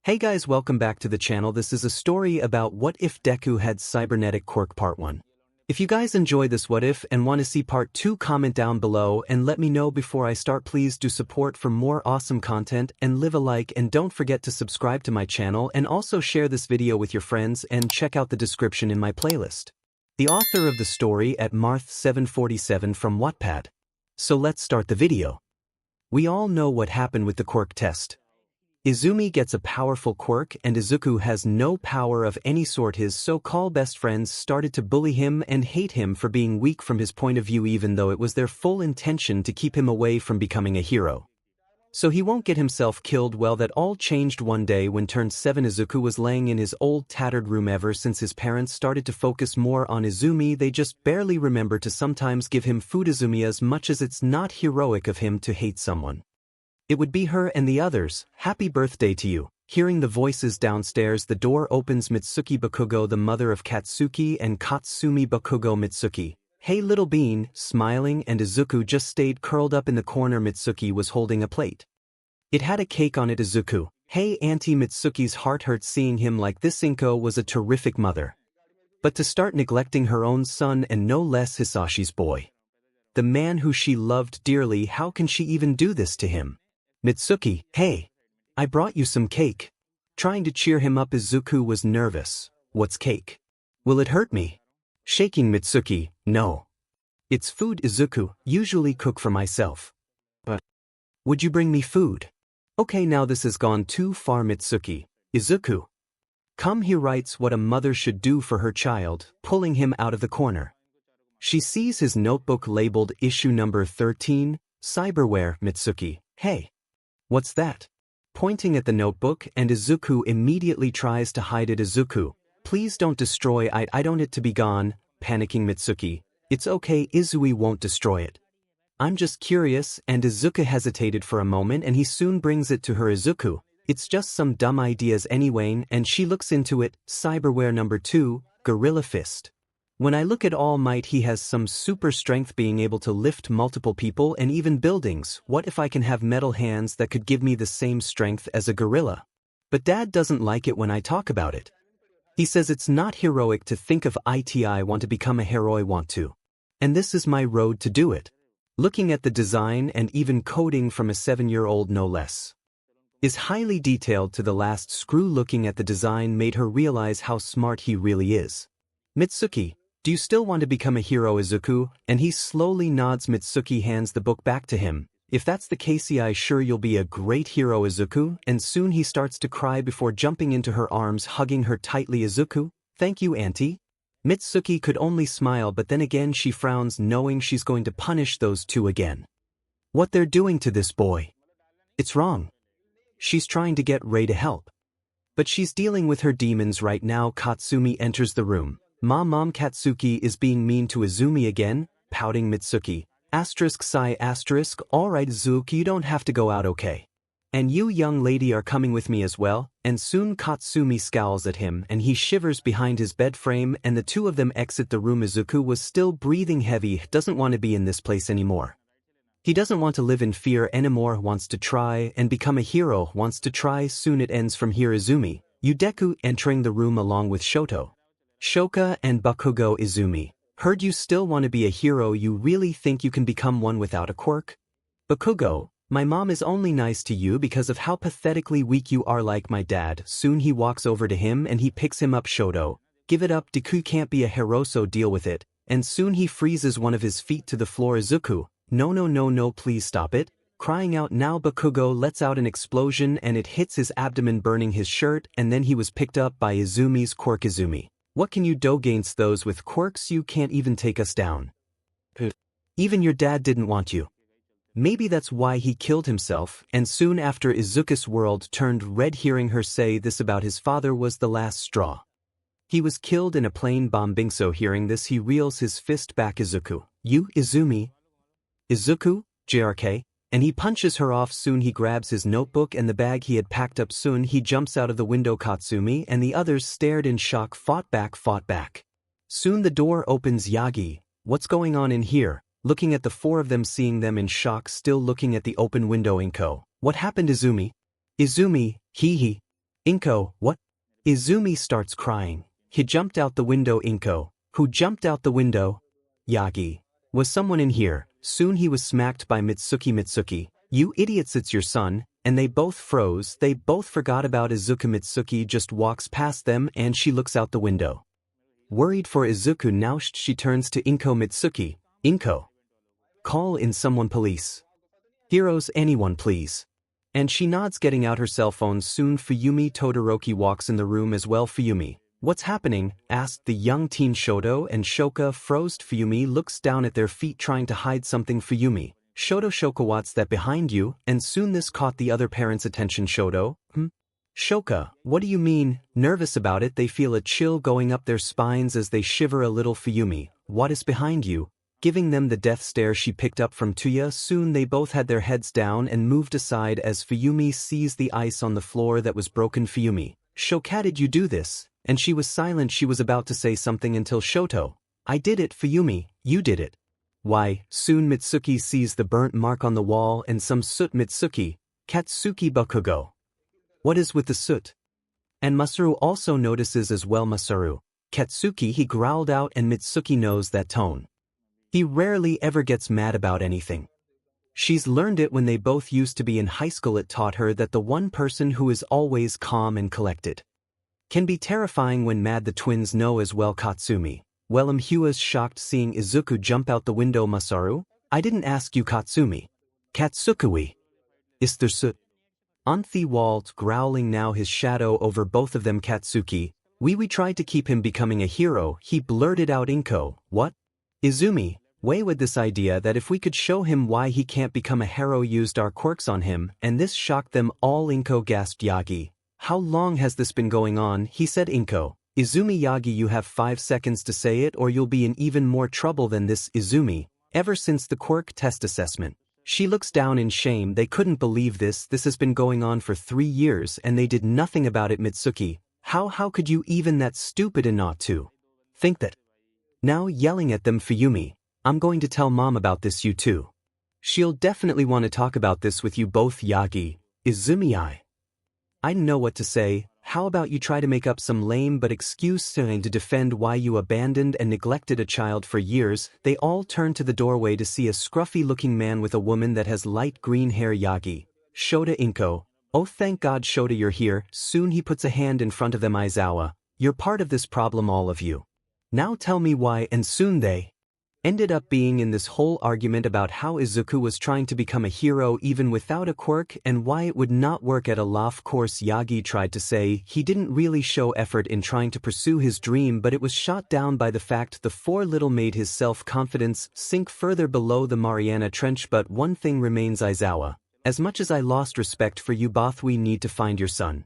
Hey guys, welcome back to the channel. This is a story about what if Deku had cybernetic quirk part 1. If you guys enjoy this what if and want to see part 2, comment down below and let me know before I start. Please do support for more awesome content and leave a like, and don't forget to subscribe to my channel and also share this video with your friends and check out the description in my playlist. The author of the story at 𝗧𝗜𝗧𝗟𝗘 from Wattpad. So let's start the video. We all know what happened with the quirk test. Izumi gets a powerful quirk and Izuku has no power of any sort. His so-called best friends started to bully him and hate him for being weak from his point of view, even though it was their full intention to keep him away from becoming a hero. So he won't get himself killed. Well, that all changed one day when turned 7 Izuku was laying in his old tattered room. Ever since his parents started to focus more on Izumi, they just barely remember to sometimes give him food. Izumi, as much as it's not heroic of him to hate someone, it would be her and the others. Happy birthday to you. Hearing the voices downstairs, the door opens. Mitsuki Bakugo, the mother of Katsuki and Katsumi Bakugo. Mitsuki, hey little bean, smiling, and Izuku just stayed curled up in the corner. Mitsuki was holding a plate. It had a cake on it. Izuku, hey auntie. Mitsuki's heart hurt seeing him like this. Inko was a terrific mother. But to start neglecting her own son, and no less Hisashi's boy, the man who she loved dearly, how can she even do this to him? Mitsuki, hey, I brought you some cake. Trying to cheer him up, Izuku was nervous. What's cake? Will it hurt me? Shaking Mitsuki, no. It's food. Izuku, usually cook for myself. But would you bring me food? Okay, now this has gone too far. Mitsuki, Izuku, come. He writes what a mother should do for her child, pulling him out of the corner. She sees his notebook labeled issue number 13, cyberware. Mitsuki, hey. What's that? Pointing at the notebook, and Izuku immediately tries to hide it. Izuku, please don't destroy it. I don't want it to be gone. Panicking Mitsuki, it's okay, Izui won't destroy it. I'm just curious. And Izuku hesitated for a moment and he soon brings it to her. Izuku, it's just some dumb ideas anyway, and she looks into it. Cyberware number 2, Gorilla Fist. When I look at All Might, he has some super strength, being able to lift multiple people and even buildings. What if I can have metal hands that could give me the same strength as a gorilla? But Dad doesn't like it when I talk about it. He says it's not heroic to think of it. I want to become a hero. I want to. And this is my road to do it. Looking at the design and even coding from a 7-year-old no less, is highly detailed to the last screw. Looking at the design made her realize how smart he really is. Mitsuki, do you still want to become a hero? Izuku, and he slowly nods. Mitsuki hands the book back to him. If that's the case, I'm sure you'll be a great hero. Izuku, and soon he starts to cry before jumping into her arms, hugging her tightly. Izuku, thank you auntie. Mitsuki could only smile, but then again she frowns, knowing she's going to punish those two again. What they're doing to this boy, it's wrong. She's trying to get Rei to help, but she's dealing with her demons right now. Katsumi enters the room. Mom, Katsuki is being mean to Izumi again. Pouting Mitsuki, *sigh*, alright Izuku, you don't have to go out, okay? And you young lady are coming with me as well. And soon Katsumi scowls at him and he shivers behind his bed frame, and the two of them exit the room. Izuku was still breathing heavy, doesn't want to be in this place anymore. He doesn't want to live in fear anymore, wants to try and become a hero, wants to try. Soon it ends from here. Izumi, Deku entering the room along with Shoka and Bakugo. Izumi, heard you still want to be a hero. You really think you can become one without a quirk? Bakugo, my mom is only nice to you because of how pathetically weak you are, like my dad. Soon he walks over to him and he picks him up. Shoto, give it up. Deku can't be a hero, so deal with it. And soon he freezes one of his feet to the floor. Izuku, no, please stop it. Crying out now, Bakugo lets out an explosion and it hits his abdomen, burning his shirt, and then he was picked up by Izumi's quirk. Izumi, what can you do against those with quirks? You can't even take us down. Even your dad didn't want you. Maybe that's why he killed himself. And soon after, Izuku's world turned red. Hearing her say this about his father was the last straw. He was killed in a plane bombing. So hearing this, he reels his fist back. Izuku, you, Izumi. Izuku, JRK. And he punches her off. Soon he grabs his notebook and the bag he had packed up. Soon he jumps out of the window. Katsumi and the others stared in shock, fought back. Soon the door opens. Yagi, what's going on in here? Looking at the four of them, seeing them in shock, still looking at the open window. Inko, what happened? Izumi, hee. Inko, what? Izumi starts crying. He jumped out the window. Inko, who jumped out the window? Yagi. Was someone in here? Soon he was smacked by Mitsuki. Mitsuki, you idiots, it's your son. And they both froze. They both forgot about Izuku. Mitsuki just walks past them and she looks out the window. Worried for Izuku now, she turns to Inko. Mitsuki, Inko, call in someone, police. Heroes, anyone please. And she nods, getting out her cell phone. Soon Fuyumi Todoroki walks in the room as well. Fuyumi, what's happening? Asked the young teen. Shoto and Shoka froze. Fuyumi looks down at their feet, trying to hide something. Fuyumi, Shoka, what's that behind you? And soon this caught the other parents' attention. Shoto, Shoka, what do you mean? Nervous about it, they feel a chill going up their spines as they shiver a little. Fuyumi, what is behind you? Giving them the death stare she picked up from Tuya. Soon they both had their heads down and moved aside as Fuyumi sees the ice on the floor that was broken. Fuyumi, Shoka, did you do this? And she was silent. She was about to say something until Shoto, I did it. Fuyumi, you did it. Why? Soon Mitsuki sees the burnt mark on the wall and some soot. Mitsuki, Katsuki Bakugo. What is with the soot? And Masaru also notices as well. Masaru, Katsuki, he growled out, and Mitsuki knows that tone. He rarely ever gets mad about anything. She's learned it when they both used to be in high school. It taught her that the one person who is always calm and collected can be terrifying when mad. The twins know as well. Katsumi, well, Hua's shocked seeing Izuku jump out the window. Masaru, I didn't ask you. Katsumi, Katsukui, is there soot on the walls? Growling now, his shadow over both of them. Katsuki, we tried to keep him becoming a hero. He blurted out. Inko, what? Izumi, way with this idea that if we could show him why he can't become a hero, used our quirks on him, and this shocked them all. Inko gasped. Yagi, how long has this been going on? He said. Inko, Izumi, Yagi, you have 5 seconds to say it or you'll be in even more trouble than this. Izumi, ever since the quirk test assessment. She looks down in shame. They couldn't believe this. This has been going on for 3 years and they did nothing about it. Mitsuki, how could you even that stupid and not to think that? Now yelling at them. Fuyumi, I'm going to tell mom about this. You too. She'll definitely want to talk about this with you both. Yagi, Izumi, I know what to say. How about you try to make up some lame but excuse to defend why you abandoned and neglected a child for years. They all turn to the doorway to see a scruffy-looking man with a woman that has light green hair. Yagi, Shota, Inko, oh thank God Shota, you're here. Soon he puts a hand in front of them. Aizawa, you're part of this problem, all of you. Now tell me why. And soon they ended up being in this whole argument about how Izuku was trying to become a hero even without a quirk and why it would not work at all. Of course, Yagi tried to say he didn't really show effort in trying to pursue his dream, but it was shot down by the fact the 4 little made his self-confidence sink further below the Mariana Trench. But one thing remains. Aizawa, as much as I lost respect for you both, we need to find your son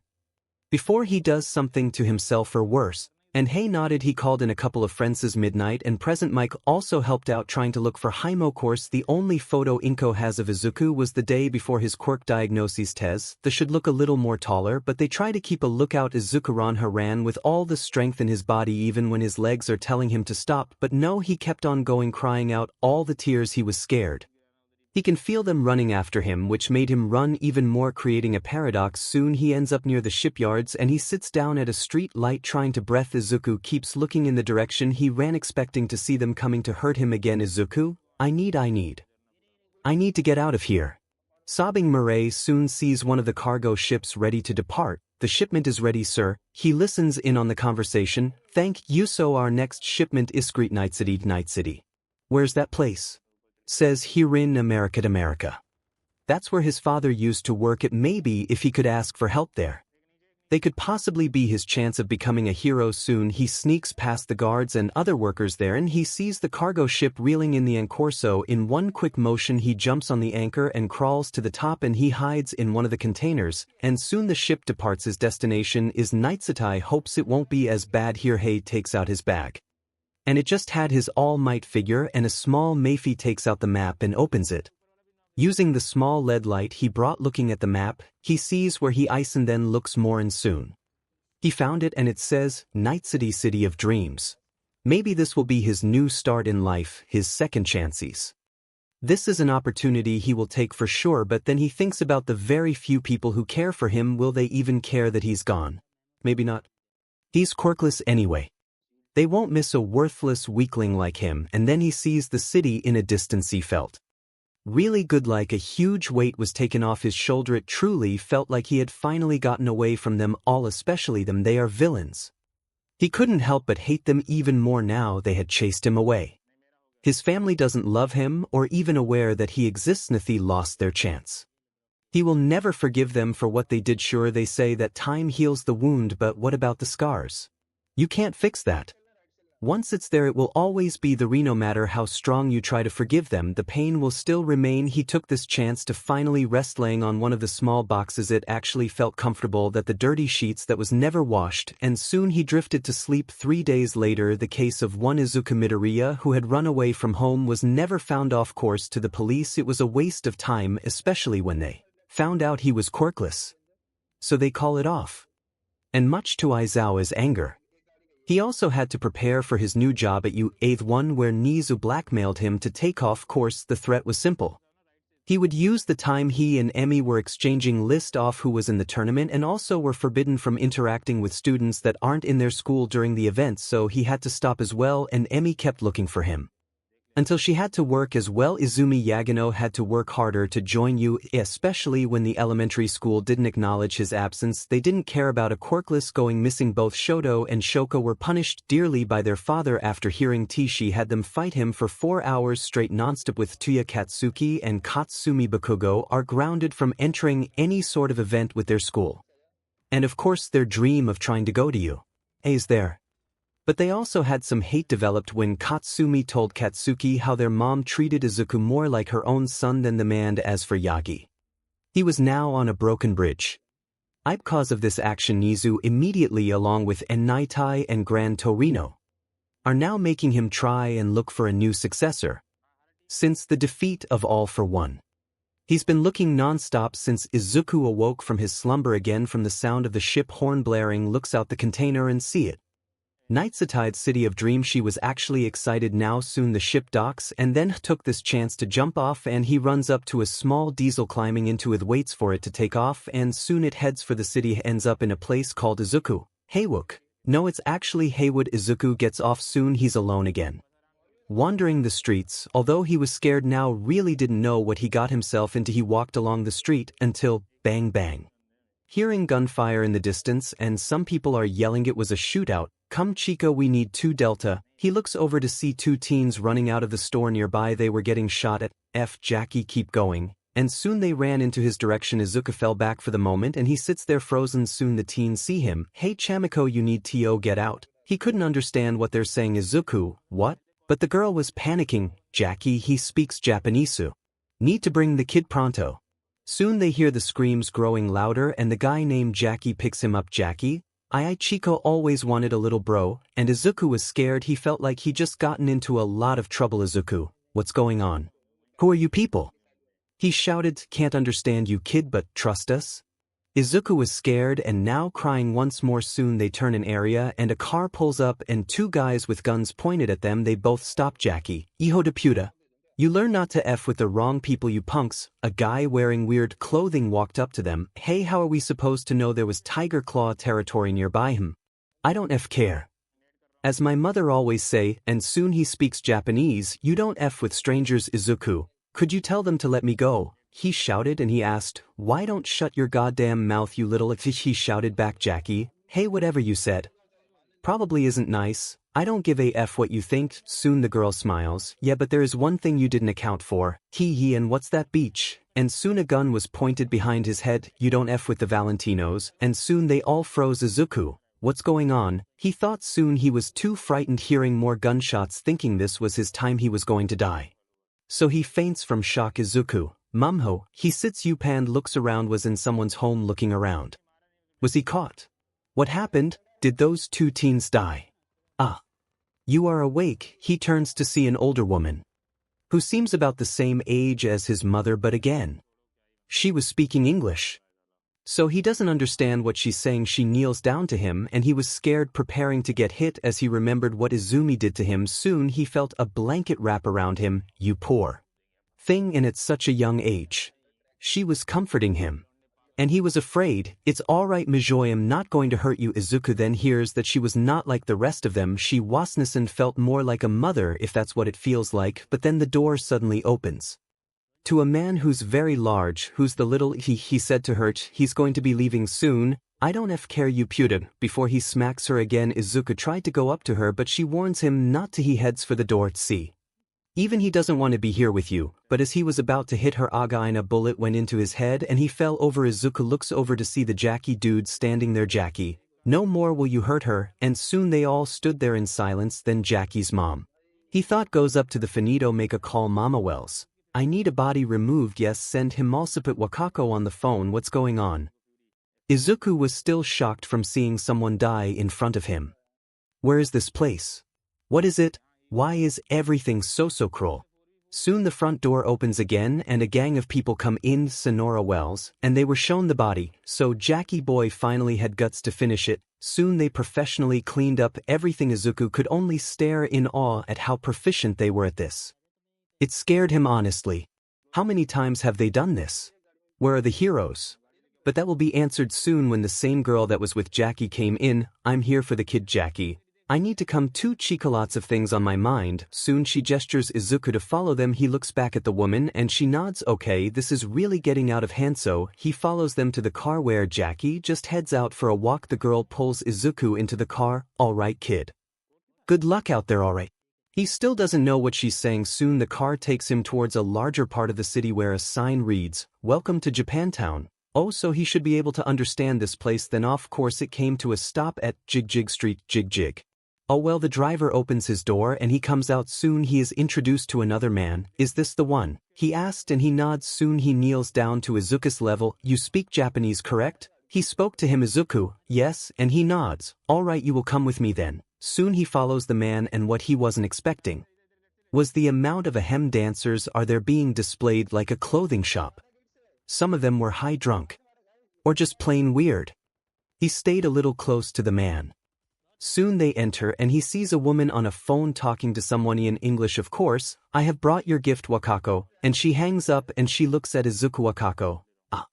before he does something to himself or worse. And Hay nodded. He called in a couple of friends. Midnight and Present Mike also helped out trying to look for Haimo. Course the only photo Inko has of Izuku was the day before his quirk diagnosis test. They should look a little more taller, but they try to keep a lookout. Izuku ran with all the strength in his body even when his legs are telling him to stop, but no, he kept on going, crying out all the tears. He was scared. He can feel them running after him, which made him run even more, creating a paradox. Soon he ends up near the shipyards and he sits down at a street light trying to breathe. Izuku keeps looking in the direction he ran, expecting to see them coming to hurt him again. Izuku, I need to get out of here. Sobbing, Murray soon sees one of the cargo ships ready to depart. The shipment is ready, sir. He listens in on the conversation. Thank you. So our next shipment is 𝗓𝗓𝗧𝗟𝗓. Night City. Where's that place? Says here in America. That's where his father used to work. It may be if he could ask for help there, they could possibly be his chance of becoming a hero. Soon he sneaks past the guards and other workers there and he sees the cargo ship reeling in the anchor. So in one quick motion he jumps on the anchor and crawls to the top and he hides in one of the containers, and soon the ship departs. His destination is Night City. Hopes it won't be as bad here. Hay takes out his bag and it just had his All Might figure and a small Mayfi. Takes out the map and opens it. Using the small LED light he brought, looking at the map, he sees where he ice and then looks more and soon he found it and it says Night City, City of Dreams. Maybe this will be his new start in life, his second chances. This is an opportunity he will take for sure, but then he thinks about the very few people who care for him. Will they even care that he's gone? Maybe not. He's quirkless anyway. They won't miss a worthless weakling like him. And then he sees the city in a distance. He felt really good, like a huge weight was taken off his shoulder. It truly felt like he had finally gotten away from them all, especially them. They are villains. He couldn't help but hate them even more now they had chased him away. His family doesn't love him or even aware that he exists. 𝗧𝗧𝗧𝗧 lost their chance. He will never forgive them for what they did. Sure, they say that time heals the wound, but what about the scars? You can't fix that. Once it's there, it will always be there. No matter how strong you try to forgive them, the pain will still remain. He took this chance to finally rest, laying on one of the small boxes. It actually felt comfortable, that the dirty sheets that was never washed, and soon he drifted to sleep. 3 days later, the case of one Izuku Midoriya who had run away from home was never found. Of course, to the police it was a waste of time, especially when they found out he was quirkless. So they call it off. And much to Aizawa's anger, he also had to prepare for his new job at 𝐒𝐮𝗧𝗟𝗘, where Nizu blackmailed him to take off course. The threat was simple. He would use the time he and Emi were exchanging list off who was in the tournament, and also were forbidden from interacting with students that aren't in their school during the event, so he had to stop as well, and Emi kept looking for him. Until she had to work as well. Izumi Yagano had to work harder to join 𝐒𝐮𝗧𝗟𝗘, especially when the elementary school didn't acknowledge his absence. They didn't care about a quirkless going missing. Both Shoto and Shoko were punished dearly by their father after hearing Tishi had them fight him for 4 hours straight nonstop. With Tuya, Katsuki and Katsumi Bakugo are grounded from entering any sort of event with their school. And of course their dream of trying to go to 𝐒𝐮𝗧𝗟𝗘 is there. But they also had some hate developed when Katsumi told Katsuki how their mom treated Izuku more like her own son than the man. As for Yagi, he was now on a broken bridge. Because of this action, Nizu immediately, along with Enitai and Gran Torino, are now making him try and look for a new successor. Since the defeat of All for One, he's been looking non-stop since Izuku awoke from his slumber again from the sound of the ship horn blaring. Looks out the container and see it. 𝗏𝗏𝗏𝗏 city of dream. She was actually excited now. Soon the ship docks, and then took this chance to jump off, and he runs up to a small diesel, climbing into it, waits for it to take off, and soon it heads for the city. Ends up in a place called Izuku Midoriya. No, it's actually Haywood. Izuku gets off soon. He's alone again, wandering the streets. Although he was scared now, really didn't know what he got himself into. He walked along the street until bang bang, hearing gunfire in the distance, and some people are yelling it was a shootout. Come Chico, we need 2 Delta. He looks over to see 2 teens running out of the store nearby. They were getting shot at. Jackie, keep going. And soon they ran into his direction. Izuku fell back for the moment and he sits there frozen. Soon the teens see him. Hey Chamiko, you need to get out. He couldn't understand what they're saying. Izuku, what? But the girl was panicking. Jackie, he speaks Japanese. Need to bring the kid pronto. Soon they hear the screams growing louder and the guy named Jackie picks him up. Jackie? Chico always wanted a little bro, and Izuku was scared. He felt like he just gotten into a lot of trouble. Izuku, what's going on? Who are you people? He shouted. Can't understand you kid, but trust us. Izuku was scared and now crying once more. Soon they turn an area and a car pulls up and 2 guys with guns pointed at them. They both stop. Jackie, hijo de puta. You learn not to F with the wrong people, you punks. A guy wearing weird clothing walked up to them. Hey, how are we supposed to know there was Tiger Claw territory nearby him? I don't care. As my mother always say, and soon he speaks Japanese, you don't F with strangers. Izuku, could you tell them to let me go? He shouted, and he asked, why don't shut your goddamn mouth, you little fish. He shouted back. Jackie, hey, whatever you said probably isn't nice. I don't give a F what you think. Soon the girl smiles. Yeah, but there is one thing you didn't account for. Hee, and what's that beach? And soon a gun was pointed behind his head. You don't F with the Valentinos. And soon they all froze. Izuku, what's going on? He thought soon he was too frightened hearing more gunshots, thinking this was his time, he was going to die. So he faints from shock. Izuku, Mumho, he sits up and looks around. Was in someone's home looking around. Was he caught? What happened? Did those 2 teens die? Ah. You are awake. He turns to see an older woman, who seems about the same age as his mother, but again, she was speaking English. So he doesn't understand what she's saying. She kneels down to him and he was scared, preparing to get hit as he remembered what Izumi did to him. Soon he felt a blanket wrap around him. You poor thing and at such a young age. She was comforting him. And he was afraid. It's alright 𝗔𝗍𝗧𝗟𝗘, I'm not going to hurt you. Izuku then hears that she was not like the rest of them. She 𝗬𝗡𝗧 felt more like a mother if that's what it feels like, but then the door suddenly opens. To a man who's very large, who's the little he said to her, he's going to be leaving soon. I don't care you 𝗬𝗧𝗏. Before he smacks her again, Izuku tried to go up to her but she warns him not to. He heads for the door. See. Even he doesn't want to be here with you, but as he was about to hit her again a bullet went into his head and he fell over. Izuku looks over to see the Jackie dude standing there. Jackie, no more will you hurt her, and soon they all stood there in silence. Then Jackie's mom. He thought goes up to the finito, make a call. Mama Wells. I need a body removed. Yes, send him 𝗏𝗡𝗏𝗏. Wakako on the phone. What's going on? Izuku was still shocked from seeing someone die in front of him. Where is this place? What is it? Why is everything so cruel? Soon the front door opens again and a gang of people come in. 𝗏𝗧𝗏 Wells, and they were shown the body, so Jackie boy finally had guts to finish it. Soon they professionally cleaned up everything. Izuku could only stare in awe at how proficient they were at this. It scared him honestly. How many times have they done this? Where are the heroes? But that will be answered soon when the same girl that was with Jackie came in. I'm here for the kid Jackie. I need to come to Chica, lots of things on my mind. Soon she gestures Izuku to follow them. He looks back at the woman and she nods. Okay, this is really getting out of hand. So he follows them to the car where Jackie just heads out for a walk. The girl pulls Izuku into the car. Alright kid. Good luck out there. Alright. He still doesn't know what she's saying. Soon the car takes him towards a larger part of the city where a sign reads, Welcome to Japantown. Oh, so he should be able to understand this place. Then of course it came to a stop at 𝗔𝗧𝗧𝗟𝗘 Street. 𝗔𝗧𝗧𝗟. Oh well, the driver opens his door and he comes out. Soon he is introduced to another man. Is this the one? He asked and he nods. Soon he kneels down to Izuku's level. You speak Japanese, correct? He spoke to him. Izuku, yes, and he nods. Alright, you will come with me then. Soon he follows the man, and what he wasn't expecting was the amount of ahem dancers are there being displayed like a clothing shop. Some of them were high drunk. Or just plain weird. He stayed a little close to the man. Soon they enter and he sees a woman on a phone talking to someone in English. Of course, I have brought your gift Wakako, and she hangs up and she looks at Izuku. Wakako. Ah.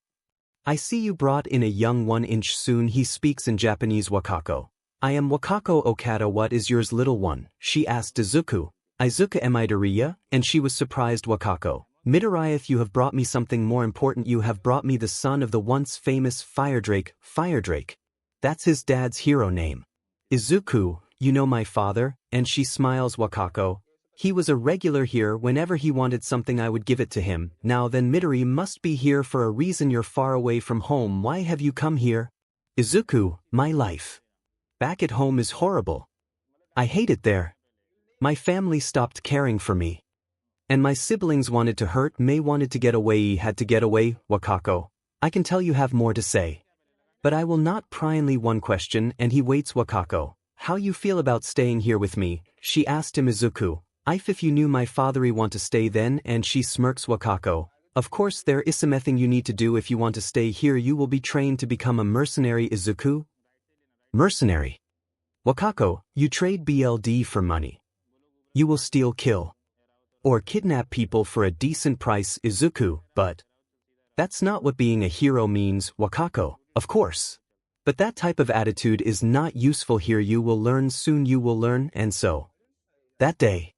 I see you brought in a young 1-inch. Soon he speaks in Japanese. Wakako. I am Wakako Okada. What is yours, little one? She asked Izuku. Izuku Midoriya, and she was surprised. Wakako. Midoriya, you have brought me something more important. You have brought me the son of the once famous 𝗏𝗏𝗏𝗏. 𝗏𝗏𝗏𝗏. That's his dad's hero name. Izuku, you know my father, and she smiles. Wakako. He was a regular here. Whenever he wanted something I would give it to him. Now then Midori must be here for a reason. You're far away from home. Why have you come here? Izuku, my life back at home is horrible. I hate it there. My family stopped caring for me. And my siblings wanted to hurt me, wanted to get away. He had to get away. Wakako. I can tell you have more to say. But I will not pry. Only one question, and he waits. Wakako. How you feel about staying here with me? She asked him. Izuku. If you knew my father, want to stay then, and she smirks. Wakako. Of course there is something you need to do if you want to stay here. You will be trained to become a mercenary. Izuku. Mercenary. Wakako, you trade BLD for money. You will steal, kill, or kidnap people for a decent price. Izuku, but that's not what being a hero means. Wakako. Of course. But that type of attitude is not useful here. You will learn soon. You will learn. And so that day,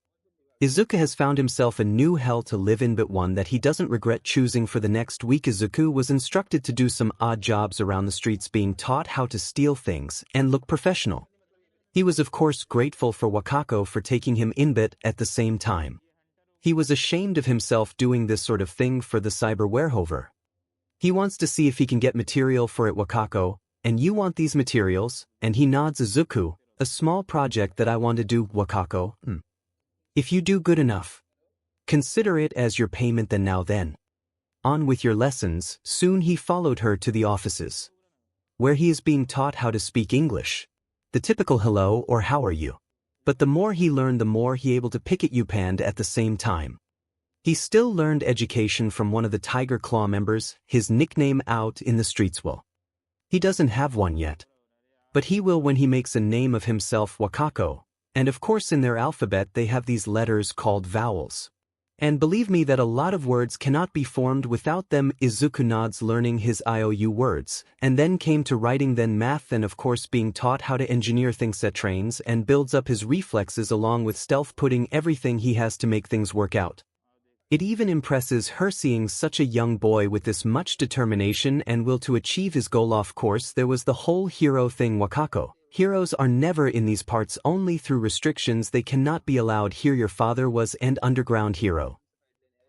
Izuku has found himself a new hell to live in, but one that he doesn't regret choosing. For the next week Izuku was instructed to do some odd jobs around the streets, being taught how to steal things and look professional. He was of course grateful for Wakako for taking him in, but at the same time, he was ashamed of himself doing this sort of thing for the Cyberwerehover. He wants to see if he can get material for it. Wakako, and you want these materials? And he nods. Izuku, a small project that I want to do. Wakako. If you do good enough, consider it as your payment. Then, on with your lessons. Soon he followed her to the offices, where he is being taught how to speak English. The typical hello or how are you. But the more he learned, the more he able to pick at Upand at the same time. He still learned education from one of the Tiger Claw members, his nickname out in the streets. Well, he doesn't have one yet, but he will when he makes a name of himself. Wakako. And of course in their alphabet they have these letters called vowels. And believe me that a lot of words cannot be formed without them. Izuku nods, learning his IOU words, and then came to writing, then math, and of course being taught how to engineer things that trains and builds up his reflexes along with stealth, putting everything he has to make things work out. It even impresses her seeing such a young boy with this much determination and will to achieve his goal. Of course, there was the whole hero thing. Wakako. Heroes are never in these parts, only through restrictions they cannot be allowed here. Your father was an underground hero,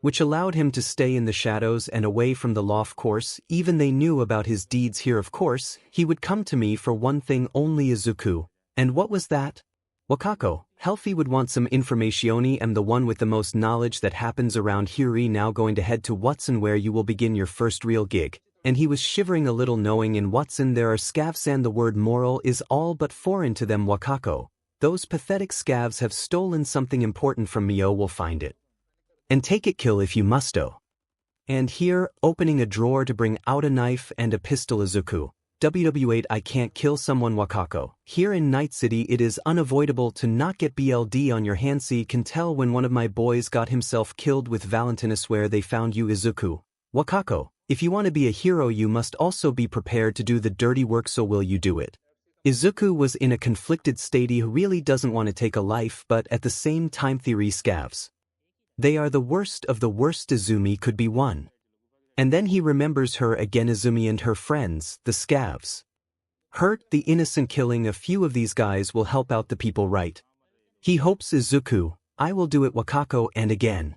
which allowed him to stay in the shadows and away from the law. Of course, even they knew about his deeds here. Of course, he would come to me for one thing only, Izuku. And what was that? Wakako. Healthy would want some information. Am the one with the most knowledge that happens around here. Now going to head to 𝗧𝗜𝗧𝗟𝗘, where you will begin your first real gig. And he was shivering a little, knowing in 𝗧𝗜𝗧𝗟𝗘 there are scavs and the word moral is all but foreign to them. Wakako. Those pathetic scavs have stolen something important from me. Will find it and take it, kill if you must. And here, opening a drawer to bring out a knife and a pistol. Izuku. WW8 I can't kill someone. Wakako. Here in Night City it is unavoidable to not get BLD on your hands. See, can tell when one of my boys got himself killed with Valentin. I swear they found you. Izuku. Wakako. If you want to be a hero you must also be prepared to do the dirty work, so will you do it? Izuku was in a conflicted state. He really doesn't want to take a life, but at the same time theory scavs. They are the worst of the worst. Izumi could be one. And then he remembers her again. Izumi and her friends, the scavs. Hurt the innocent. Killing a few of these guys will help out the people, right? He hopes. Izuku. I will do it. Wakako. And again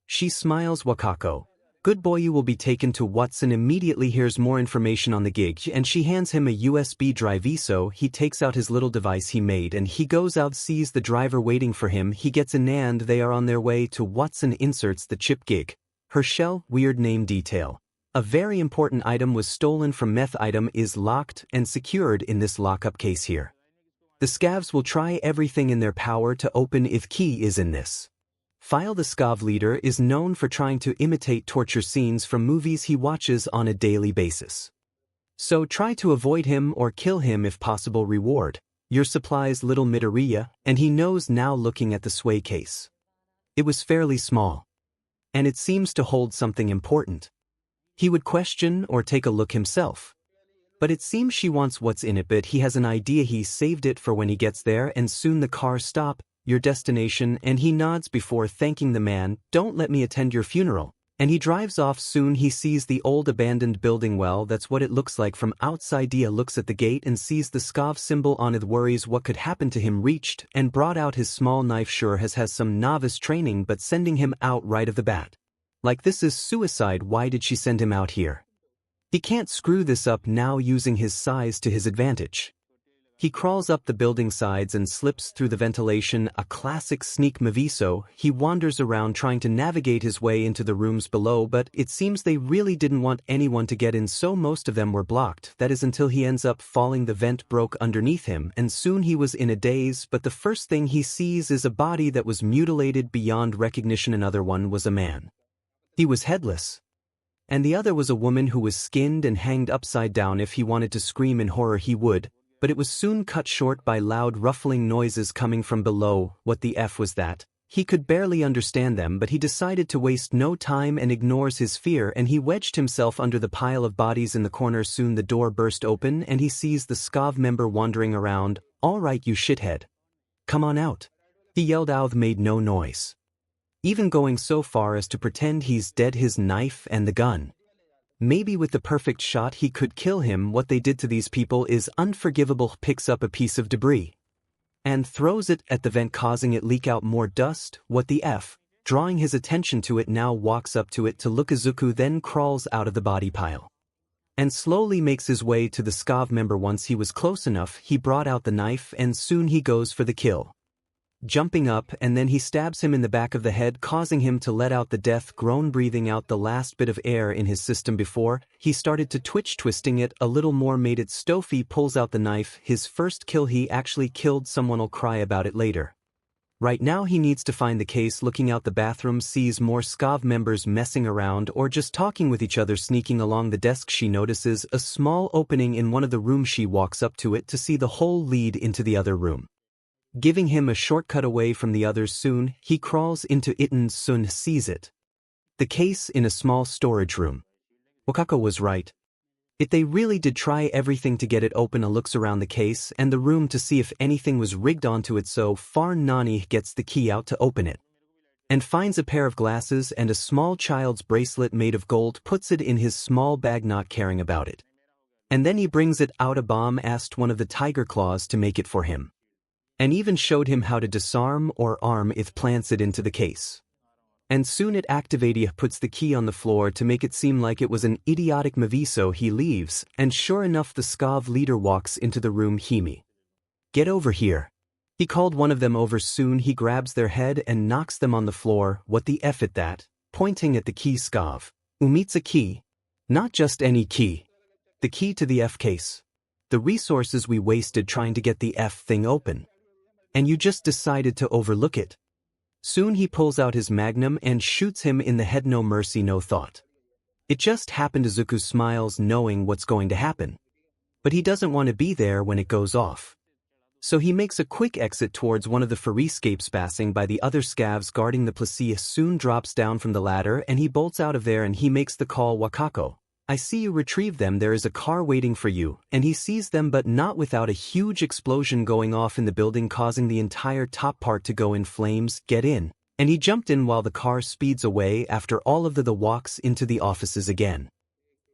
she smiles. Wakako. Good boy, you will be taken to 𝗧𝗜𝗧𝗟𝗘. Immediately hears more information on the gig and she hands him a USB drive. So he takes out his little device he made and he goes out, sees the driver waiting for him. He gets in and they are on their way to 𝗧𝗜𝗧𝗟𝗘. Inserts the chip gig. Her shell, weird name detail. A very important item was stolen from meth. Item is locked and secured in this lockup case here. The scavs will try everything in their power to open if key is in this file. The scav leader is known for trying to imitate torture scenes from movies he watches on a daily basis. So try to avoid him or kill him if possible. Reward your supplies. Little Midoriya, and he knows now looking at the sway case. It was fairly small, and it seems to hold something important. He would question or take a look himself. But it seems she wants what's in it, but he has an idea. He saved it for when he gets there, and soon the car stop. Your destination, and he nods before thanking the man. Don't let me attend your funeral. And he drives off. Soon he sees the old abandoned building. Well, that's what it looks like from outside. Dia looks at the gate and sees the scav symbol on it. Worries what could happen to him. Reached and brought out his small knife. Sure has some novice training, but sending him out right off the bat, like this is suicide. Why did she send him out here? He can't screw this up now, using his size to his advantage. He crawls up the building sides and slips through the ventilation, a classic sneak move. So he wanders around trying to navigate his way into the rooms below, but it seems they really didn't want anyone to get in, so most of them were blocked. That is until he ends up falling. The vent broke underneath him and soon he was in a daze, but the first thing he sees is a body that was mutilated beyond recognition. Another one was a man. He was headless. And the other was a woman who was skinned and hanged upside down. If he wanted to scream in horror he would, but it was soon cut short by loud ruffling noises coming from below. What the F was that? He could barely understand them, but he decided to waste no time and ignores his fear, and he wedged himself under the pile of bodies in the corner. Soon the door burst open and he sees the scav member wandering around. All right, you shithead. Come on out. He yelled out. Made no noise, even going so far as to pretend he's dead. His knife and the gun. Maybe with the perfect shot he could kill him. What they did to these people is unforgivable. Picks up a piece of debris and throws it at the vent, causing it leak out more dust. What the F? Drawing his attention to it, now walks up to it to look. Izuku then crawls out of the body pile and slowly makes his way to the scav member. Once he was close enough, he brought out the knife and soon he goes for the kill. Jumping up, and then he stabs him in the back of the head, causing him to let out the death groan, breathing out the last bit of air in his system before he started to twitch. Twisting it a little more made it stop. He pulls out the knife. His first kill. He actually killed someone. I'll cry about it later. Right now he needs to find the case. Looking out the bathroom, sees more scav members messing around or just talking with each other. Sneaking along the desk, she notices a small opening in one of the rooms. She walks up to it to see the hole lead into the other room. giving him a shortcut away from the others. Soon, he crawls into 𝗏𝗏𝗧𝗏𝗏 sees it. The case in a small storage room. Wakako was right. They really did try everything to get it open. Looks around the case and the room to see if anything was rigged onto it. So far Nani gets the key out to open it. And finds a pair of glasses and a small child's bracelet made of gold, puts it in his small bag not caring about it. And then he brings it out. A bomb asked one of the tiger claws to make it for him. And even showed him how to disarm or arm it, plants it into the case. And soon it activates, puts the key on the floor to make it seem like it was an idiotic movie. So he leaves, and sure enough the 𝗧𝗏𝗧𝗟𝗘 leader walks into the room. 𝗏𝗏𝗧𝗏𝗏. Get over here. He called one of them over. Soon he grabs their head and knocks them on the floor. What the F at that? Pointing at the key. 𝗧𝗏𝗧𝗟𝗘 key. Not just any key. The key to the F case. The resources we wasted trying to get the F thing open. And you just decided to overlook it. Soon he pulls out his magnum and shoots him in the head. No mercy, no thought. It just happened. Izuku smiles, knowing what's going to happen. But he doesn't want to be there when it goes off. So he makes a quick exit towards one of the escapes, passing by the other scavs guarding the place. Soon drops down from the ladder and he bolts out of there, and he makes the call. Wakako, I see you. Retrieve them. There is a car waiting for you. And he sees them, but not without a huge explosion going off in the building, causing the entire top part to go in flames. Get in. And he jumped in while the car speeds away. After all of the walks into the offices again.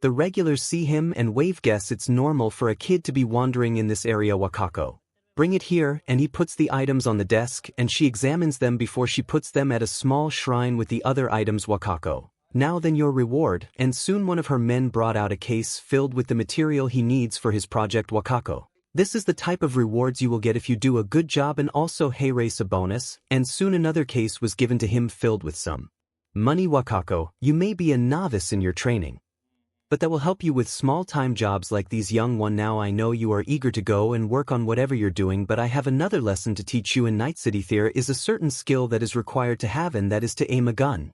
The regulars see him and wave. Guess it's normal for a kid to be wandering in this area. Wakako, bring it here. And he puts the items on the desk and she examines them before she puts them at a small shrine with the other items. Wakako, now then your reward. And soon one of her men brought out a case filled with the material he needs for his project. Wakako, this is the type of rewards you will get if you do a good job, and also 𝗧𝗓𝗧𝗏𝗧𝗏 bonus. And soon another case was given to him filled with some money. Wakako, you may be a novice in your training, but that will help you with small-time jobs like these. Young one, now I know you are eager to go and work on whatever you're doing, but I have another lesson to teach you. In Night City there is a certain skill that is required to have, and that is to aim a gun.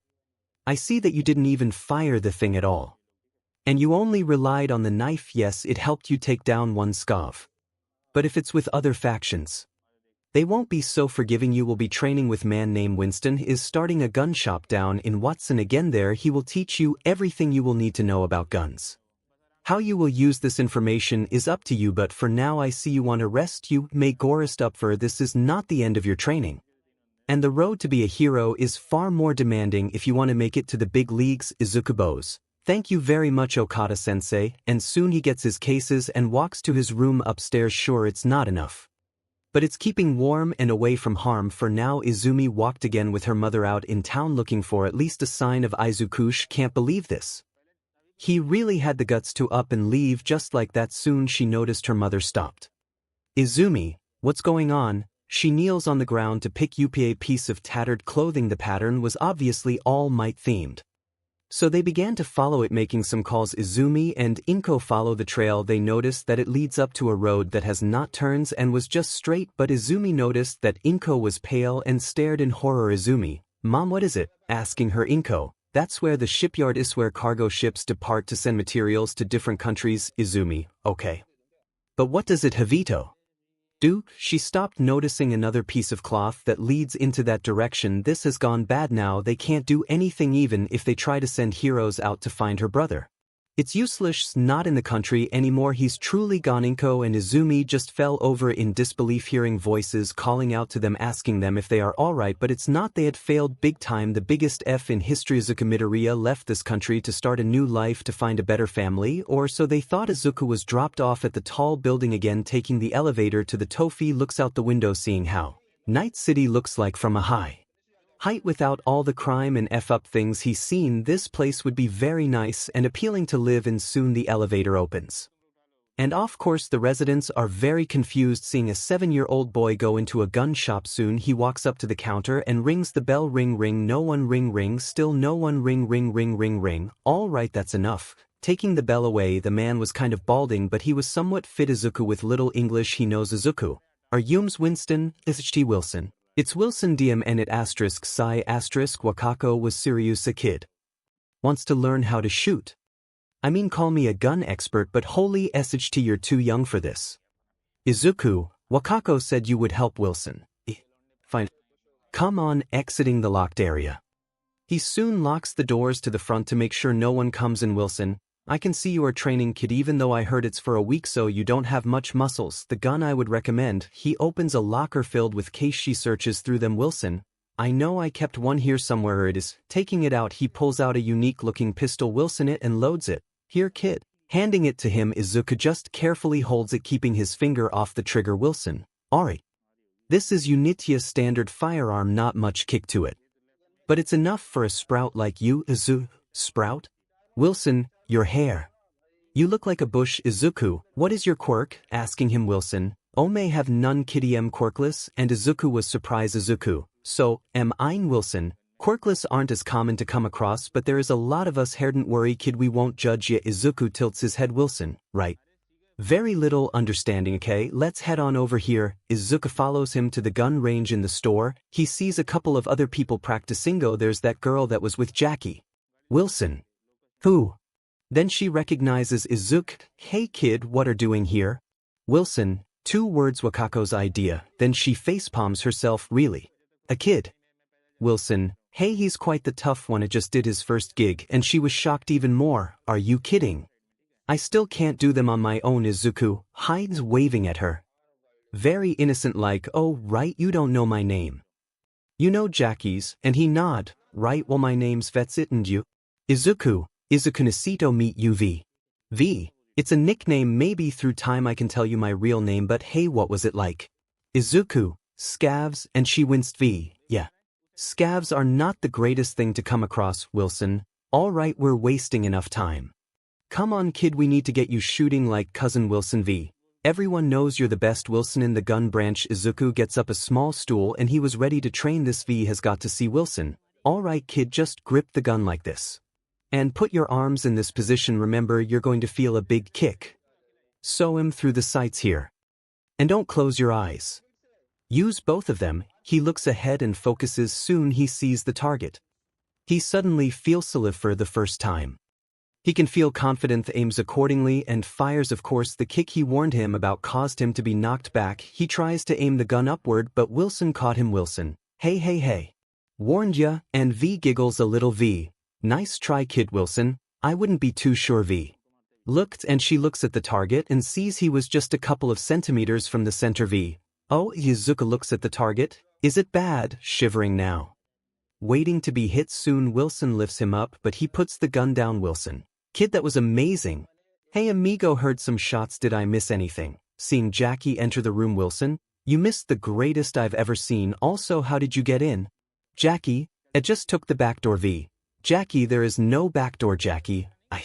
I see that you didn't even fire the thing at all. And you only relied on the knife. Yes, it helped you take down one 𝗧𝗏𝗧𝗟𝗏. But if it's with other factions, they won't be so forgiving. You will be training with man named Winston, is starting a gun shop down in Watson again. There he will teach you everything you will need to know about guns. How you will use this information is up to you, but for now I see you want to rest. You may gorest up, for this is not the end of your training. And the road to be a hero is far more demanding if you want to make it to the big leagues. Izuku bows. Thank you very much, Okada-sensei. And soon he gets his cases and walks to his room upstairs. Sure, it's not enough, but it's keeping warm and away from harm for now. Izumi walked again with her mother out in town looking for at least a sign of Izuku. Can't believe this. He really had the guts to up and leave just like that. Soon she noticed her mother stopped. Izumi, what's going on? She kneels on the ground to pick up a piece of tattered clothing. The pattern was obviously All Might themed. So they began to follow it, making some calls. Izumi and Inko follow the trail. They noticed that it leads up to a road that has not turns and was just straight, but Izumi noticed that Inko was pale and stared in horror. Izumi, Mom, what is it? Asking her. Inko, that's where the shipyard is, where cargo ships depart to send materials to different countries. Izumi, okay. But what does it Havito do? She stopped, noticing another piece of cloth that leads into that direction. This has gone bad now. They can't do anything even if they try to send heroes out to find her brother. It's useless, not in the country anymore. He's truly gone. Inko and Izumi just fell over in disbelief, hearing voices calling out to them, asking them if they are alright, but it's not. They had failed big time, the biggest F in history. Izuku Midoriya left this country to start a new life, to find a better family, or so they thought. Izuku was dropped off at the tall building again, taking the elevator to the Tofi. Looks out the window, seeing how Night City looks like from a high height without all the crime and F-up things he's seen. This place would be very nice and appealing to live in. Soon the elevator opens. And of course the residents are very confused, seeing a 7-year-old boy go into a gun shop. Soon he walks up to the counter and rings the bell. Ring ring, no one. Ring ring, still no one. Ring ring ring ring ring. All right, that's enough. Taking the bell away, the man was kind of balding, but he was somewhat fit. Izuku with little English he knows. Izuku, are you's Winston? Is Wilson? It's Wilson DM and it *Psi*. Wakako was serious. A kid wants to learn how to shoot. I mean, call me a gun expert, but holy SHT, you're too young for this. Izuku, Wakako said you would help Wilson. Fine. Come on, exiting the locked area. He soon locks the doors to the front to make sure no one comes in. Wilson, I can see you are training, kid, even though I heard it's for a week so you don't have much muscles. The gun I would recommend. He opens a locker filled with case. She searches through them. Wilson, I know I kept one here somewhere. It is. Taking it out, he pulls out a unique looking pistol. Wilson it and loads it. Here, kid. Handing it to him, Izuku just carefully holds it, keeping his finger off the trigger. Wilson, alright. This is Unitia's standard firearm, not much kick to it. But it's enough for a sprout like you. Sprout? Wilson, your hair. You look like a bush. Izuku, what is your quirk? Asking him. Wilson, may have none, kitty. Quirkless, and Izuku was surprised. Izuku, so, I'm Wilson. Quirkless aren't as common to come across, but there is a lot of us here. Don't worry, kid, we won't judge ya. Izuku tilts his head. Wilson, right? Very little understanding. Okay, let's head on over here. Izuku follows him to the gun range in the store. He sees a couple of other people practicing. Oh, there's that girl that was with Jackie. Wilson. Who? Then she recognizes Izuku. Hey kid, what are doing here? Wilson, 2 words, Wakako's idea. Then she facepalms herself. Really? A kid? Wilson, hey, he's quite the tough one. It just did his first gig and she was shocked even more. Are you kidding? I still can't do them on my own. Izuku hides, waving at her. Very innocent like, oh right, you don't know my name. You know Jackie's, and he nod, right, well my name's 𝗧𝗜𝗧𝗟𝗘. Izuku, 𝗧𝗜𝗧𝗟𝗃 meet you. V. It's a nickname, maybe through time I can tell you my real name, but hey, what was it like? Izuku, scavs, and she winced. V, yeah. Scavs are not the greatest thing to come across. Wilson, alright, we're wasting enough time. Come on kid, we need to get you shooting like cousin. Wilson, V. Everyone knows you're the best. Wilson, in the gun branch. Izuku gets up a small stool and he was ready to train. This V has got to see. Wilson, alright kid, just grip the gun like this. And put your arms in this position. Remember, you're going to feel a big kick. Sew him through the sights here. And don't close your eyes. Use both of them. He looks ahead and focuses. Soon he sees the target. He suddenly feels safe for the first time. He can feel confident, aims accordingly, and fires. Of course, the kick he warned him about caused him to be knocked back. He tries to aim the gun upward, but Wilson caught him. Wilson, hey. Warned ya, and V giggles a little. V, nice try kid. Wilson, I wouldn't be too sure. V looked, and she looks at the target and sees he was just a couple of centimeters from the center. V, oh. Izuku looks at the target. Is it bad? Shivering now. Waiting to be hit. Soon Wilson lifts him up, but he puts the gun down. Wilson, kid, that was amazing. Hey amigo, heard some shots. Did I miss anything? Seeing Jackie enter the room. Wilson, you missed the greatest I've ever seen. Also, how did you get in? Jackie, I just took the back door. V, Jackie, there is no back door. Jackie, I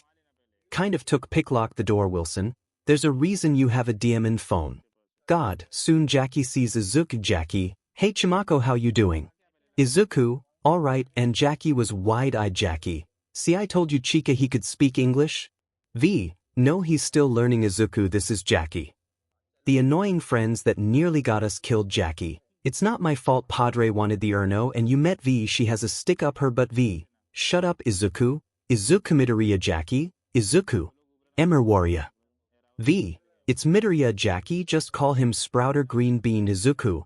kind of took picklock the door. Wilson, there's a reason you have a DM phone. God. Soon Jackie sees Izuku. Jackie, hey Chimako, how you doing? Izuku, alright, and Jackie was wide-eyed. Jackie, see, I told you Chika he could speak English? V, no, he's still learning. Izuku, this is Jackie. The annoying friends that nearly got us killed. Jackie, it's not my fault. Padre wanted the Urno and you met V. She has a stick up her butt. V, shut up. Izuku, Izuku Midoriya. Jackie, Izuku, Warrior. V, it's Midoriya. Jackie, just call him Sprouter Green Bean. Izuku,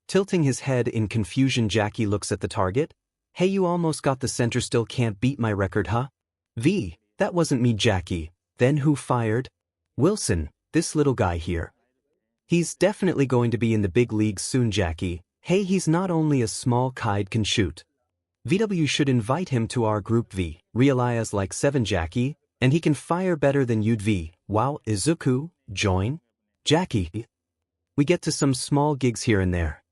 tilting his head in confusion. Jackie looks at the target. Hey, you almost got the center, still can't beat my record, huh? V, that wasn't me. Jackie, then who fired? Wilson, this little guy here. He's definitely going to be in the big leagues soon. Jackie, hey, he's not only a small kid, can shoot. VW should invite him to our group. V, realize like 7. Jackie, and he can fire better than you'd. V, wow. Izuku, join? Jackie, we get to some small gigs here and there.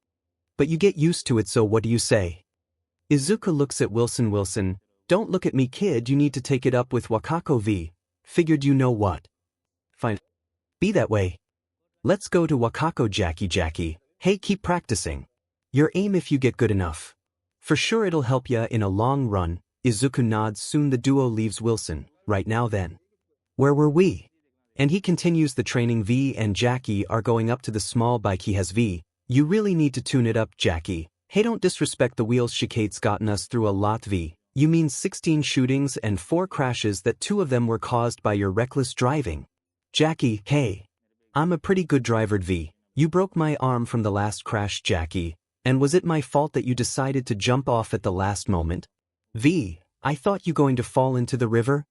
But you get used to it, so what do you say? Izuku looks at Wilson. Wilson, don't look at me kid, you need to take it up with Wakako. V, figured you know what. Fine. Be that way. Let's go to Wakako. Jackie, hey, keep practicing. Your aim if you get good enough. For sure it'll help ya in a long run. Izuku nods. Soon the duo leaves Wilson. Right now then. Where were we? And he continues the training. V and Jackie are going up to the small bike he has. V, you really need to tune it up. Jackie, hey, don't disrespect the wheels. 𝗧𝗘𝗧𝗟𝗘's gotten us through a lot. V, you mean 16 shootings and 4 crashes that 2 of them were caused by your reckless driving. Jackie, hey, I'm a pretty good driver. V, you broke my arm from the last crash. Jackie, And was it my fault that you decided to jump off at the last moment? V, I thought you going to fall into the river?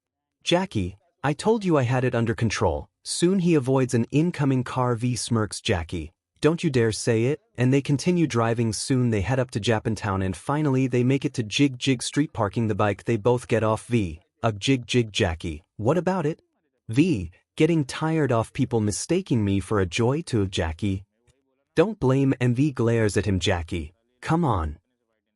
Jackie, I told you I had it under control. Soon he avoids an incoming car. V smirks. Jackie, don't you dare say it. And they continue driving. Soon they head up to Japantown and finally they make it to 𝗔𝗧𝗧𝗟𝗘 Street. Parking the bike, they both get off. V, ugh, 𝗔𝗧𝗧𝗟𝗘. Jackie, what about it? V, getting tired of people mistaking me for a joy to Jackie. Don't blame MV glares at him. Jackie, come on.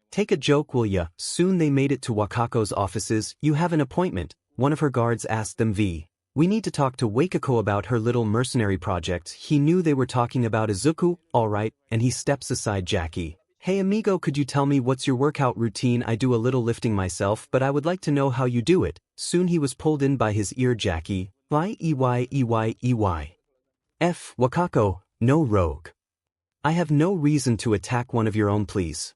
Take a joke, will ya? Soon they made it to Wakako's offices. You have an appointment, one of her guards asked them. V, we need to talk to Wakako about her little mercenary project. He knew they were talking about Izuku, alright, and he steps aside. Jackie, hey amigo, could you tell me what's your workout routine? I do a little lifting myself, but I would like to know how you do it. Soon he was pulled in by his ear. Jackie, F, Wakako, no rogue. I have no reason to attack one of your own, please.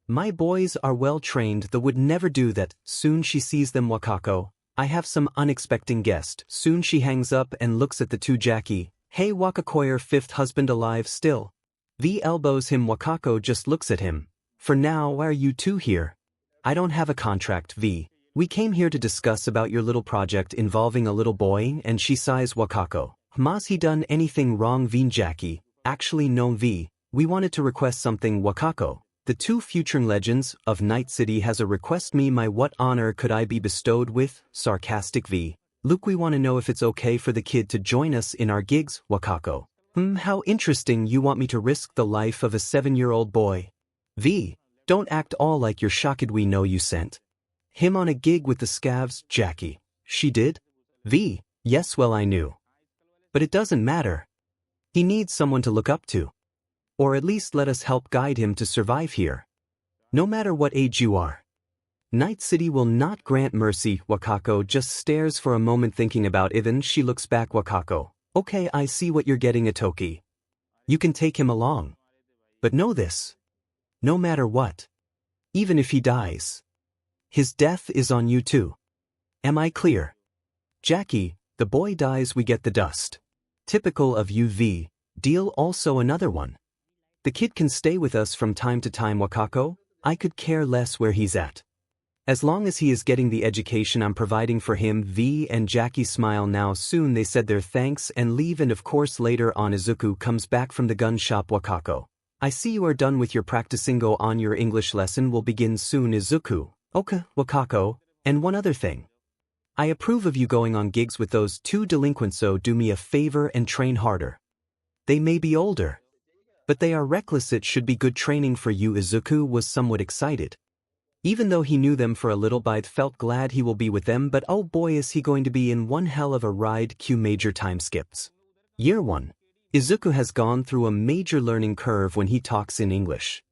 My boys are well trained, they would never do that. Soon she sees them. Wakako, I have some unexpected guest. Soon she hangs up and looks at the two. Jackie, hey Wakako, your fifth husband alive still? V elbows him. Wakako just looks at him. For now, why are you two here? I don't have a contract. V, we came here to discuss about your little project involving a little boy. And she sighs. Wakako, has he done anything wrong? V, Jackie, actually no. V, we wanted to request something. Wakako, the two future legends of Night City has a request. Me, my what honor could I be bestowed with? Sarcastic. V, Luke, we want to know if it's okay for the kid to join us in our gigs. Wakako, how interesting, you want me to risk the life of a 7-year-old boy? V, don't act all like you're shocked. We know you sent him on a gig with the scavs. Jackie, she did? V, yes, well I knew. But it doesn't matter. He needs someone to look up to. Or at least let us help guide him to survive here. No matter what age you are. Night City will not grant mercy. Wakako just stares for a moment thinking about it. Then she looks back. Wakako, okay, I see what you're getting at. Toki, you can take him along. But know this. No matter what. Even if he dies. His death is on you too. Am I clear? Jackie, the boy dies, we get the dust. Typical of you. V, deal. Also another one. The kid can stay with us from time to time. Wakako, I could care less where he's at. As long as he is getting the education I'm providing for him. V and Jackie smile now. Soon they said their thanks and leave, and of course later on Izuku comes back from the gun shop. Wakako, I see you are done with your practicing. Go on, your English lesson will begin soon. Izuku, okay, Wakako, and one other thing. I approve of you going on gigs with those two delinquents, so do me a favor and train harder. They may be older, but they are reckless. It should be good training for you. Izuku was somewhat excited. Even though he knew them for a little bit, felt glad he will be with them, but oh boy is he going to be in one hell of a ride. Q major time skips. Year 1. Izuku has gone through a major learning curve when he talks in English.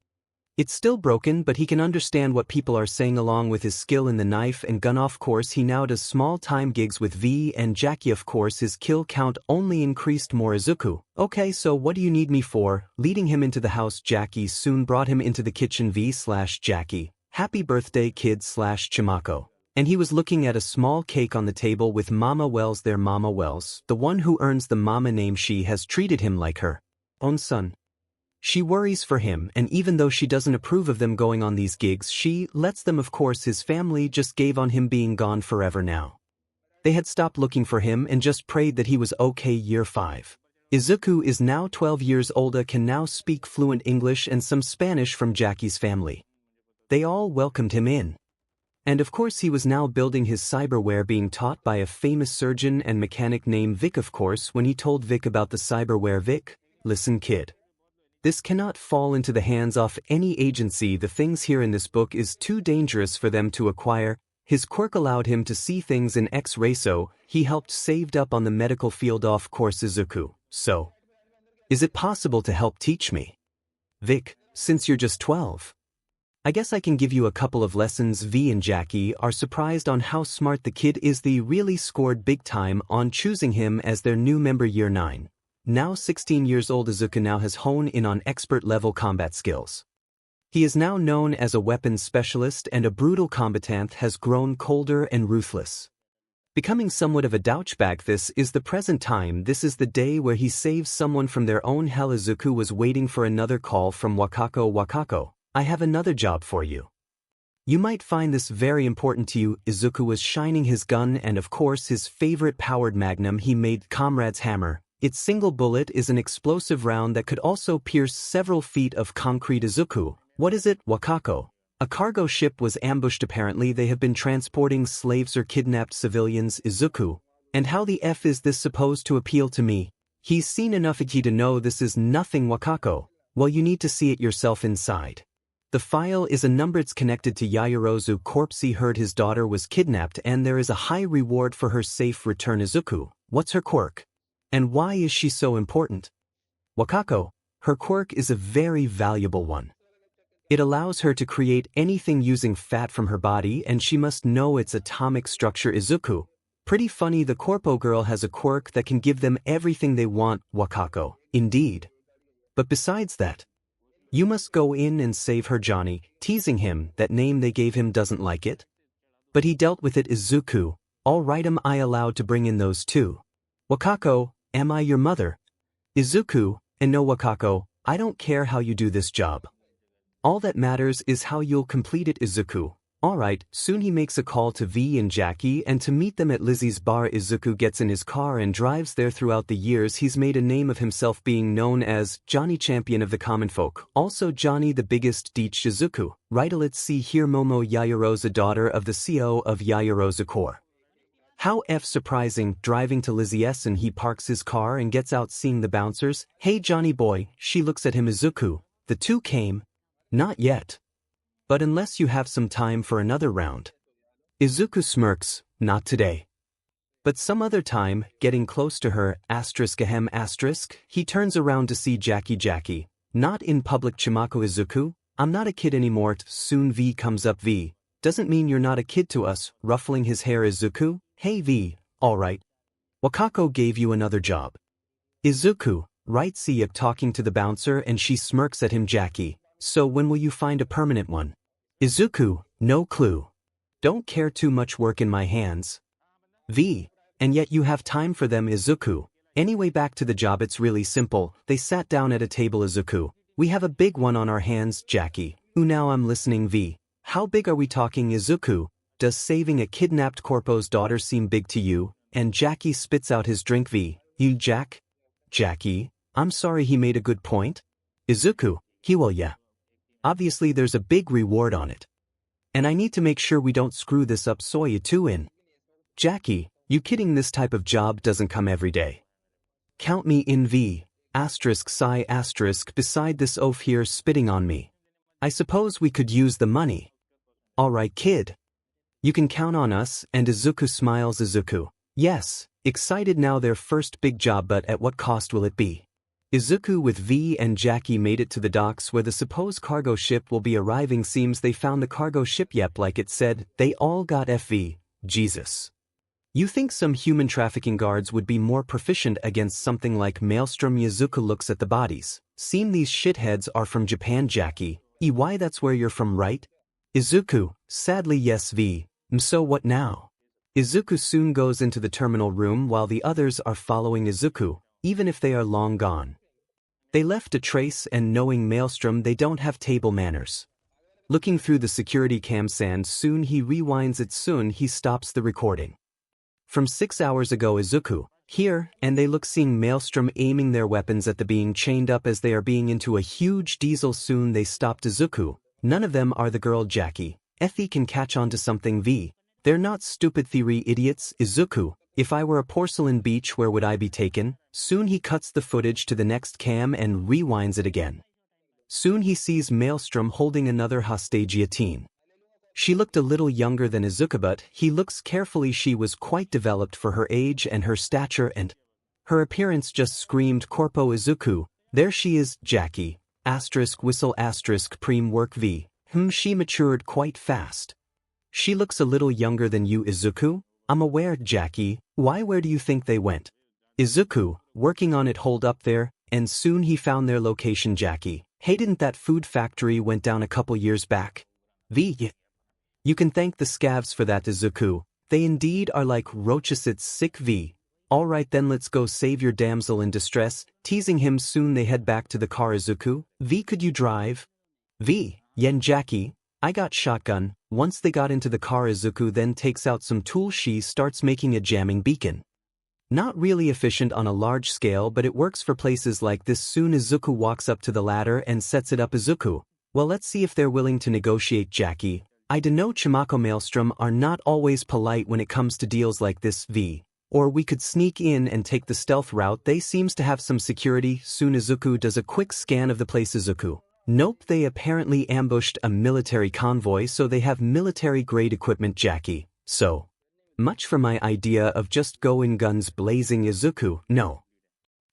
It's still broken, but he can understand what people are saying along with his skill in the knife and gun. Of course he now does small-time gigs with V and Jackie. Of course his kill count only increased more. Izuku, okay, so what do you need me for? Leading him into the house. Jackie soon brought him into the kitchen. V/Jackie, happy birthday kid/Chimako. And he was looking at a small cake on the table with Mama Wells there. Mama Wells, the one who earns the mama name, she has treated him like her own son. She worries for him, and even though she doesn't approve of them going on these gigs, she lets them. Of course his family just gave on him being gone forever now. They had stopped looking for him and just prayed that he was okay. Year 5. Izuku is now 12 years old, can now speak fluent English and some Spanish from Jackie's family. They all welcomed him in. And of course he was now building his cyberware, being taught by a famous surgeon and mechanic named Vic. Of course when he told Vic about the cyberware, Vic, listen kid. This cannot fall into the hands of any agency. The things here in this book is too dangerous for them to acquire. His quirk allowed him to see things in X-ray, so he helped saved up on the medical field. Of course Izuku, so is it possible to help teach me? Vic, since you're just 12. I guess I can give you a couple of lessons. V and Jackie are surprised on how smart the kid is. They really scored big time on choosing him as their new member. Year 9. Now 16 years old, Izuku now has honed in on expert-level combat skills. He is now known as a weapons specialist, and a brutal combatant has grown colder and ruthless. Becoming somewhat of a douchebag, this is the present time. This is the day where he saves someone from their own hell. Izuku was waiting for another call from Wakako. Wakako, I have another job for you. You might find this very important to you. Izuku was shining his gun and of course his favorite powered magnum. He made Comrade's hammer. Its single bullet is an explosive round that could also pierce several feet of concrete. Izuku, what is it? Wakako. A cargo ship was ambushed. Apparently they have been transporting slaves or kidnapped civilians. Izuku, and how the F is this supposed to appeal to me? He's seen enough Iki to know this is nothing. Wakako, well, you need to see it yourself inside. The file is a number. It's connected to Yaoyorozu corpse. He heard his daughter was kidnapped and there is a high reward for her safe return. Izuku, what's her quirk? And why is she so important? Wakako, her quirk is a very valuable one. It allows her to create anything using fat from her body and she must know its atomic structure. Izuku, pretty funny. The corpo girl has a quirk that can give them everything they want. Wakako, indeed. But besides that, you must go in and save her. Johnny, teasing him, that name they gave him doesn't like it. But he dealt with it. Izuku, alright, am I allowed to bring in those too? Wakako, am I your mother? Izuku, and no Wakako, I don't care how you do this job. All that matters is how you'll complete it. Izuku, alright. Soon he makes a call to V and Jackie and to meet them at Lizzie's bar. Izuku gets in his car and drives there. Throughout the years he's made a name of himself being known as Johnny Champion of the Common Folk, also Johnny the Biggest Deech. Izuku, right, let's see here. Momo Yaoyorozu, daughter of the CEO of Yaoyorozu Corps. How surprising. Driving to Lizzie's and he parks his car and gets out seeing the bouncers. Hey Johnny boy, she looks at him. Izuku, the two came? Not yet. But unless you have some time for another round. Izuku smirks, not today. But some other time. Getting close to her, ***, he turns around to see Jackie. Jackie, not in public. Chimako. Izuku, I'm not a kid anymore. Soon V comes up. V, doesn't mean you're not a kid to us, ruffling his hair. Izuku, hey V, alright. Wakako gave you another job. Izuku, right. See you talking to the bouncer and she smirks at him. Jackie, so when will you find a permanent one? Izuku, no clue. Don't care, too much work in my hands. V, and yet you have time for them. Izuku, anyway, back to the job. It's really simple. They sat down at a table. Izuku, we have a big one on our hands. Jackie, now I'm listening. V, how big are we talking? Izuku, does saving a kidnapped corpo's daughter seem big to you? And Jackie spits out his drink. V, you Jack? Jackie, I'm sorry, he made a good point. Izuku, he will, yeah. Obviously there's a big reward on it. And I need to make sure we don't screw this up. So you two in. Jackie, you kidding? This type of job doesn't come every day. Count me in. V, ****, beside this oaf here spitting on me. I suppose we could use the money. Alright kid. You can count on us. And Izuku smiles. Izuku, yes, excited now. Their first big job, but at what cost will it be? Izuku with V and Jackie made it to the docks where the supposed cargo ship will be arriving. Seems they found the cargo ship. Yep, like it said, they all got FV. Jesus. You think some human trafficking guards would be more proficient against something like Maelstrom? Izuku looks at the bodies. Seem these shitheads are from Japan. Jackie, why, that's where you're from, right? Izuku, sadly yes. V, so what now? Izuku soon goes into the terminal room while the others are following Izuku, even if they are long gone. They left a trace, and knowing Maelstrom, they don't have table manners. Looking through the security cam, soon he rewinds it. Soon he stops the recording. From 6 hours ago. Izuku, here, and they look seeing Maelstrom aiming their weapons at the being chained up as they are being into a huge diesel. Soon they stopped. Izuku, none of them are the girl. Jackie, Effie can catch on to something. V, they're not stupid theory idiots. Izuku, if I were a porcelain beach, where would I be taken? Soon he cuts the footage to the next cam and rewinds it again. Soon he sees Maelstrom holding another hostage teen. She looked a little younger than Izuku, but he looks carefully. She was quite developed for her age and her stature, and her appearance just screamed corpo. Izuku, there she is. Jackie, whistle preem work. V, she matured quite fast. She looks a little younger than you. Izuku, I'm aware. Jackie, why, where do you think they went? Izuku, working on it. Hold up there. And soon he found their location. Jackie, hey, didn't that food factory went down a couple years back? V, you can thank the scavs for that. Izuku, They indeed are like 𝗧𝗓𝗧𝗟𝗘. Alright then, let's go save your damsel in distress. Teasing him, soon they head back to the car. Izuku, V, could you drive? V, yen Jackie, I got shotgun. Once they got into the car, Izuku then takes out some tools. She starts making a jamming beacon. Not really efficient on a large scale, but it works for places like this. Soon Izuku walks up to the ladder and sets it up. Izuku, well, let's see if they're willing to negotiate. Jackie, I know 𝗔𝗍𝗪𝗡 are not always polite when it comes to deals like this. V, or we could sneak in and take the stealth route. They seems to have some security. Soon Izuku does a quick scan of the place. Izuku, nope, they apparently ambushed a military convoy, so they have military-grade equipment. Jackie, so much for my idea of just going guns blazing. Izuku, no.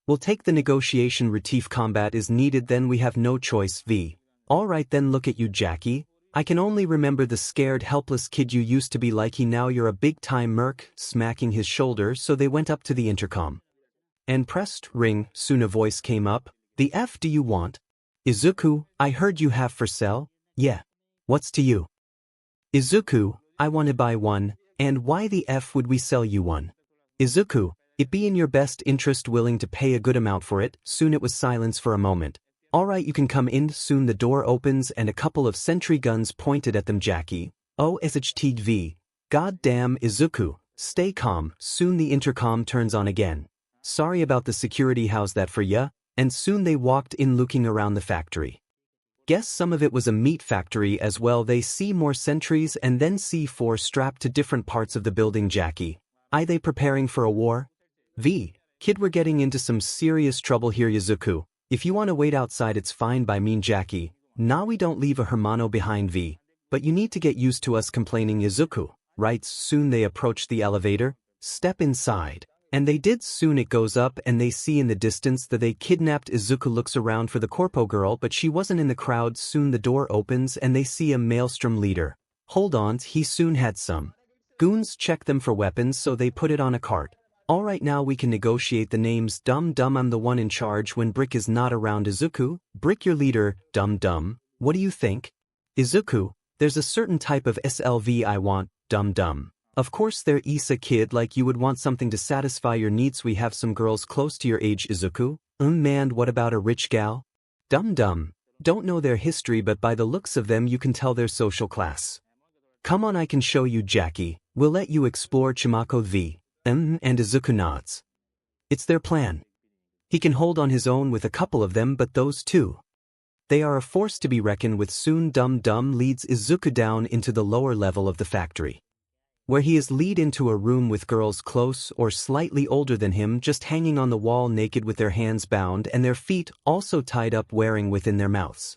We'll take the negotiation route. If combat is needed, then we have no choice. V, alright then, look at you, Jackie. I can only remember the scared, helpless kid you used to be. Like he, now you're a big-time merc. Smacking his shoulder, so they went up to the intercom and pressed ring. Soon a voice came up. The F do you want? Izuku, I heard you have for sale. Yeah. What's to you? Izuku, I want to buy one. And why the F would we sell you one? Izuku, it be in your best interest, willing to pay a good amount for it. Soon it was silence for a moment. Alright, you can come in. Soon the door opens and a couple of sentry guns pointed at them. Jackie, oh 𝗧𝗧𝗟𝗘, god damn. Izuku, stay calm. Soon the intercom turns on again. Sorry about the security, how's that for ya? And soon they walked in looking around the factory. Guess some of it was a meat factory as well. They see more sentries and then C4 strapped to different parts of the building. Jackie, are they preparing for a war? V, kid, we're getting into some serious trouble here. Izuku, if you want to wait outside, it's fine by me. Jackie, nah, we don't leave a hermano behind. V, but you need to get used to us complaining. Izuku, right. Soon they approach the elevator. Step inside. And they did. Soon it goes up and they see in the distance that they kidnapped. Izuku looks around for the corpo girl, but she wasn't in the crowd. Soon the door opens and they see a maelstrom leader. Hold on, he soon had some goons check them for weapons, so they put it on a cart. Alright, now we can negotiate the names. Dum Dum, I'm the one in charge when Brick is not around. Izuku, Brick your leader. Dum Dum, what do you think? Izuku, there's a certain type of SLV I want. Dum Dum, of course they're Issa, kid, like you would want something to satisfy your needs. We have some girls close to your age. Izuku, man, what about a rich gal? Dum Dum, don't know their history, but by the looks of them you can tell their social class. Come on, I can show you. Jackie, we'll let you explore. 𝗔𝗍𝗪𝗡, and Izuku nods. It's their plan. He can hold on his own with a couple of them, but those two, they are a force to be reckoned with. Soon Dum Dum leads Izuku down into the lower level of the factory, where he is lead into a room with girls close or slightly older than him, just hanging on the wall naked with their hands bound and their feet also tied up, wearing within their mouths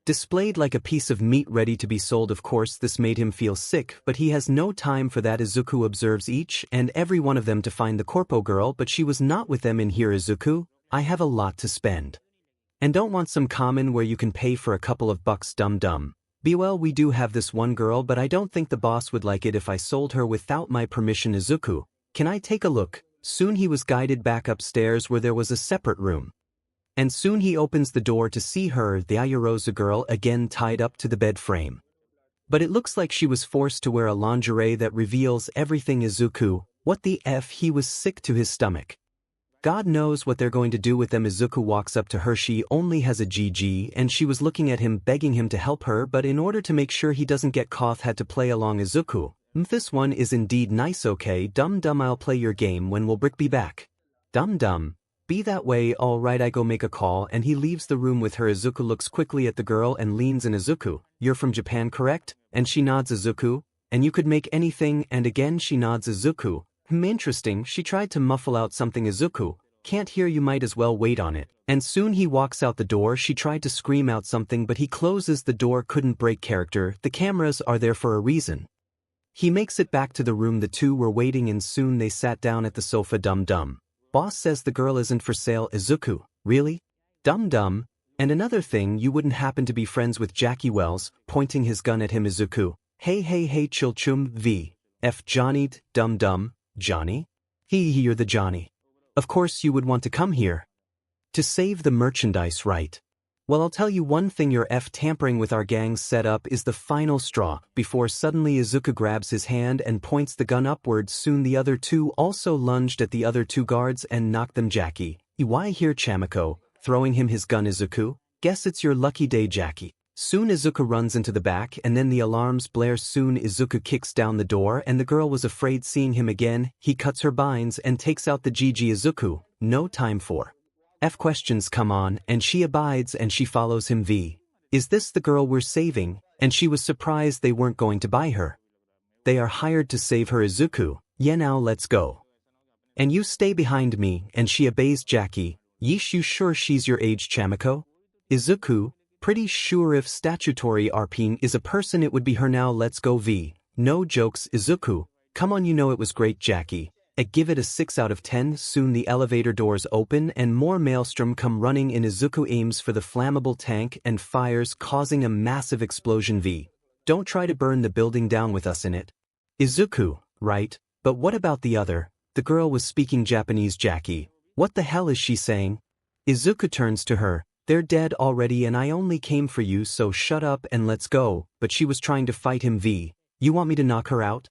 displayed like a piece of meat ready to be sold. Of course this made him feel sick, but he has no time for that. Izuku observes each and every one of them to find the corpo girl, but she was not with them in here. Izuku, I have a lot to spend and don't want some common where you can pay for a couple of bucks. Dum Dum, well, we do have this one girl, but I don't think the boss would like it if I sold her without my permission. Izuku, can I take a look? Soon he was guided back upstairs where there was a separate room. And soon he opens the door to see her, the Ayarosa girl, again tied up to the bed frame. But it looks like she was forced to wear a lingerie that reveals everything. Izuku, what the F? He was sick to his stomach. God knows what they're going to do with them. Izuku walks up to her. She only has a GG and she was looking at him, begging him to help her, but in order to make sure he doesn't get caught, had to play along. Izuku, this one is indeed nice. Okay, Dum Dum, I'll play your game. When will Brick be back? Dum Dum, be that way. Alright, I go make a call, and he leaves the room with her. Izuku looks quickly at the girl and leans in. Izuku, you're from Japan, correct? And she nods. Izuku, and you could make anything? And again she nods. Izuku, interesting. She tried to muffle out something. Izuku, can't hear you, might as well wait on it. And soon he walks out the door. She tried to scream out something, but he closes the door. Couldn't break character. The cameras are there for a reason. He makes it back to the room the two were waiting in. Soon they sat down at the sofa. Dum Dum, boss says the girl isn't for sale. Izuku, really? Dum Dum, and another thing, you wouldn't happen to be friends with Jackie Wells? Pointing his gun at him. Izuku, hey, chill chum. V, F Johnny. Dum Dum, Johnny? You're the Johnny. Of course you would want to come here to save the merchandise, right? Well, I'll tell you one thing, your tampering with our gang's setup is the final straw, before suddenly Izuku grabs his hand and points the gun upwards. Soon the other two also lunged at the other two guards and knocked them. Jackie, why here, �̶𝗏𝗄, throwing him his gun. Izuku, guess it's your lucky day, Jackie. Soon Izuku runs into the back and then the alarms blare. Soon Izuku kicks down the door and the girl was afraid seeing him again. He cuts her binds and takes out the 𝗔𝗓𝗓. Izuku, no time for questions, come on, and she abides and she follows him. Is this the girl we're saving? And she was surprised they weren't going to buy her. They are hired to save her. Izuku, yeah, now let's go. And you stay behind me. And she obeys. Jackie, yeesh, you sure she's your age, 𝗏𝗏𝗄? Izuku, pretty sure if statutory RP is a person it would be her. Now let's go. No jokes, Izuku, come on, you know it was great. Jackie, I give it a 6 out of 10. Soon the elevator doors open and more maelstrom come running in. Izuku aims for the flammable tank and fires, causing a massive explosion. Don't try to burn the building down with us in it. Izuku, right, but what about the other? The girl was speaking Japanese. Jackie, what the hell is she saying? Izuku turns to her, they're dead already and I only came for you, so shut up and let's go. But she was trying to fight him. You want me to knock her out?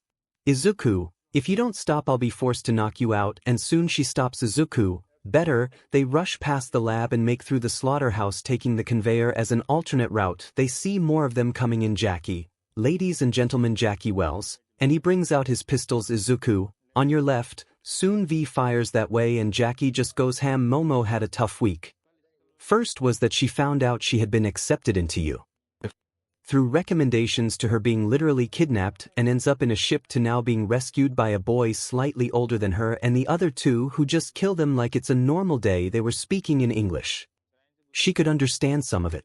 Izuku, if you don't stop I'll be forced to knock you out. And soon she stops. Izuku, better. They rush past the lab and make through the slaughterhouse, taking the conveyor as an alternate route. They see more of them coming in. Jackie, ladies and gentlemen, Jackie Wells, and he brings out his pistols. Izuku, on your left. Soon fires that way and Jackie just goes ham. Momo had a tough week. First was that she found out she had been accepted into you through recommendations to her being literally kidnapped and ends up in a ship to now being rescued by a boy slightly older than her and the other two who just kill them like it's a normal day. They were speaking in English. She could understand some of it,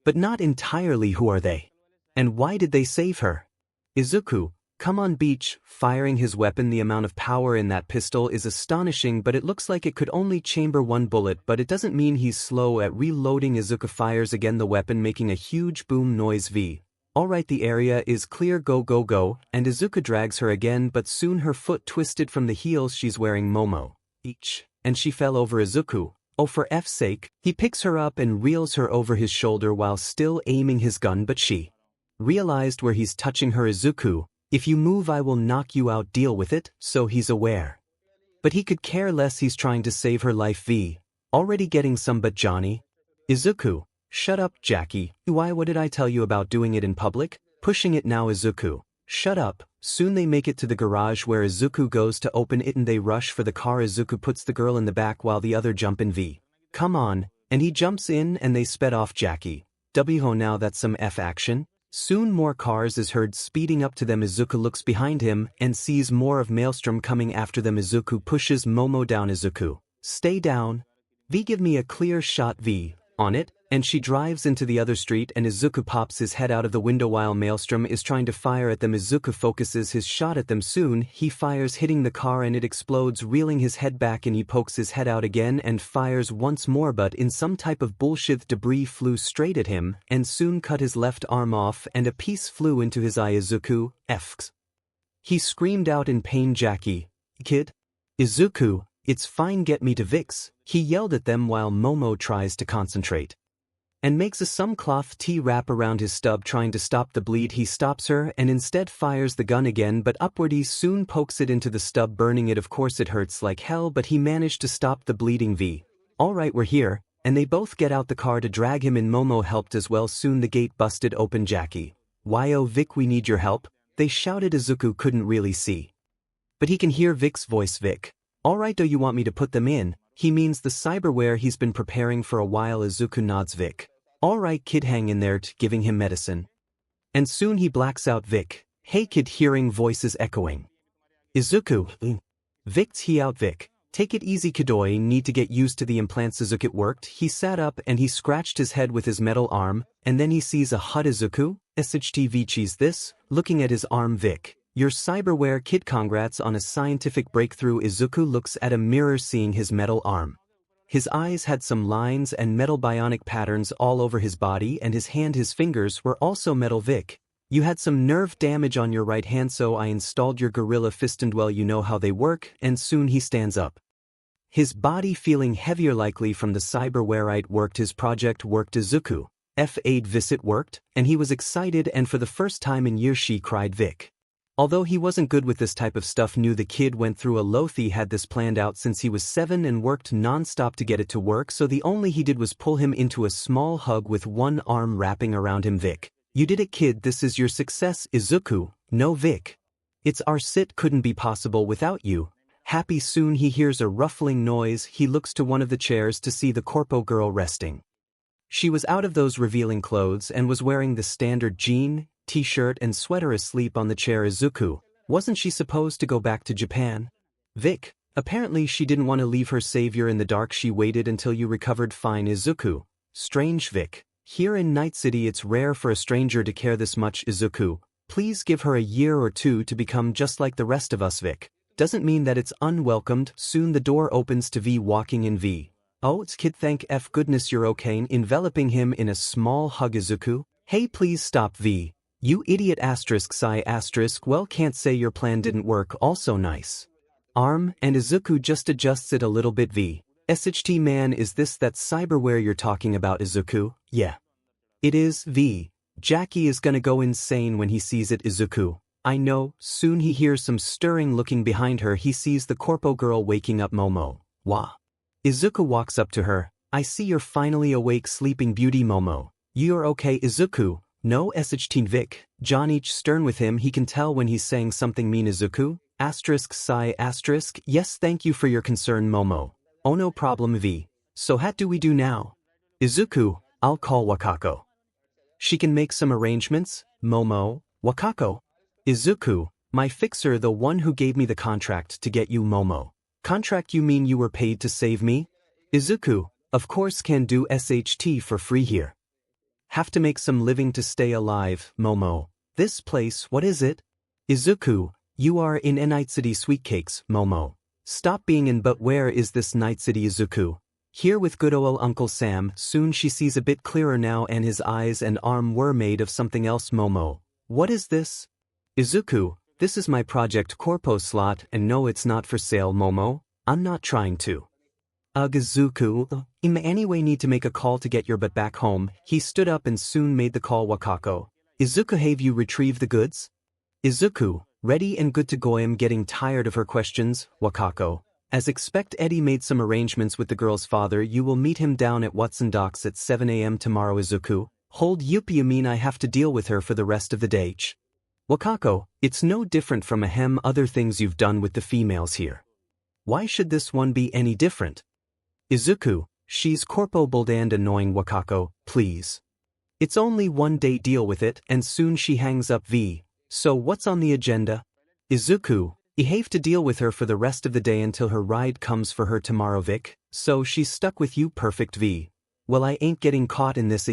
but not entirely. Who are they? And why did they save her? Izuku, come on. Beach, firing his weapon. The amount of power in that pistol is astonishing, but it looks like it could only chamber one bullet, but it doesn't mean he's slow at reloading. Izuku fires again, the weapon making a huge boom noise. Alright, the area is clear. Go, go, go. And Izuku drags her again, but soon her foot twisted from the heels she's wearing. Momo, and she fell over. Izuku, oh for F's sake. He picks her up and reels her over his shoulder while still aiming his gun, but she realized where he's touching her. Izuku, if you move I will knock you out, deal with it. So he's aware, but he could care less. He's trying to save her life. Already getting some, but Johnny. Izuku, shut up. Jackie, why, what did I tell you about doing it in public? Pushing it now. Izuku, shut up. Soon they make it to the garage where Izuku goes to open it and they rush for the car. Izuku puts the girl in the back while the other jump in. Come on, and he jumps in and they sped off. Jackie, now that's some action. Soon more cars is heard speeding up to them. Izuku looks behind him and sees more of Maelstrom coming after them. Izuku pushes Momo down. Izuku, stay down. Give me a clear shot. On it. And she drives into the other street and Izuku pops his head out of the window while Maelstrom is trying to fire at them. Izuku focuses his shot at them. Soon he fires, hitting the car and it explodes, reeling his head back, and he pokes his head out again and fires once more, but in some type of bullshit debris flew straight at him and soon cut his left arm off and a piece flew into his eye. Izuku, F's. He screamed out in pain. Jackie, kid? Izuku, it's fine, get me to Vix. He yelled at them while Momo tries to concentrate and makes some cloth tea wrap around his stub trying to stop the bleed. He stops her and instead fires the gun again, but upward. He soon pokes it into the stub, burning it. Of course it hurts like hell, but he managed to stop the bleeding. Alright, we're here, and they both get out the car to drag him in. Momo helped as well. Soon the gate busted open. Jackie, why, oh Vic, we need your help, they shouted. Izuku couldn't really see, but he can hear Vic's voice. Vic, alright, do you want me to put them in? He means the cyberware he's been preparing for a while. Izuku nods. Vic, alright kid, hang in there, giving him medicine. And soon he blacks out. Vic, hey kid, hearing voices echoing. Izuku, Vic's he out. Vic, take it easy kidoi, need to get used to the implants. Izuku, it worked. He sat up and he scratched his head with his metal arm, and then he sees a HUD. Izuku, 𝗧𝗏𝗧𝗟𝗘 this, looking at his arm. Vic, your cyberware kid, congrats on a scientific breakthrough. Izuku looks at a mirror seeing his metal arm. His eyes had some lines and metal bionic patterns all over his body, and his fingers were also metal. Vic, you had some nerve damage on your right hand, so I installed your gorilla fist, and well, you know how they work. And soon he stands up. His body feeling heavier likely from the cyberwearite worked his project worked Izuku. F8 visit worked, and he was excited and for the first time in years she cried Vic. Although he wasn't good with this type of stuff knew the kid went through a 𝐻𝗧𝗓 had this planned out since he was 7 and worked non-stop to get it to work so the only he did was pull him into a small hug with one arm wrapping around him Vic. You did it kid this is your success Izuku, no Vic. It's our sit couldn't be possible without you. Happy soon he hears a ruffling noise he looks to one of the chairs to see the corpo girl resting. She was out of those revealing clothes and was wearing the standard jean, t-shirt and sweater asleep on the chair Izuku. Wasn't she supposed to go back to Japan? Vic, apparently she didn't want to leave her savior in the dark she waited until you recovered fine Izuku. Strange Vic. Here in Night City it's rare for a stranger to care this much Izuku. Please give her a year or two to become just like the rest of us Vic. Doesn't mean that it's unwelcomed. Soon the door opens to V walking in V. Oh it's kid thank F goodness you're okay enveloping him in a small hug Izuku. Hey please stop V. You idiot *𝐶*, well can't say your plan didn't work also nice. Arm and Izuku just adjusts it a little bit V. SHT man is this that cyberware you're talking about Izuku? Yeah. It is V. Jackie is gonna go insane when he sees it Izuku. I know. Soon he hears some stirring looking behind her he sees the corpo girl waking up Momo. Wah. Izuku walks up to her. I see you're finally awake sleeping beauty Momo. You're okay Izuku. No SHT Vic. John each stern with him he can tell when he's saying something mean Izuku. *𝐶*. Yes thank you for your concern Momo. Oh no problem V. So what do we do now? Izuku, I'll call Wakako. She can make some arrangements, Momo. Wakako. Izuku, my fixer the one who gave me the contract to get you Momo. Contract you mean you were paid to save me? Izuku, of course can do SHT for free here. Have to make some living to stay alive, Momo. This place what is it? Izuku, you are in Night City Sweet Cakes, Momo. Stop being in but where is this Night City Izuku? Here with good old Uncle Sam soon she sees a bit clearer now and his eyes and arm were made of something else Momo. What is this? Izuku, this is my project Corpo slot and no it's not for sale Momo. I'm not trying to. Izuku, anyway need to make a call to get your butt back home. He stood up and soon made the call Wakako. Izuku have you retrieved the goods? Izuku, ready and good to go. I'm getting tired of her questions, Wakako. As expect Eddie made some arrangements with the girl's father you will meet him down at 𝗏𝗏𝗧𝗟𝗘 at 7 a.m. tomorrow Izuku. Hold you mean I have to deal with her for the rest of the day? Wakako, it's no different from other things you've done with the females here. Why should this one be any different? Izuku, she's corpo bold and annoying Wakako, please. It's only one day deal with it and soon she hangs up V. So what's on the agenda? Izuku, I have to deal with her for the rest of the day until her ride comes for her tomorrow Vic. So she's stuck with you perfect V. Well I ain't getting caught in this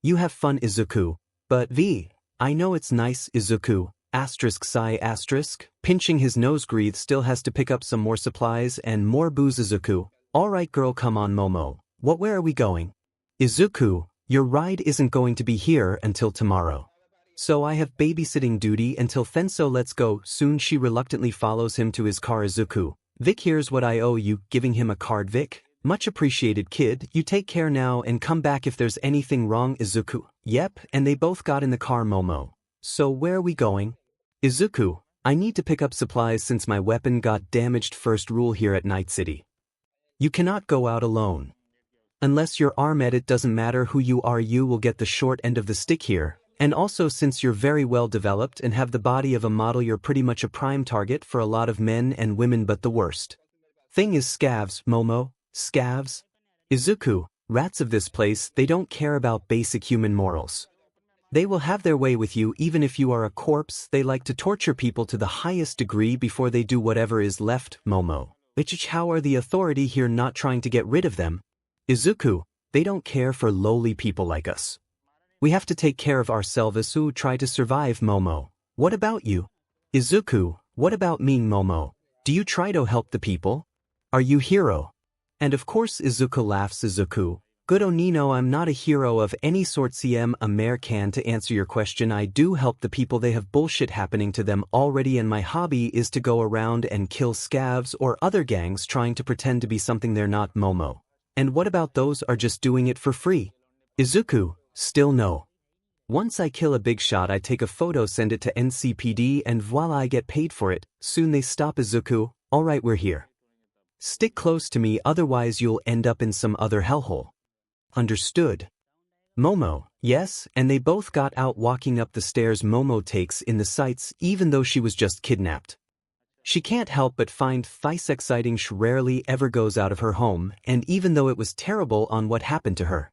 You have fun Izuku. But V, I know it's nice Izuku. *𝐶*. Pinching his nose breathe still has to pick up some more supplies and more booze Izuku. Alright girl come on Momo. Where are we going? Izuku, your ride isn't going to be here until tomorrow. So I have babysitting duty until 𝗏𝗏𝗧𝗟𝗘 let's go. Soon she reluctantly follows him to his car Izuku. Vic here's what I owe you, giving him a card Vic. Much appreciated kid, you take care now and come back if there's anything wrong Izuku. Yep, and they both got in the car Momo. So where are we going? Izuku, I need to pick up supplies since my weapon got damaged. First rule here at Night City. You cannot go out alone. Unless you're armed it doesn't matter who you are you will get the short end of the stick here. And also since you're very well developed and have the body of a model you're pretty much a prime target for a lot of men and women but the worst thing is scavs, Momo. Scavs? Izuku, rats of this place they don't care about basic human morals. They will have their way with you even if you are a corpse. They like to torture people to the highest degree before they do whatever is left, Momo. Which how are the authority here not trying to get rid of them? Izuku, they don't care for lowly people like us. We have to take care of ourselves who try to survive Momo. What about you? Izuku, what about me Momo? Do you try to help the people? Are you hero? And of course Izuku laughs Izuku. Good Onino, I'm not a hero of any sort. 𝐒𝐮𝐬𝐴 to answer your question, I do help the people. They have bullshit happening to them already, and my hobby is to go around and kill scavs or other gangs trying to pretend to be something they're not. Momo. And what about those are just doing it for free? Izuku, still no. Once I kill a big shot, I take a photo, send it to NCPD, and voila, I get paid for it. Soon they stop. Izuku, alright, we're here. Stick close to me, otherwise you'll end up in some other hellhole. Understood. Momo, yes, and they both got out. Walking up the stairs, Momo takes in the sights, even though she was just kidnapped. She can't help but find 𝗧𝗧𝗟𝗘 rarely ever goes out of her home, and even though it was terrible on what happened to her,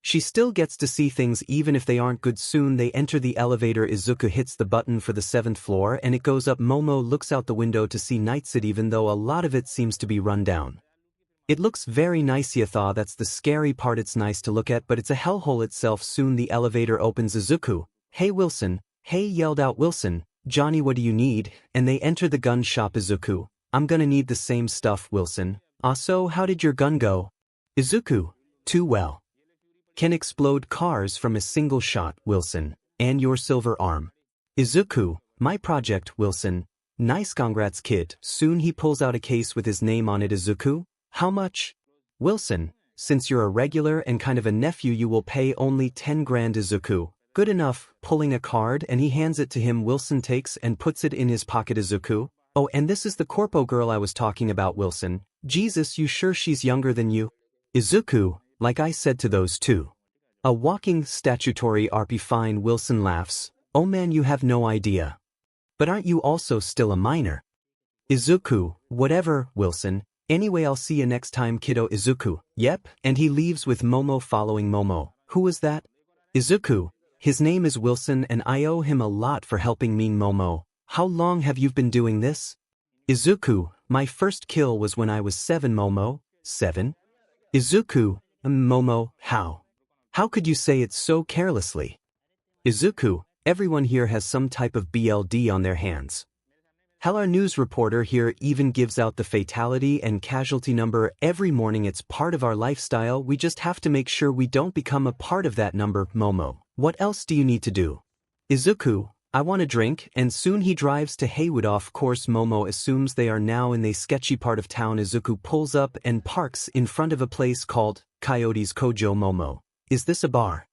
she still gets to see things even if they aren't good. Soon they enter the elevator. Izuku hits the button for the 7th floor and it goes up. Momo looks out the window to see Night City, even though a lot of it seems to be run down. It looks very nice. That's the scary part. It's nice to look at, but it's a hellhole itself. Soon the elevator opens. Izuku, hey Wilson, hey, yelled out Wilson, Johnny, what do you need? And they enter the gun shop. Izuku, I'm gonna need the same stuff. Wilson, so how did your gun go? Izuku, too well. Can explode cars from a single shot. Wilson, and your silver arm. Izuku, my project. Wilson, nice, congrats kid. Soon he pulls out a case with his name on it. Izuku, how much? Wilson, since you're a regular and kind of a nephew, you will pay only 10 grand. Izuku, good enough. Pulling a card, and he hands it to him. Wilson takes and puts it in his pocket. Izuku, oh, and this is the corpo girl I was talking about. Wilson, Jesus, you sure she's younger than you? Izuku, like I said to those two. A walking statutory RP. Fine. Wilson laughs, oh man, you have no idea. But aren't you also still a minor? Izuku, whatever. Wilson, anyway, I'll see you next time, kiddo. Izuku, yep, and he leaves with Momo following. Momo, who is that? Izuku, his name is Wilson and I owe him a lot for helping me. Momo, how long have you been doing this? Izuku, my first kill was when I was 7. Momo, 7? Izuku, Momo, how? How could you say it so carelessly? Izuku, everyone here has some type of BLD on their hands. Hell, our news reporter here even gives out the fatality and casualty number every morning. It's part of our lifestyle. We just have to make sure we don't become a part of that number. Momo, what else do you need to do? Izuku, I want a drink, and soon he drives to Haywood. Of course, Momo assumes they are now in a sketchy part of town. Izuku pulls up and parks in front of a place called Coyote's Kojo. Momo, is this a bar?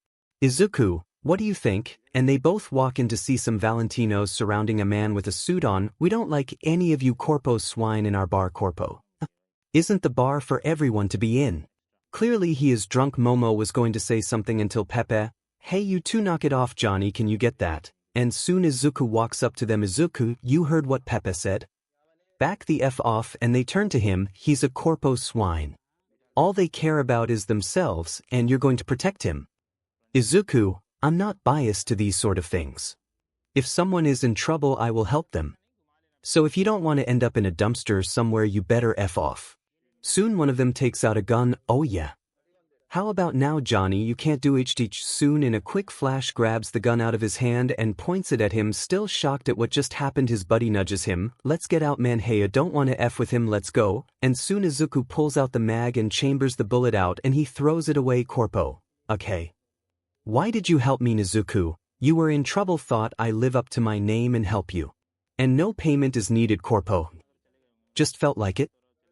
Izuku, what do you think? And they both walk in to see some Valentinos surrounding a man with a suit on. We don't like any of you corpo swine in our bar. Corpo isn't the bar for everyone to be in. Clearly he is drunk. Momo was going to say something until Pepe, hey you two, knock it off. Johnny, can you get that? And soon Izuku walks up to them. Izuku, you heard what Pepe said? Back the F off. And they turn to him. He's a corpo swine. All they care about is themselves, and you're going to protect him. Izuku, I'm not biased to these sort of things. If someone is in trouble, I will help them. So if you don't want to end up in a dumpster somewhere, you better F off. Soon one of them takes out a gun. Oh yeah. How about now, Johnny? You can't do it. Soon in a quick flash grabs the gun out of his hand and points it at him. Still shocked at what just happened, his buddy nudges him. Let's get out, man. Hey, I don't want to F with him, let's go. And soon Izuku pulls out the mag and chambers the bullet out and he throws it away. Corpo, okay. Why did you help me, Izuku? You were in trouble. Thought I live up to my name and help you. And no payment is needed. Corpo, just felt like it.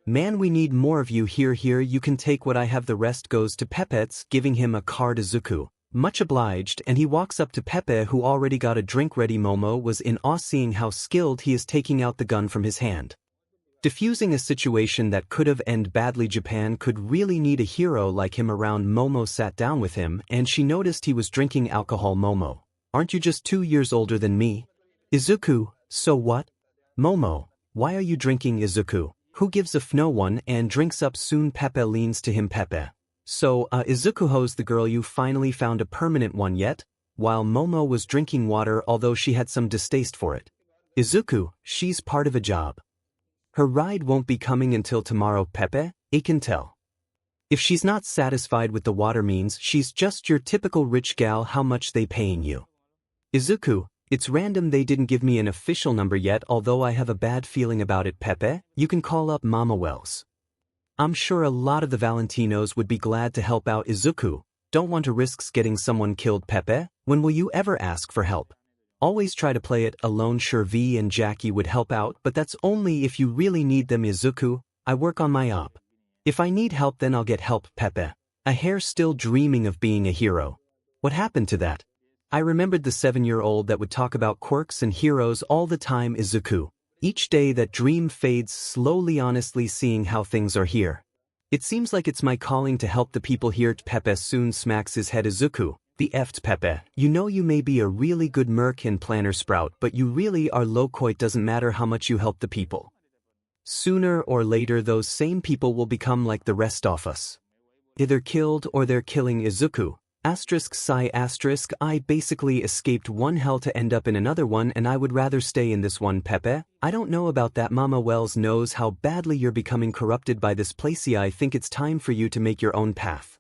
Man, we need more of you here. Here, you can take what I have, the rest goes to Pepe's, giving him a card. Izuku, much obliged, and he walks up to Pepe, who already got a drink ready. Momo was in awe seeing how skilled he is, taking out the gun from his hand. Diffusing a situation that could have ended badly. Japan could really need a hero like him around. Momo sat down with him and she noticed he was drinking alcohol. Momo, aren't you just 2 years older than me? Izuku, so what? Momo, why are you drinking? Izuku, who gives a f no one, and drinks up. Soon Pepe leans to him. Pepe, so Izuku's the girl you finally found a permanent one yet? While Momo was drinking water, although she had some distaste for it. Izuku, she's part of a job. Her ride won't be coming until tomorrow. Pepe, I can tell. If she's not satisfied with the water, means she's just your typical rich gal. How much they paying you? Izuku, it's random, they didn't give me an official number yet, although I have a bad feeling about it. Pepe, you can call up Mama Wells. I'm sure a lot of the Valentinos would be glad to help out Izuku. Don't want to risk getting someone killed. Pepe, when will you ever ask for help? Always try to play it alone. Sure, V and Jackie would help out, but that's only if you really need them. Izuku, I work on my op. If I need help, then I'll get help. Pepe, a hair still dreaming of being a hero. What happened to that? I remembered the 7-year-old that would talk about quirks and heroes all the time. Izuku, each day that dream fades slowly. Honestly, seeing how things are here, it seems like it's my calling to help the people here. Pepe soon smacks his head. Izuku, the effed Pepe, you know you may be a really good merc and planner sprout, but you really are low. It doesn't matter how much you help the people. Sooner or later those same people will become like the rest of us. Either killed or they're killing. Izuku, ****, I basically escaped one hell to end up in another one, and I would rather stay in this one. Pepe, I don't know about that. Mama Wells knows how badly you're becoming corrupted by this place. I think it's time for you to make your own path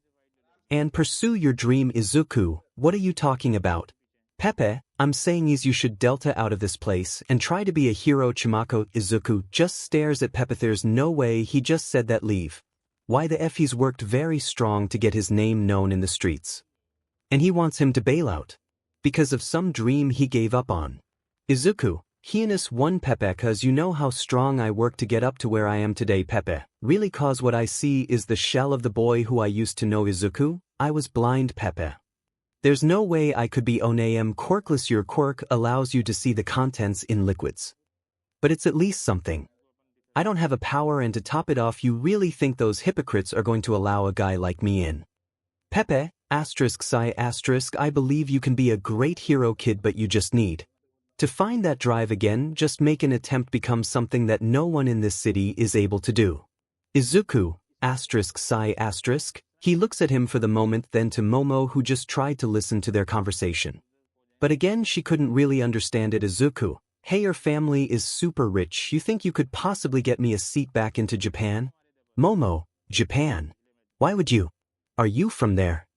and pursue your dream. Izuku, what are you talking about? Pepe, I'm saying is you should delta out of this place and try to be a hero. Chimako. Izuku just stares at Pepe. There's no way he just said that. Leave. Why the F? He's worked very strong to get his name known in the streets, and he wants him to bail out because of some dream he gave up on. Izuku, Heinous one. Pepe, cause you know how strong I worked to get up to where I am today. Pepe, really, cause what I see is the shell of the boy who I used to know. Izuku, I was blind. Pepe, there's no way I could be Onam quirkless. Your quirk allows you to see the contents in liquids, but it's at least something. I don't have a power, and to top it off, you really think those hypocrites are going to allow a guy like me in? Pepe, ****, I believe you can be a great hero, kid, but you just need to find that drive again. Just make an attempt, become something that no one in this city is able to do. Izuku, ****, he looks at him for the moment, then to Momo, who just tried to listen to their conversation. But again, she couldn't really understand it. Izuku, hey, your family is super rich. You think you could possibly get me a seat back into Japan? Momo, Japan? Why would you? Are you from there?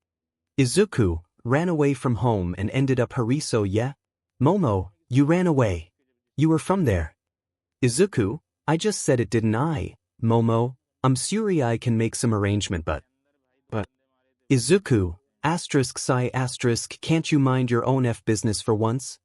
Izuku, ran away from home and ended up Hariso. Yeah? Momo, you ran away. You were from there. Izuku, I just said it, didn't I? Momo, I'm sorry, I can make some arrangement, but. Izuku, ****, can't you mind your own business for once?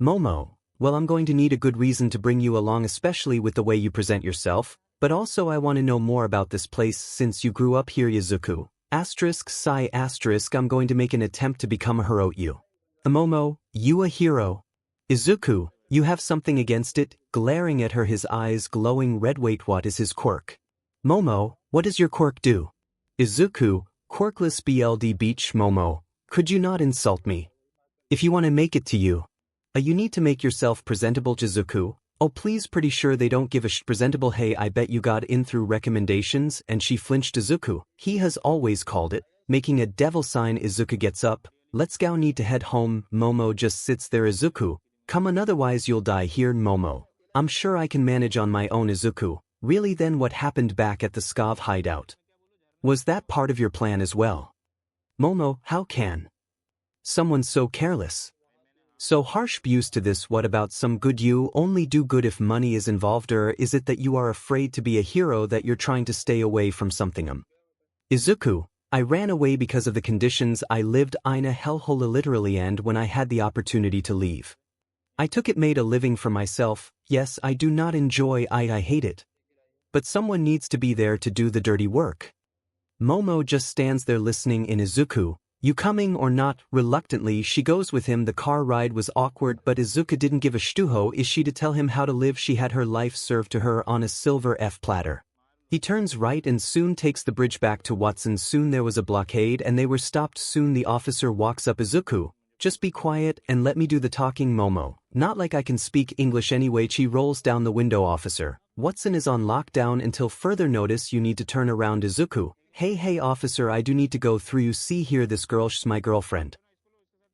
Momo, well, I'm going to need a good reason to bring you along, especially with the way you present yourself, but also I want to know more about this place since you grew up here. Izuku, ****, I'm going to make an attempt to become a hero. You. Momo, you a hero? Izuku, you have something against it? Glaring at her, his eyes glowing red. Wait, what is his quirk? Momo, what does your quirk do? Izuku, quirkless BLD beach. Momo, could you not insult me? If you want to make it to you, you need to make yourself presentable. Izuku, oh please, pretty sure they don't give a presentable. Hey, I bet you got in through recommendations. And she flinched. Izuku, he has always called it, making a devil sign. Izuku gets up, let's go, need to head home. Momo just sits there. Izuku, come on, otherwise you'll die here. Momo, I'm sure I can manage on my own. Izuku, really? Then what happened back at the 𝗧𝗓𝗧𝗟𝗘 hideout? Was that part of your plan as well? Momo, how can someone so careless, so harsh, be used to this? What about some good? You only do good if money is involved, or is it that you are afraid to be a hero that you're trying to stay away from something? Izuku, I ran away because of the conditions I lived in a hellhole literally, and when I had the opportunity to leave, I took it, made a living for myself. Yes, I do not enjoy it, I hate it. But someone needs to be there to do the dirty work. Momo just stands there listening in. Izuku, you coming or not? Reluctantly, she goes with him. The car ride was awkward, but Izuku didn't give a shtuho. Is she to tell him how to live? She had her life served to her on a silver platter. He turns right and soon takes the bridge back to Watson. Soon there was a blockade and they were stopped. Soon the officer walks up. Izuku, just be quiet and let me do the talking. Momo, not like I can speak English anyway. She rolls down the window. Officer, Watson is on lockdown until further notice. You need to turn around. Izuku, hey officer, I do need to go through. You see here, this girl's my girlfriend,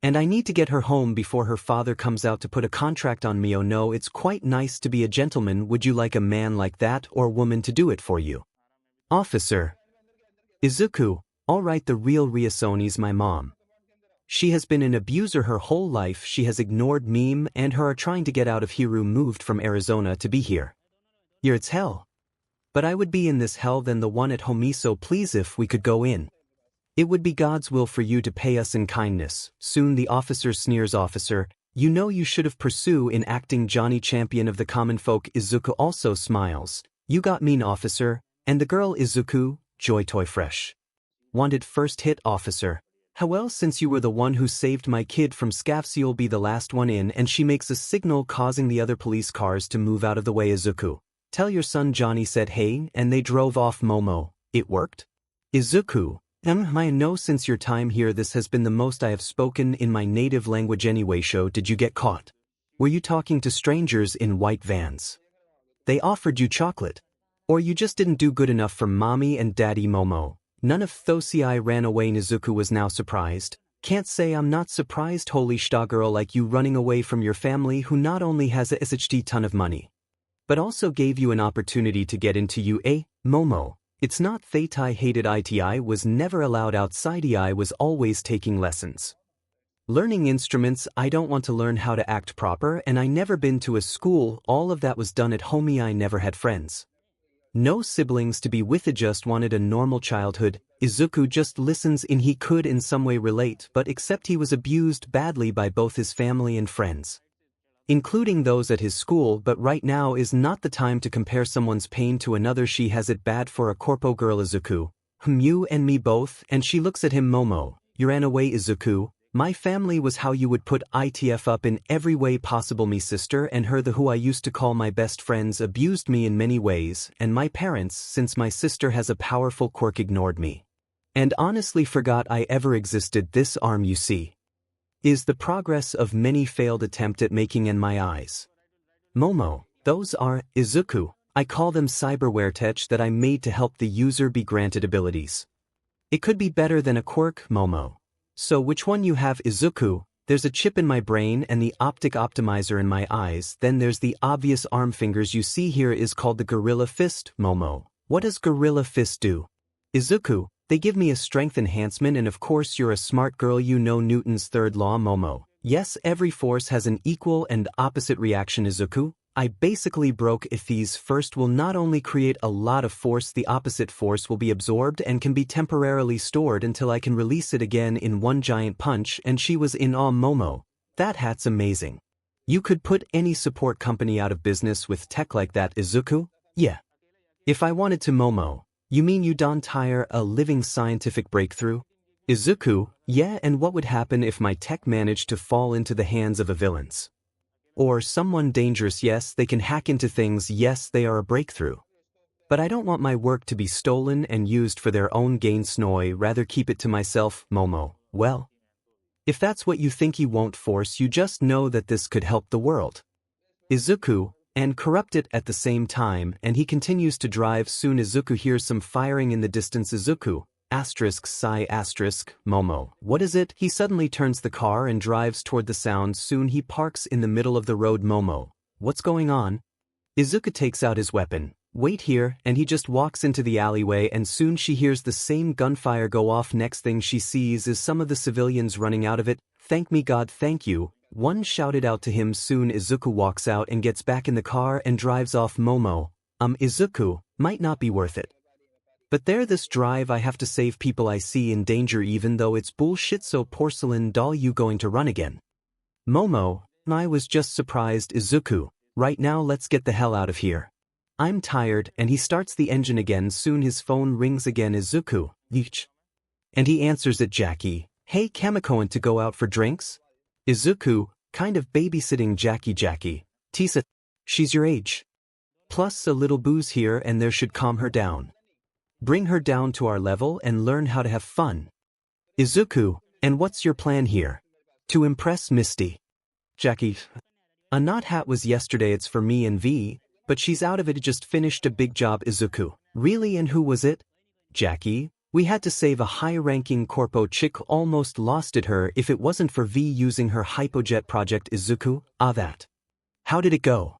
and I need to get her home before her father comes out to put a contract on me. Oh no, it's quite nice to be a gentleman. Would you like a man like that or woman to do it for you? Officer. Izuku, alright, the real Ryosoni's my mom. She has been an abuser her whole life. She has ignored me and her are trying to get out of Hiru, moved from Arizona to be here. It's hell. But I would be in this hell than the one at home, so please if we could go in. It would be God's will for you to pay us in kindness. Soon the officer sneers. Officer, you know you should have pursue in acting Johnny champion of the common folk. Izuku also smiles. You got mean officer, and the girl Izuku, joy toy fresh. Wanted first hit officer. How well since you were the one who saved my kid from scavs you'll be the last one in, and she makes a signal causing the other police cars to move out of the way. Izuku, tell your son Johnny said hey, and they drove off. Momo, it worked? Izuku, I know since your time here this has been the most I have spoken in my native language anyway. So did you get caught? Were you talking to strangers in white vans? They offered you chocolate? Or you just didn't do good enough for mommy and daddy? Momo, none of 𝗏𝗏𝗧𝗟𝗘 ran away. Izuku was now surprised. Can't say I'm not surprised. Holy shit, girl like you running away from your family who not only has a 𝗧𝗟𝗘 ton of money, but also gave you an opportunity to get into you. Momo, it's not that I hated it. I was never allowed outside. I was always taking lessons. Learning instruments. I don't want to learn how to act proper, and I never been to a school. All of that was done at home. I never had friends. No siblings to be with. I just wanted a normal childhood. Izuku just listens in. He could in some way relate, but except he was abused badly by both his family and friends, including those at his school. But right now is not the time to compare someone's pain to another. She has it bad for a corpo girl. Izuku, you and me both. And she looks at him. Momo, you ran away. Izuku, my family was how you would put itf up in every way possible. Me sister and her, the who I used to call my best friends, abused me in many ways, and my parents, since my sister has a powerful quirk, ignored me and honestly forgot I ever existed. This arm you see is the progress of many failed attempts at making in my eyes. Momo, those are, Izuku, I call them cyberware that I made to help the user be granted abilities. It could be better than a quirk. Momo, so which one you have? Izuku, there's a chip in my brain and the optic optimizer in my eyes. Then there's the obvious arm fingers you see here is called the gorilla fist. Momo, what does gorilla fist do? Izuku, they give me a strength enhancement, and of course you're a smart girl, you know Newton's third law. Momo, yes, every force has an equal and opposite reaction. Izuku, I basically broke if these first will not only create a lot of force, the opposite force will be absorbed and can be temporarily stored until I can release it again in one giant punch. And she was in awe. Momo, that hat's amazing. You could put any support company out of business with tech like that. Izuku, yeah. If I wanted to. Momo, you mean you don't tire a living scientific breakthrough? Izuku, yeah, and what would happen if my tech managed to fall into the hands of a villains? Or someone dangerous? Yes, they can hack into things. Yes, they are a breakthrough. But I don't want my work to be stolen and used for their own gain. 𝗏𝗏𝗧𝗏𝗘, rather keep it to myself. Momo, well, if that's what you think, you won't force you, just know that this could help the world. Izuku, and corrupt it at the same time, and he continues to drive. Soon Izuku hears some firing in the distance. Izuku, ****, Momo, what is it? He suddenly turns the car and drives toward the sound. Soon he parks in the middle of the road. Momo, what's going on? Izuku takes out his weapon. Wait here, and he just walks into the alleyway, and soon she hears the same gunfire go off. Next thing she sees is some of the civilians running out of it. Thank me God, thank you, one shouted out to him. Soon Izuku walks out and gets back in the car and drives off. Momo, Izuku, might not be worth it. But there, this drive, I have to save people I see in danger even though it's bullshit. So porcelain doll, you going to run again? Momo, I was just surprised. Izuku, right now let's get the hell out of here. I'm tired, and he starts the engine again. Soon his phone rings again. Izuku, yeech. And he answers it. Jackie, hey 𝗏𝗏𝗧𝗏𝗏, to go out for drinks? Izuku, kind of babysitting Jackie. Tisa, she's your age. Plus a little booze here and there should calm her down. Bring her down to our level and learn how to have fun. Izuku, and what's your plan here? To impress Misty. Jackie, a knot hat was yesterday, it's for me and V, but she's out of it, just finished a big job. Izuku, really, and who was it? Jackie, we had to save a high-ranking corpo chick, almost lost it her if it wasn't for V using her hypojet project. Izuku, that. How did it go?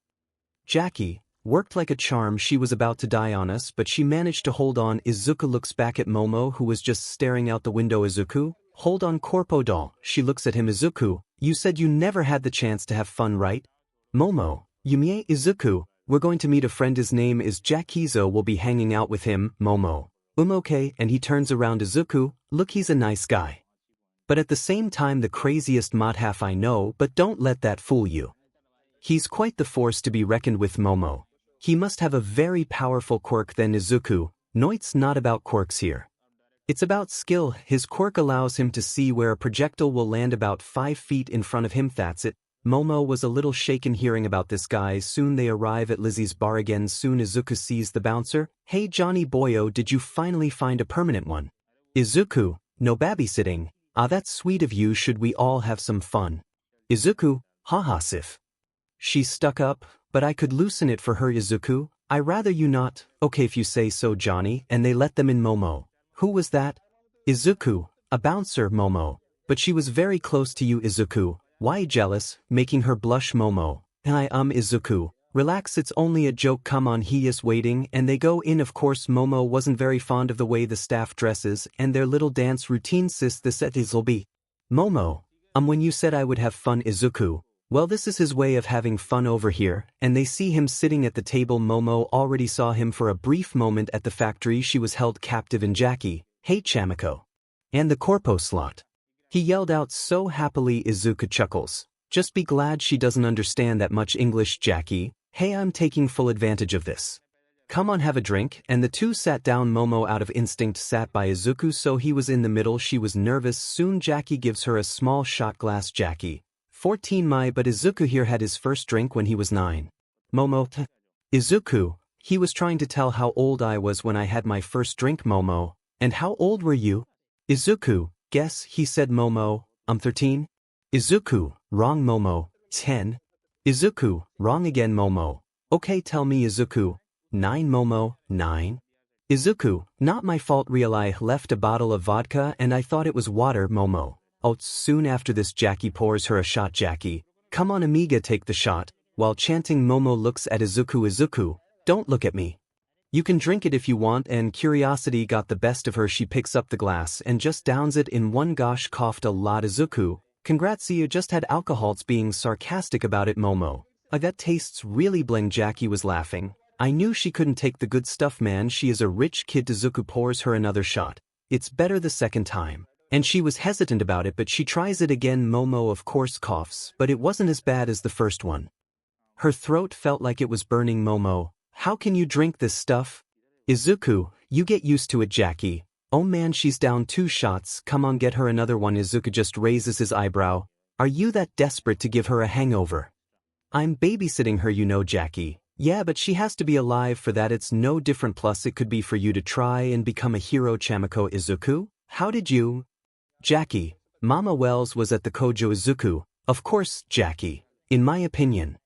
Jackie, worked like a charm, she was about to die on us, but she managed to hold on. Izuku looks back at Momo, who was just staring out the window. Izuku, hold on corpo doll. She looks at him. Izuku, you said you never had the chance to have fun, right? Momo, you mean? Izuku, we're going to meet a friend, his name is 𝗧𝗓𝗧𝗟𝗘, will be hanging out with him, Momo. Okay, and he turns around to Izuku, look, he's a nice guy. But at the same time the craziest WhatIf I know, but don't let that fool you. He's quite the force to be reckoned with, Momo. He must have a very powerful quirk then, Izuku. No, it's not about quirks here. It's about skill. His quirk allows him to see where a projectile will land about 5 feet in front of him, that's it. Momo was a little shaken hearing about this guy. Soon they arrive at Lizzie's bar again. Soon Izuku sees the bouncer. Hey Johnny boyo, did you finally find a permanent one? Izuku, no babysitting. Ah, that's sweet of you, should we all have some fun? Izuku, haha sif. She's stuck up, but I could loosen it for her, Izuku. I rather you not. Okay if you say so, Johnny, and they let them in. Momo. Who was that? Izuku, a bouncer, Momo. But she was very close to you, Izuku. Why jealous, making her blush, Momo? Izuku, relax, it's only a joke, come on, he is waiting, and they go in. Of course Momo wasn't very fond of the way the staff dresses and their little dance routine. Sis, this will be. Momo, when you said I would have fun, Izuku, well, this is his way of having fun over here, and they see him sitting at the table. Momo already saw him for a brief moment at the factory. She was held captive in Jackie, hey Chamiko. And the corpo slot. He yelled out so happily. Izuku chuckles. Just be glad she doesn't understand that much English, Jackie. Hey, I'm taking full advantage of this. Come on, have a drink. And the two sat down. Momo out of instinct sat by Izuku, so he was in the middle. She was nervous. Soon Jackie gives her a small shot glass. Jackie, 14 but Izuku here had his first drink when he was 9. Momo, Izuku, he was trying to tell how old I was when I had my first drink. Momo, and how old were you? Izuku, guess, he said. Momo, 13. Izuku, wrong. Momo, 10. Izuku, wrong again. Momo, okay, tell me. Izuku, 9. Momo, 9. Izuku, not my fault, real, I left a bottle of vodka and I thought it was water. Momo, oh, soon after this Jackie pours her a shot. Jackie, come on amiga, take the shot, while chanting. Momo looks at Izuku. Izuku, don't look at me. You can drink it if you want, and curiosity got the best of her. She picks up the glass and just downs it in one. Gosh, coughed a lot. Izuku, congrats, you just had alcohols, being sarcastic about it. Momo, that tastes really bling. Jackie was laughing. I knew she couldn't take the good stuff, man, she is a rich kid. Izuku pours her another shot. It's better the second time. And she was hesitant about it, but she tries it again. Momo of course coughs, but it wasn't as bad as the first one. Her throat felt like it was burning. Momo, how can you drink this stuff? Izuku, you get used to it. Jackie, oh man, she's down 2 shots, come on, get her another one. Izuku just raises his eyebrow. Are you that desperate to give her a hangover? I'm babysitting her, you know. Jackie, yeah, but she has to be alive for that. It's no different, plus it could be for you to try and become a hero. Chamiko, Izuku, how did you? Jackie, Mama Wells was at the Kojo. Izuku, of course, Jackie, in my opinion.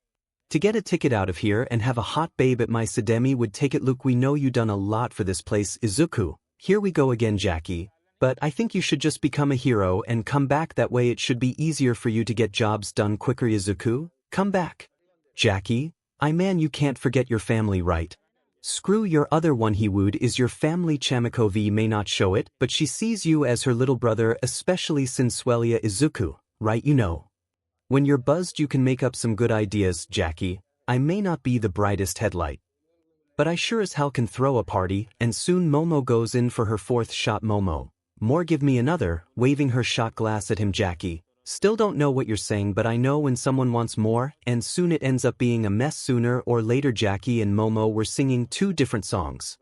To get a ticket out of here and have a hot babe at my Sademi would take it. Look, we know you done a lot for this place. Izuku, here we go again. Jackie, but I think you should just become a hero and come back, that way it should be easier for you to get jobs done quicker. Izuku, come back. Jackie, man, you can't forget your family, right? Screw your other one, he wooed, is your family. Chamiko V may not show it, but she sees you as her little brother, especially 𝗧𝗟𝗍𝗟. Izuku, right, you know. When you're buzzed you can make up some good ideas. Jackie, I may not be the brightest headlight, but I sure as hell can throw a party. And soon Momo goes in for her 4th shot. Momo, more, give me another, waving her shot glass at him. Jackie, still don't know what you're saying, but I know when someone wants more, and soon it ends up being a mess. Sooner or later Jackie and Momo were singing 2 different songs.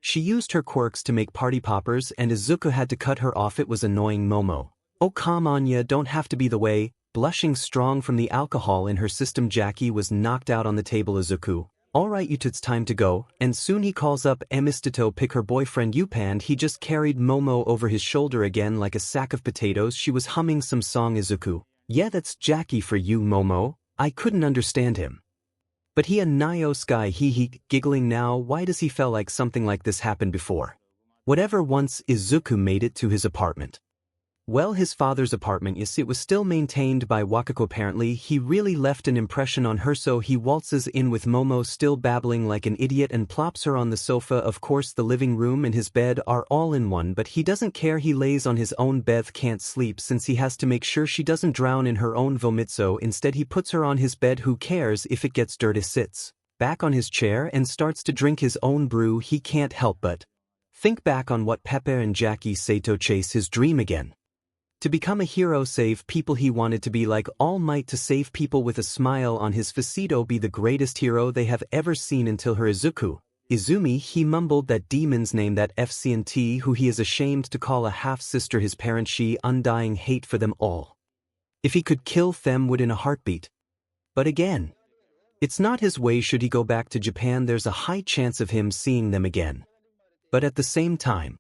She used her quirks to make party poppers and Izuku had to cut her off. It was annoying. Momo, oh come on, ya don't have to be the way. Blushing strong from the alcohol in her system, Jackie was knocked out on the table. Izuku, alright, it's time to go, and soon he calls up Emistato pick her boyfriend Upan. He just carried Momo over his shoulder again like a sack of potatoes. She was humming some song. Izuku, yeah, that's Jackie for you. Momo, I couldn't understand him. But he a nice guy, he giggling now. Why does he feel like something like this happened before? Whatever. Once Izuku made it to his apartment. Well, his father's apartment, yes, it was still maintained by Wakako. Apparently he really left an impression on her, so he waltzes in with Momo still babbling like an idiot and plops her on the sofa. Of course the living room and his bed are all in one, but he doesn't care. He lays on his own bed, can't sleep since he has to make sure she doesn't drown in her own vomit, so instead he puts her on his bed. Who cares if it gets dirty? Sits back on his chair and starts to drink his own brew. He can't help but think back on what Pepe and Jackie Sato chase his dream again. To become a hero, save people. He wanted to be like All Might, to save people with a smile on his facito, be the greatest hero they have ever seen until her Izuku. Izumi, he mumbled that demon's name, that 𝗧𝗜𝗚𝗃, who he is ashamed to call a half-sister his parent. She undying hate for them all. If he could kill them, would in a heartbeat. But again, it's not his way. Should he go back to Japan, there's a high chance of him seeing them again. But at the same time,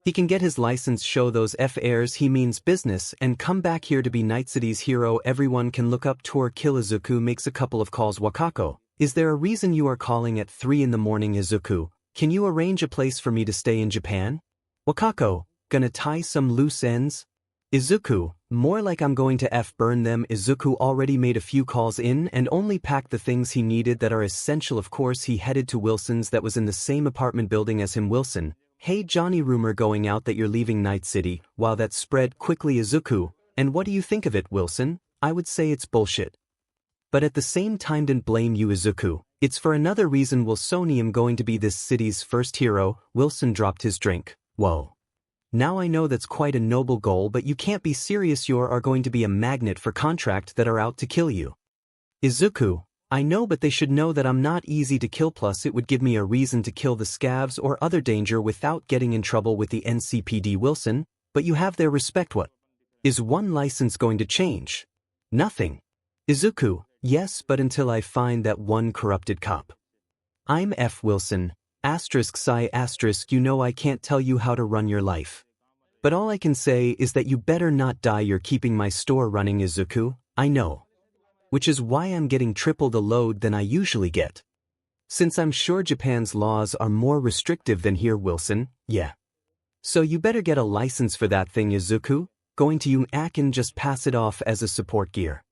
he can get his license, show those heirs he means business, and come back here to be Night City's hero. Everyone can look up to or kill. Izuku makes a couple of calls. Wakako, is there a reason you are calling at 3 in the morning? Izuku, can you arrange a place for me to stay in Japan? Wakako, gonna tie some loose ends? Izuku, more like I'm going to burn them. Izuku already made a few calls in and only packed the things he needed that are essential. Of course, he headed to Wilson's, that was in the same apartment building as him. Wilson, hey Johnny, rumor going out that you're leaving Night City. Wow, that spread quickly. Izuku, and what do you think of it? Wilson, I would say it's bullshit. But at the same time, don't blame you. Izuku, it's for another reason. 𝗏𝗏𝗏 going to be this city's first hero. Wilson dropped his drink. Whoa. Now I know that's quite a noble goal, but you can't be serious. You are going to be a magnet for contract that are out to kill you. Izuku, I know, but they should know that I'm not easy to kill, plus it would give me a reason to kill the scavs or other danger without getting in trouble with the NCPD. Wilson, but you have their respect. What is one license going to change? Nothing. Izuku, yes, but until I find that one corrupted cop. I'm Wilson, *Psi*, you know I can't tell you how to run your life. But all I can say is that you better not die. You're keeping my store running. Izuku, I know. Which is why I'm getting triple the load than I usually get. Since I'm sure Japan's laws are more restrictive than here. Wilson, yeah. So you better get a license for that thing. Izuku, going to you and just pass it off as a support gear.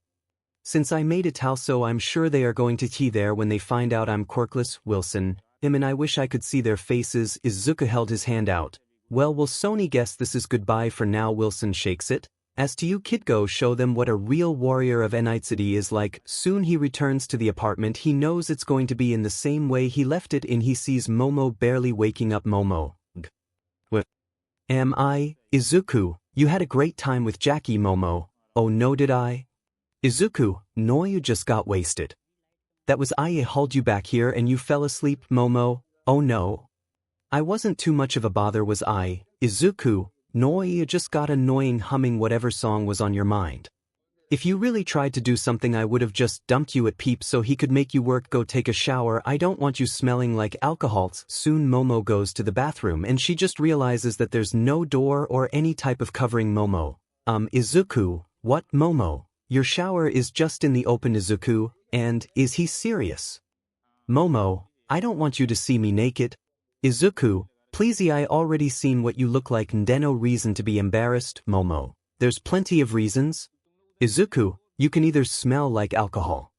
Since I made it also, I'm sure they are going to key there when they find out I'm quirkless. Wilson, and I wish I could see their faces. Izuku held his hand out. Well, will Sony guess this is goodbye for now? Wilson shakes it. As to you, kid, go show them what a real warrior of Night City is like. Soon he returns to the apartment. He knows it's going to be in the same way he left it in. He sees Momo barely waking up. Momo. What am I? Izuku, you had a great time with Jackie. Momo. Oh no, did I? Izuku, no, you just got wasted. That was I hauled you back here and you fell asleep. Momo, oh no. I wasn't too much of a bother, was I? Izuku, no, you just got annoying humming whatever song was on your mind. If you really tried to do something, I would have just dumped you at Peep so he could make you work. Go take a shower. I don't want you smelling like alcohol. Soon Momo goes to the bathroom and she just realizes that there's no door or any type of covering. Momo, Izuku, what? Momo, your shower is just in the open. Izuku, and is he serious? Momo, I don't want you to see me naked. Izuku, please, I already seen what you look like. No reason to be embarrassed. Momo, there's plenty of reasons. Izuku, you can either smell like alcohol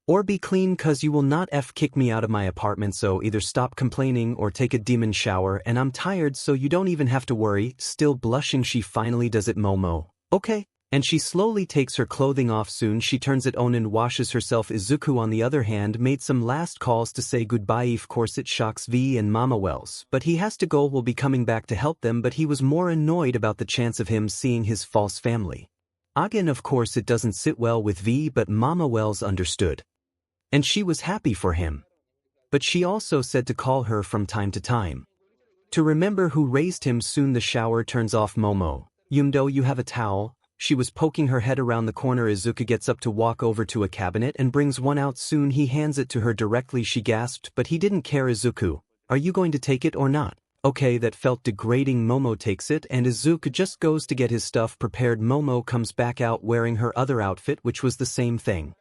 or be clean, cause you will not kick me out of my apartment, so either stop complaining or take a demon shower, and I'm tired so you don't even have to worry. Still blushing, she finally does it. Momo, okay. And she slowly takes her clothing off. Soon she turns it on and washes herself. Izuku, on the other hand, made some last calls to say goodbye. Of course it shocks V and Mama Wells, but he has to go. Will be coming back to help them, but he was more annoyed about the chance of him seeing his false family. Again, of course it doesn't sit well with V, but Mama Wells understood. And she was happy for him. But she also said to call her from time to time to remember who raised him. Soon the shower turns off. Momo, Yumdo, you have a towel? She was poking her head around the corner. Izuku gets up to walk over to a cabinet and brings one out. Soon he hands it to her directly. She gasped, but he didn't care. Izuku, are you going to take it or not? Okay, that felt degrading. Momo takes it and Izuku just goes to get his stuff prepared. Momo comes back out wearing her other outfit, which was the same thing.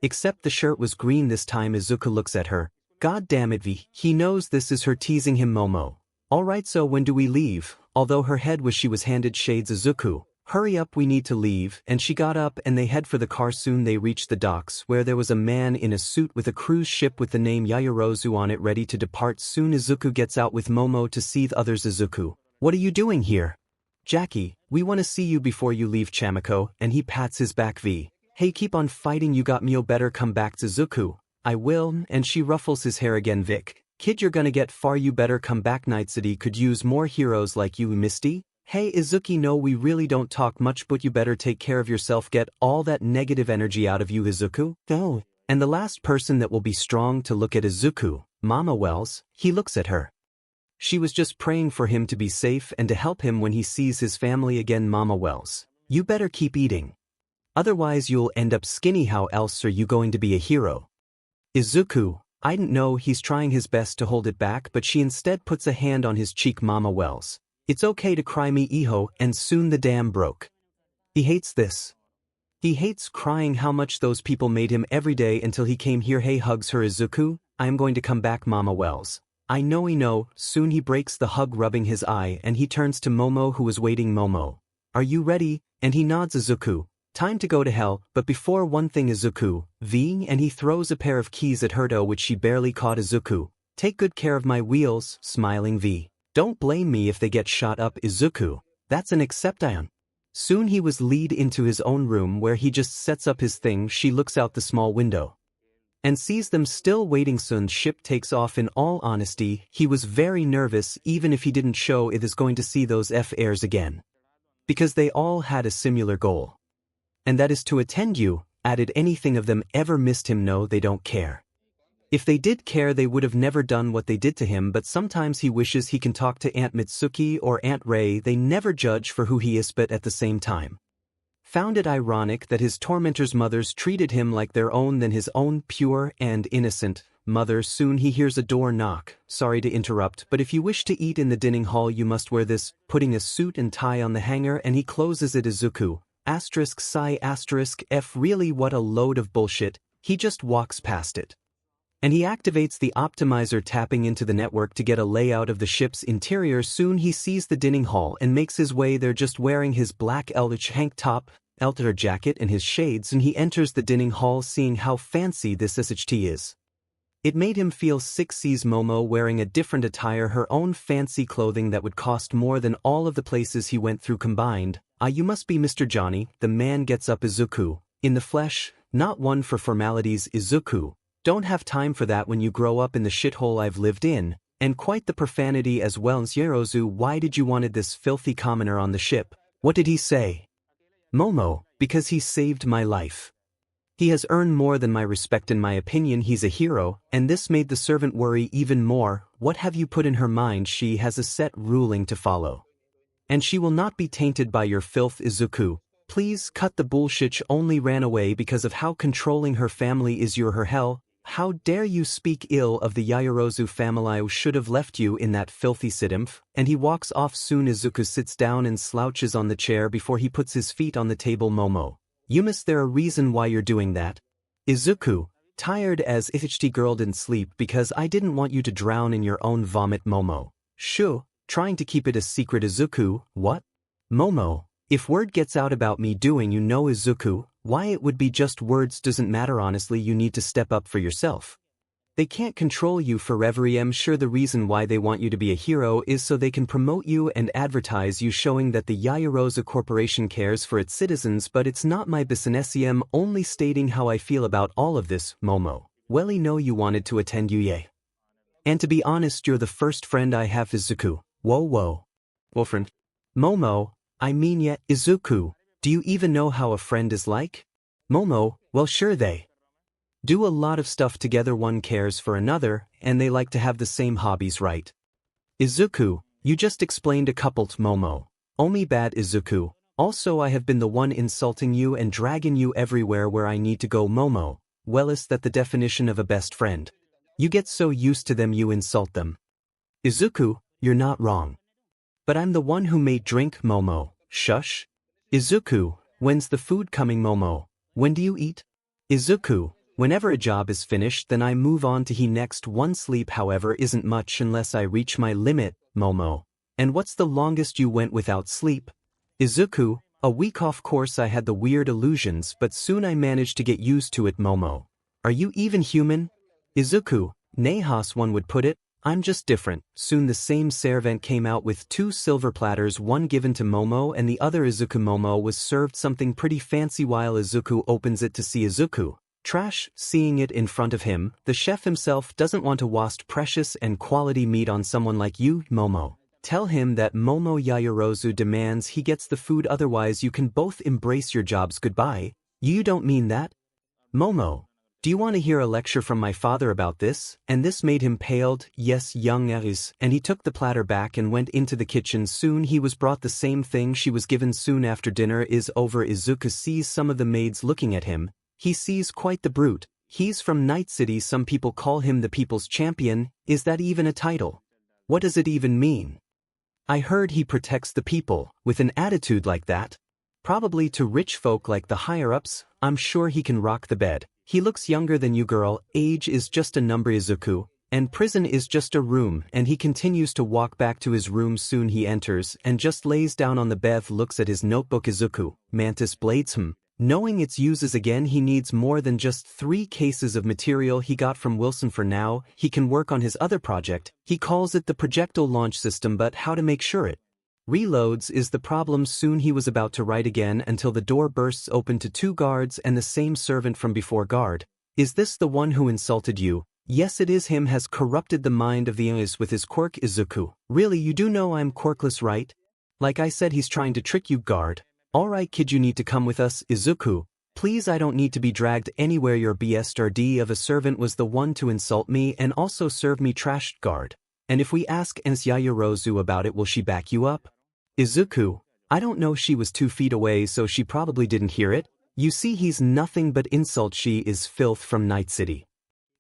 Except the shirt was green this time. Izuku looks at her. God damn it, V. He knows this is her teasing him. Momo, alright, so when do we leave? Although her head was she was handed shades. Izuku, hurry up, we need to leave, and she got up and they head for the car. Soon they reach the docks where there was a man in a suit with a cruise ship with the name Yaoyorozu on it ready to depart. Soon Izuku gets out with Momo to see the others. Izuku, what are you doing here? Jackie, we want to see you before you leave. Chamiko, and he pats his back. V, hey, keep on fighting, you got me. Better come back. Izuku, I will, and she ruffles his hair again. Vic, kid, you're gonna get far, you better come back. 𝗏𝗧𝗟𝗘 could use more heroes like you, Misty. Hey Izuku, no, we really don't talk much, but you better take care of yourself. Get all that negative energy out of you, Izuku. Go. And the last person that will be strong to look at Izuku, Mama Wells. He looks at her. She was just praying for him to be safe and to help him when he sees his family again. Mama Wells, you better keep eating. Otherwise you'll end up skinny. How else are you going to be a hero? Izuku, I didn't know. He's trying his best to hold it back, but she instead puts a hand on his cheek. Mama Wells, it's okay to cry, me Iho, and soon the dam broke. He hates this. He hates crying. How much those people made him every day until he came here. Hey, hugs her. Izuku, I am going to come back. Mama Wells, I know. Soon he breaks the hug, rubbing his eye, and he turns to Momo, who is waiting. Momo, are you ready? And he nods. Izuku, time to go to hell, but before one thing. Izuku, V, and he throws a pair of keys at her, which she barely caught. Izuku, take good care of my wheels. Smiling V, don't blame me if they get shot up. Izuku, that's an Acception. Soon he was lead into his own room where he just sets up his thing. She looks out the small window and sees them still waiting. Sun's ship takes off. In all honesty, he was very nervous, even if he didn't show it, is going to see those F-airs again. Because they all had a similar goal. And that is to attend you. Added anything of them ever missed him? No, they don't care. If they did care, they would have never done what they did to him, but sometimes he wishes he can talk to Aunt Mitsuki or Aunt Ray. They never judge for who he is, but at the same time found it ironic that his tormentors' mothers treated him like their own than his own pure and innocent mother. Soon he hears a door knock. Sorry to interrupt, but if you wish to eat in the dining hall, you must wear this, putting a suit and tie on the hanger, and he closes it. Izuku, *F, really, what a load of bullshit. He just walks past it. And he activates the optimizer, tapping into the network to get a layout of the ship's interior. Soon he sees the dining hall and makes his way there, just wearing his black Eldritch Hank top, Elter jacket, and his shades, and he enters the dining hall. Seeing how fancy this SHT is, it made him feel sick. Sees Momo wearing a different attire, her own fancy clothing that would cost more than all of the places he went through combined. Ah, you must be Mr. Johnny. The man gets up. Izuku, in the flesh, not one for formalities. Izuku, don't have time for that when you grow up in the shithole I've lived in, and quite the profanity as well. 𝗧𝗟𝗧𝗟𝗧𝗟, why did you wanted this filthy commoner on the ship? What did he say? Momo, because he saved my life. He has earned more than my respect. In my opinion, he's a hero, and this made the servant worry even more. What have you put in her mind? She has a set ruling to follow, and she will not be tainted by your filth. Izuku, please cut the bullshit. She only ran away because of how controlling her family is. You're her hell. How dare you speak ill of the 𝗧𝗟𝗧𝗟𝗧 family? I should have left you in that filthy *. And he walks off. Soon Izuku sits down and slouches on the chair before he puts his feet on the table. Momo, you miss there a reason why you're doing that? Izuku, tired as SHT girl, didn't sleep because I didn't want you to drown in your own vomit. Momo, shoo, trying to keep it a secret. Izuku, what? Momo, if word gets out about me doing, you know. Izuku, why it would be just words doesn't matter. Honestly, you need to step up for yourself. They can't control you forever. I'm sure the reason why they want you to be a hero is so they can promote you and advertise you, showing that the 𝗧𝗟𝗧𝗟 Corporation cares for its citizens, but it's not my business. I'm only stating how I feel about all of this. Momo, well, I know you wanted to attend you, yeah. And to be honest, you're the first friend I have. Izuku, whoa. Well, friend? Momo, I mean, yeah. Izuku, do you even know how a friend is like? Momo, well, sure, they do a lot of stuff together. One cares for another, and they like to have the same hobbies, right? Izuku, you just explained a couple. Momo, oh me bad. Izuku, also I have been the one insulting you and dragging you everywhere where I need to go. Momo, well, is that the definition of a best friend? You get so used to them you insult them. Izuku, you're not wrong. But I'm the one who made drink. Momo, shush. Izuku, when's the food coming? Momo, when do you eat? Izuku, whenever a job is finished, then I move on to he next one. Sleep, however, isn't much unless I reach my limit. Momo, and what's the longest you went without sleep? Izuku, a week. Of course I had the weird illusions, but soon I managed to get used to it. Momo, are you even human? Izuku, Nahas, one would put it. I'm just different. Soon the same servant came out with 2 silver platters, one given to Momo and the other Izuku. Momo was served something pretty fancy while Izuku opens it to see Izuku, Trash, seeing it in front of him, the chef himself doesn't want to waste precious and quality meat on someone like you, Momo. Tell him that Momo Yaoyorozu demands he gets the food, otherwise you can both embrace your jobs. Goodbye. You don't mean that? Momo, do you want to hear a lecture from my father about this? And this made him paled. Yes, young Aris, and he took the platter back and went into the kitchen. Soon he was brought the same thing she was given. Soon after dinner is over, Izuku sees some of the maids looking at him. He sees quite the brute. He's from Night City. Some people call him the people's champion. Is that even a title? What does it even mean? I heard he protects the people. With an attitude like that, probably to rich folk like the higher-ups, I'm sure he can rock the bed. He looks younger than you, girl. Age is just a number, Izuku, and prison is just a room. And he continues to walk back to his room. Soon he enters and just lays down on the bed, looks at his notebook. Izuku, Mantis blades knowing its uses again. He needs more than just 3 cases of material he got from Wilson. For now, he can work on his other project. He calls it the projectile launch system, but how to make sure it reloads is the problem. Soon he was about to write again until the door bursts open to 2 guards and the same servant from before. Guard, is this the one who insulted you? Yes, it is him. Has corrupted the mind of the Ace with his quirk. Izuku, really, you do know I'm quirkless, right? Like I said, he's trying to trick you. Guard, alright kid, you need to come with us. Izuku, please, I don't need to be dragged anywhere. Your BSRD of a servant was the one to insult me and also serve me trash. Guard, and if we ask Yaoyorozu about it, will she back you up? Izuku, I don't know, she was 2 feet away, so she probably didn't hear it. You see, he's nothing but insult. She is filth from Night City.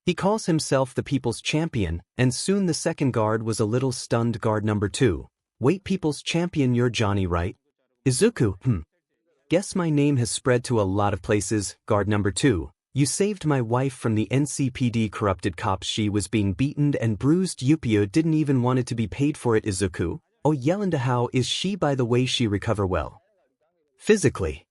He calls himself the people's champion, and soon the second guard was a little stunned. Guard number 2. Wait, people's champion, you're Johnny, right? Izuku, guess my name has spread to a lot of places. Guard number 2. You saved my wife from the NCPD corrupted cops. She was being beaten and bruised. Yupio didn't even want it to be paid for it. Izuku, oh Yelanda, how is she, by the way? She recover well physically?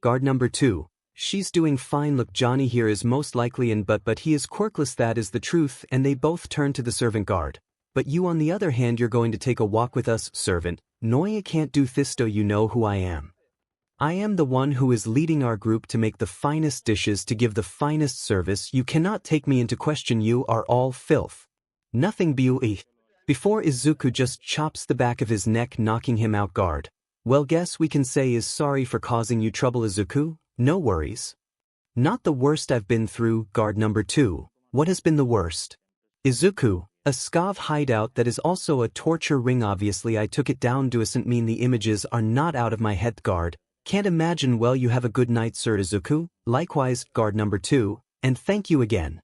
Guard number 2. She's doing fine. Look, Johnny here is most likely in, but he is quirkless, that is the truth. And they both turn to the servant. Guard, but you on the other hand, you're going to take a walk with us. Servant, Noya can't do this. You know who I am. I am the one who is leading our group to make the finest dishes, to give the finest service. You cannot take me into question. You are all filth. Nothing bue. Before Izuku just chops the back of his neck, knocking him out. Guard, well, guess we can say is sorry for causing you trouble. Izuku, no worries. Not the worst I've been through. Guard number 2. What has been the worst? Izuku, a SCAV hideout that is also a torture ring. Obviously I took it down. Doesn't mean the images are not out of my head. Guard, can't imagine. Well, you have a good night, sir. Izuku, likewise. Guard number 2, and thank you again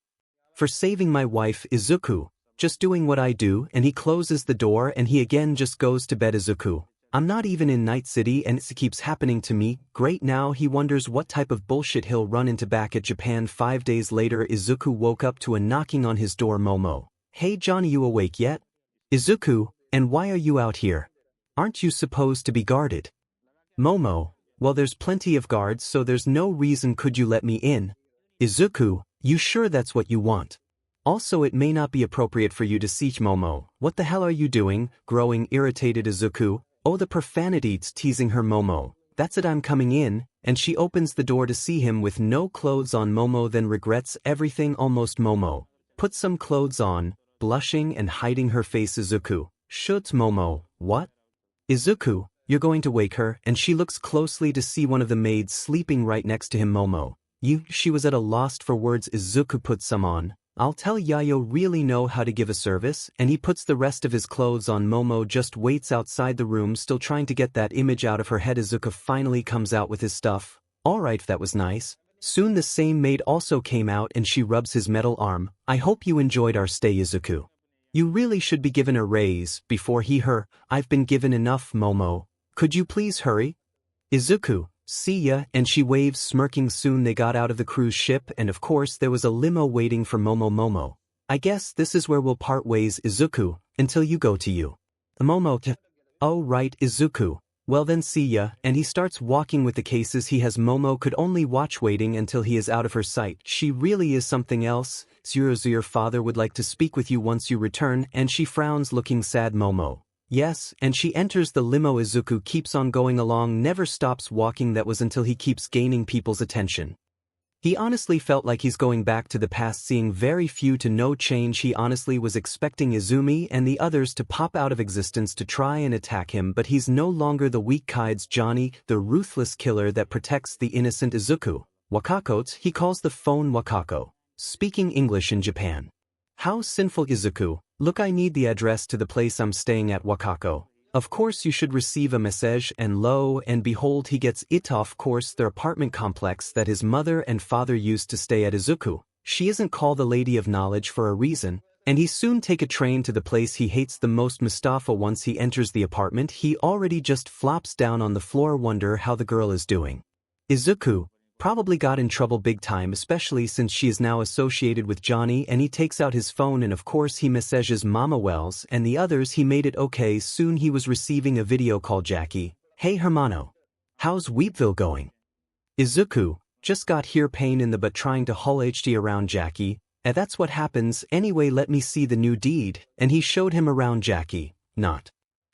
for saving my wife. Izuku, just doing what I do. And he closes the door and he again just goes to bed. Izuku, I'm not even in Night City and it keeps happening to me. Great, now he wonders what type of bullshit he'll run into back at Japan. 5 days later, Izuku woke up to a knocking on his door. Momo, hey Johnny, you awake yet? Izuku, and why are you out here? Aren't you supposed to be guarded? Momo, well, there's plenty of guards, so there's no reason. Could you let me in? Izuku, you sure that's what you want? Also, it may not be appropriate for you to see. Momo, what the hell are you doing? Growing irritated. Izuku, oh, the profanities, teasing her. Momo, that's it, I'm coming in. And she opens the door to see him with no clothes on. Momo then regrets everything almost. Momo puts some clothes on, blushing and hiding her face. Izuku, shoots. Momo, what? Izuku, you're going to wake her? And she looks closely to see one of the maids sleeping right next to him. Momo, she was at a loss for words. Izuku puts some on. I'll tell Yayo really know how to give a service, and he puts the rest of his clothes on. Momo just waits outside the room, still trying to get that image out of her head. Izuku finally comes out with his stuff. Alright, that was nice. Soon the same maid also came out and she rubs his metal arm. I hope you enjoyed our stay, Izuku. You really should be given a raise. Before her, I've been given enough. Momo, could you please hurry? Izuku, see ya, and she waves, smirking. Soon they got out of the cruise ship and of course there was a limo waiting for Momo. Momo, I guess this is where we'll part ways. Izuku, until you go to you. Momo, oh right, Izuku, well then see ya, and he starts walking with the cases he has. Momo could only watch, waiting until he is out of her sight. She really is something else. 𝗧𝗠𝗧𝗟, your father would like to speak with you once you return, and she frowns, looking sad. Momo, yes, and she enters the limo. Izuku keeps on going along, never stops walking. That was until he keeps gaining people's attention. He honestly felt like he's going back to the past, seeing very few to no change. He honestly was expecting Izumi and the others to pop out of existence to try and attack him, but he's no longer the weak 𝐒𝐮𝐬𝐽 Johnny, the ruthless killer that protects the innocent Izuku. Wakako, he calls the phone Wakako, speaking English in Japan. How sinful Izuku, look, I need the address to the place I'm staying at, Wakako. Of course you should receive a message, and lo and behold he gets it. Of course their apartment complex that his mother and father used to stay at. Izuku, she isn't called the Lady of Knowledge for a reason, and he soon take a train to the place he hates the most. Mustafa, once he enters the apartment, he already just flops down on the floor, wonder how the girl is doing. Izuku probably got in trouble big time, especially since she is now associated with Johnny, and he takes out his phone and of course he messages Mama Wells and the others. He made it okay. Soon he was receiving a video call. Jackie, hey hermano, how's Wheatville going? Izuku, just got here, pain in the butt trying to haul HD around Jackie, and that's what happens. Anyway, let me see the new deed, and he showed him around Jackie. Not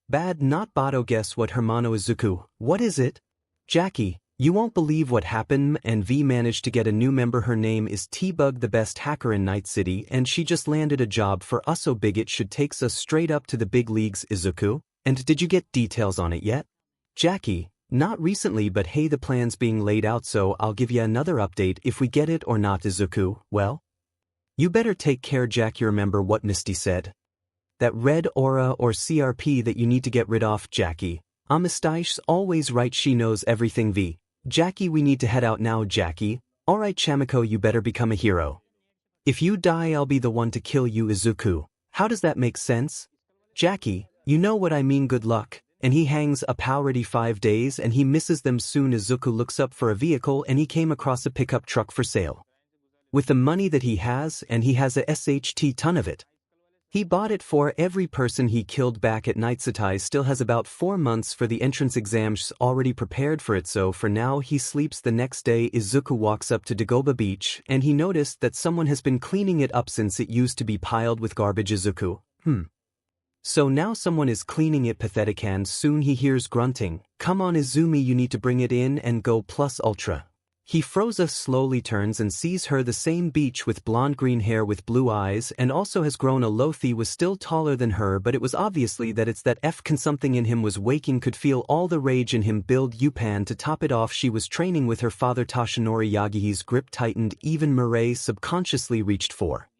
bad, not bad. Guess what hermano? Izuku, what is it? Jackie, you won't believe what happened, and V managed to get a new member. Her name is 𝗧𝗏𝗏, the best hacker in Night City, and she just landed a job for us. So big it should takes us straight up to the big leagues. Izuku, and did you get details on it yet? Jackie, not recently, but hey, the plan's being laid out, so I'll give you another update if we get it or not. Izuku, well, you better take care. Jack, you remember what Misty said? That red aura or CRP that you need to get rid of. Jackie, Misty's always right, she knows everything. V, Jackie, we need to head out now. Jackie, alright Chamiko, you better become a hero. If you die, I'll be the one to kill you. Izuku, how does that make sense? Jackie, you know what I mean, good luck. And he hangs up. Already 5 days and he misses them soon. Izuku looks up for a vehicle and he came across a pickup truck for sale. With the money that he has, and he has a SHT ton of it. He bought it for every person he killed back at night. Satai still has about 4 months for the entrance exams, already prepared for it, so for now he sleeps. The next day Izuku walks up to Dagoba Beach and he noticed that someone has been cleaning it up since it used to be piled with garbage. Izuku, so now someone is cleaning it. Pathetic. And soon he hears grunting. Come on Izumi, you need to bring it in and go plus ultra. He Froza slowly turns and sees her, the same beach with blonde green hair with blue eyes, and also has grown a Lothi, was still taller than her, but it was obviously that it's that something in him was waking, could feel all the rage in him build. Yupan, to top it off, she was training with her father Toshinori Yagi's grip tightened. Even Mirai subconsciously reached for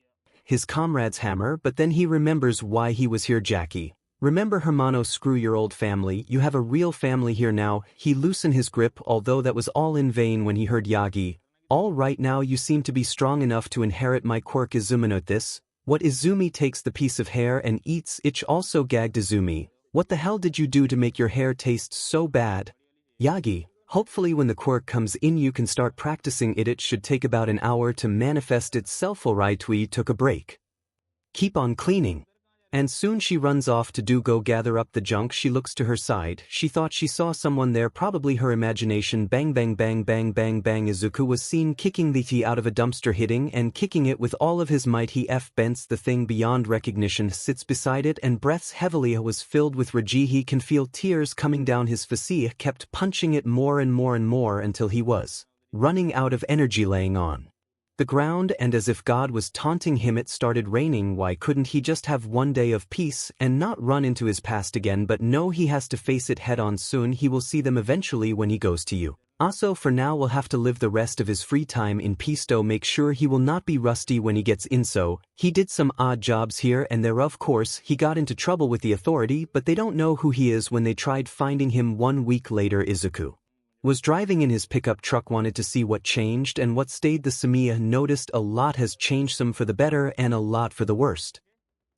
his comrade's hammer, but then he remembers why he was here. Jackie, remember hermano, screw your old family, you have a real family here now. He loosened his grip, although that was all in vain when he heard Yagi. All right, now you seem to be strong enough to inherit my quirk. Izumi, note this. What? Izumi takes the piece of hair and eats it. Also gagged. Izumi, what the hell did you do to make your hair taste so bad? Yagi, hopefully when the quirk comes in you can start practicing it. It should take about an hour to manifest itself. Alright, we took a break. Keep on cleaning. And soon she runs off to go gather up the junk. She looks to her side. She thought she saw someone there, probably her imagination. Bang bang bang bang bang bang. Izuku was seen kicking the tea out of a dumpster, hitting and kicking it with all of his might. He bents the thing beyond recognition, sits beside it and breathes heavily. It was filled with rage. He can feel tears coming down his face. Kept punching it more and more and more until he was running out of energy, laying on the ground, and as if God was taunting him, it started raining. Why couldn't he just have one day of peace and not run into his past again? But no, he has to face it head on. Soon he will see them eventually when he goes to you. Also, for now will have to live the rest of his free time in peace. Though make sure he will not be rusty when he gets in. So he did some odd jobs here and there. Of course he got into trouble with the authority, but they don't know who he is when they tried finding him 1 week later. Izuku was driving in his pickup truck, wanted to see what changed and what stayed. The Samiya noticed a lot has changed, some for the better and a lot for the worst.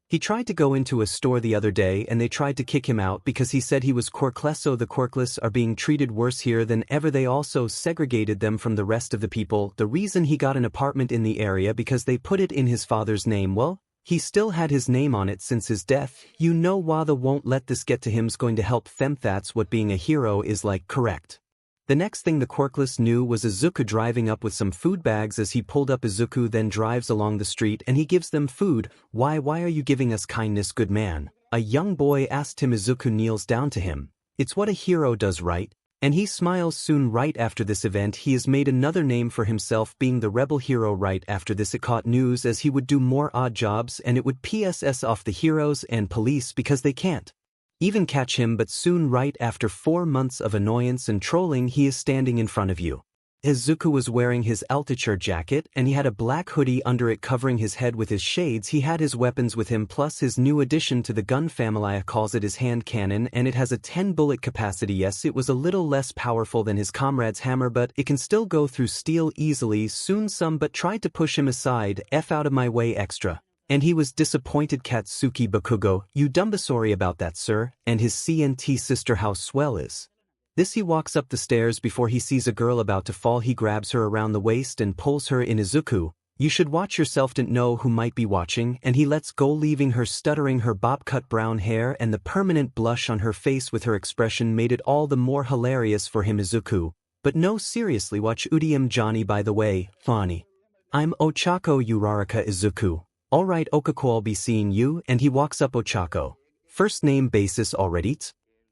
He tried to go into a store the other day and they tried to kick him out because he said he was quirkless. So the quirkless are being treated worse here than ever. They also segregated them from the rest of the people. The reason he got an apartment in the area because they put it in his father's name. Well, he still had his name on it since his death. You know, Wada won't let this get to him's going to help them. That's what being a hero is like, correct? The next thing the quirkless knew was Izuku driving up with some food bags. As he pulled up, Izuku then drives along the street and he gives them food. Why are you giving us kindness, good man? A young boy asked him. Izuku kneels down to him. It's what a hero does, right? And he smiles soon. Right after this event he has made another name for himself, being the rebel hero. Right after this it caught news as he would do more odd jobs and it would piss off the heroes and police because they can't even catch him. But soon, right after 4 months of annoyance and trolling, he is standing in front of you. Izuku was wearing his 𝗧𝗚𝗧𝗟𝗘 jacket and he had a black hoodie under it covering his head with his shades. He had his weapons with him plus his new addition to the gun family calls it his hand cannon, and it has a 10 bullet capacity. Yes, it was a little less powerful than his comrade's hammer, but it can still go through steel easily. Soon some but tried to push him aside. F out of my way extra. And he was disappointed. Katsuki Bakugo, you dumb sorry about that sir, and his CNT sister how swell is. This he walks up the stairs before he sees a girl about to fall. He grabs her around the waist and pulls her in. Izuku, you should watch yourself, didn't know who might be watching, and he lets go leaving her stuttering. Her bob-cut brown hair and the permanent blush on her face with her expression made it all the more hilarious for him. Izuku, but no seriously watch 𝗓𝗓𝗏 Johnny by the way, funny. I'm Ochako Uraraka. Izuku, alright Okako I'll be seeing you, and he walks up. Ochako, first name basis already?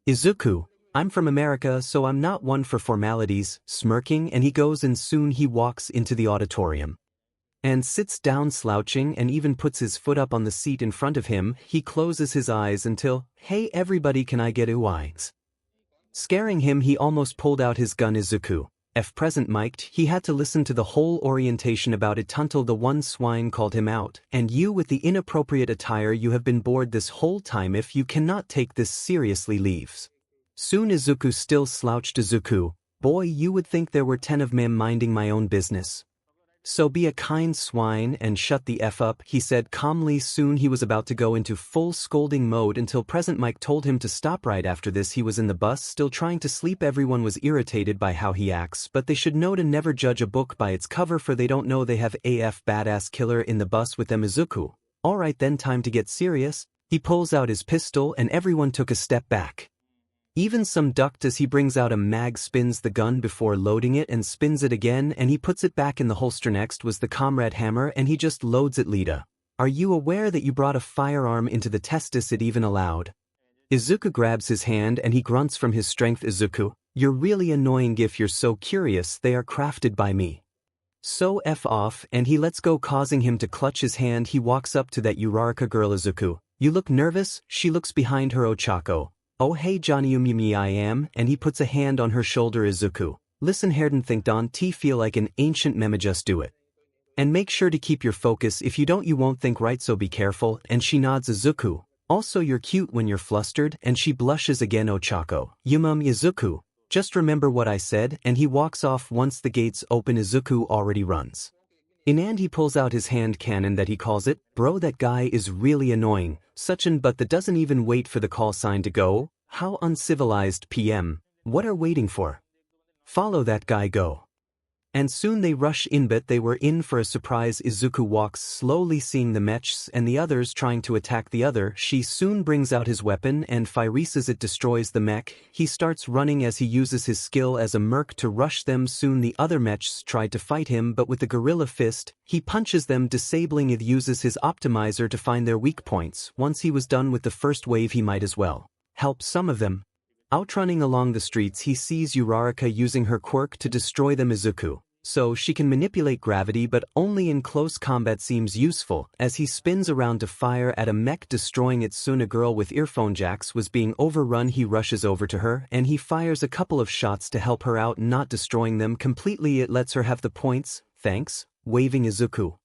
Izuku, I'm from America so I'm not one for formalities, smirking, and he goes and soon he walks into the auditorium. And sits down slouching and even puts his foot up on the seat in front of him. He closes his eyes until, hey everybody can I get 𝗓𝗧𝗟𝗘? Scaring him he almost pulled out his gun. Izuku, F present mic'd, he had to listen to the whole orientation about it until the one swine called him out. And you with the inappropriate attire, you have been bored this whole time. If you cannot take this seriously leaves. Soon Izuku still slouched. Izuku, boy you would think there were 10 of them minding my own business. So be a kind swine and shut the F up, he said calmly. Soon he was about to go into full scolding mode until Present Mike told him to stop. Right after this he was in the bus still trying to sleep. Everyone was irritated by how he acts, but they should know to never judge a book by its cover, for they don't know they have AF badass killer in the bus with them. Izuku, alright then time to get serious. He pulls out his pistol and everyone took a step back. Even some ducked as he brings out a mag, spins the gun before loading it and spins it again, and he puts it back in the holster. Next was the comrade hammer and he just loads it. Lita, are you aware that you brought a firearm into the testis? It even allowed. Izuku grabs his hand and he grunts from his strength. Izuku, you're really annoying. If you're so curious, they are crafted by me. So F off, and he lets go causing him to clutch his hand. He walks up to that Uraraka girl. Izuku, you look nervous. She looks behind her. Ochako, oh hey Johnny I am, and he puts a hand on her shoulder. Izuku, listen Herden, think don't feel like an ancient meme, just do it. And make sure to keep your focus, if you don't you won't think right, so be careful. And she nods. Izuku, also you're cute when you're flustered, and she blushes again. Ochako, Izuku, just remember what I said, and he walks off. Once the gates open Izuku already runs in and he pulls out his hand cannon that he calls it. Bro, that guy is really annoying. Suchin, but that doesn't even wait for the call sign to go. How uncivilized. PM, what are waiting for? Follow that guy, go. And soon they rush in, but they were in for a surprise. Izuku walks slowly seeing the mechs and the others trying to attack the other. She soon brings out his weapon and fire's it destroys the mech. He starts running as he uses his skill as a merc to rush them. Soon the other mechs tried to fight him, but with the gorilla fist, he punches them, disabling it. Uses his optimizer to find their weak points. Once he was done with the first wave he might as well help some of them. Outrunning along the streets he sees Uraraka using her quirk to destroy them. Izuku, so she can manipulate gravity, but only in close combat, seems useful as he spins around to fire at a mech, destroying it. Soon a girl with earphone jacks was being overrun. He rushes over to her and he fires a couple of shots to help her out, not destroying them completely. It lets her have the points, thanks, waving Izuku.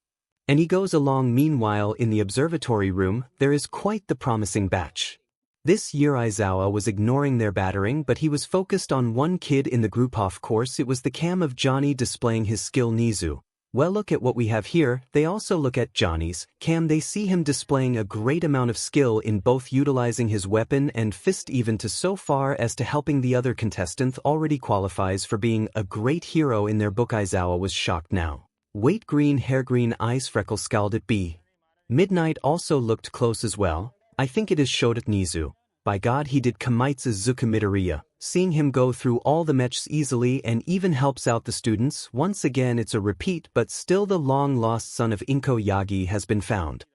And he goes along. Meanwhile in the observatory room there is quite the promising batch. This year Aizawa was ignoring their battering, but he was focused on one kid in the group. Of course it was the cam of Johnny displaying his skill. Nizu, well look at what we have here. They also look at Johnny's cam. They see him displaying a great amount of skill in both utilizing his weapon and fist, even to so far as to helping the other contestant already qualifies for being a great hero in their book. Aizawa was shocked now. Wait, green hair, green eyes, freckles, scowled at B. Midnight also looked close as well. I think it is showed at Nizu. By God, he did 𝗒𝗧𝗏𝗧𝗏𝗏 Midoriya. Seeing him go through all the mechs easily and even helps out the students. Once again it's a repeat, but still the long-lost son of 𝗏𝗏𝗏𝗏 Yagi has been found.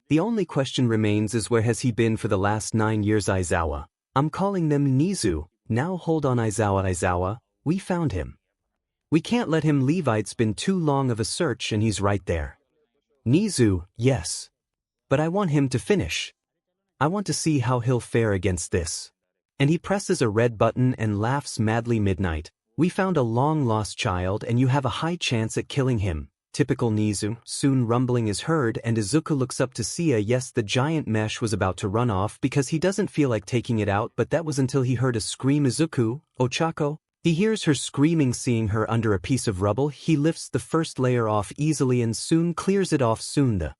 The only question remains is where has he been for the last 9 years. Aizawa, I'm calling them Nizu. Now hold on 𝗧𝗧𝗧𝗧, we found him. We can't let him leave, it's been too long of a search and he's right there. 𝗎𝗓, yes. But I want him to finish. I want to see how he'll fare against this. And he presses a red button and laughs madly. Midnight, we found a long-lost child and you have a high chance at killing him. Typical 𝗎𝗓. Soon rumbling is heard and Izuku looks up to see yes, the giant mesh was about to run off because he doesn't feel like taking it out, but that was until he heard a scream. Izuku, 𝗏𝗏𝗏. He hears her screaming. Seeing her under a piece of rubble, he lifts the first layer off easily and soon clears it off. Soon the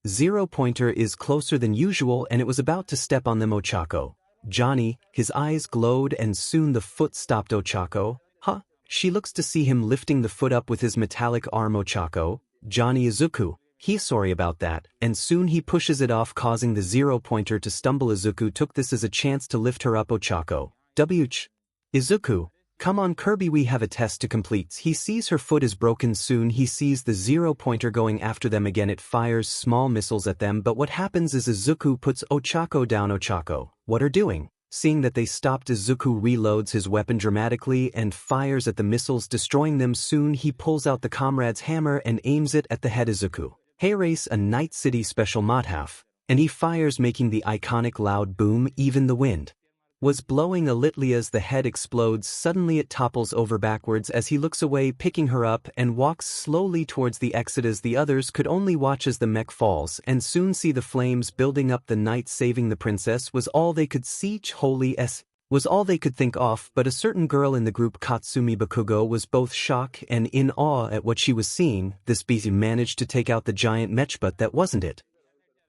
zero pointer is closer than usual and it was about to step on them. 𝗏𝗏𝗏. Johnny, his eyes glowed and soon the foot stopped. 𝗏𝗏𝗏. Huh? She looks to see him lifting the foot up with his metallic arm. 𝗏𝗏𝗏. Johnny, Izuku, he's sorry about that, and soon he pushes it off causing the zero pointer to stumble. Izuku took this as a chance to lift her up. 𝗏𝗏𝗏. WH. Izuku, come on Kirby, we have a test to complete. He sees her foot is broken. Soon he sees the zero pointer going after them again. It fires small missiles at them, but what happens is Izuku puts 𝗏𝗏𝗏 down. 𝗏𝗏𝗏, what are doing? Seeing that they stopped, Izuku reloads his weapon dramatically and fires at the missiles, destroying them. Soon he pulls out the comrade's hammer and aims it at the head. Izuku, hey race, a Night City special 𝗏𝗏𝗏, and he fires making the iconic loud boom. Even the wind was blowing a little as the head explodes. Suddenly it topples over backwards as he looks away, picking her up and walks slowly towards the exit as the others could only watch as the mech falls and soon see the flames building up. The knight saving the princess was all they could see. 𝗏𝗏𝗧𝗟𝗘 was all they could think of, but a certain girl in the group Katsumi Bakugo was both shocked and in awe at what she was seeing. This beast managed to take out the giant mech, but that wasn't it.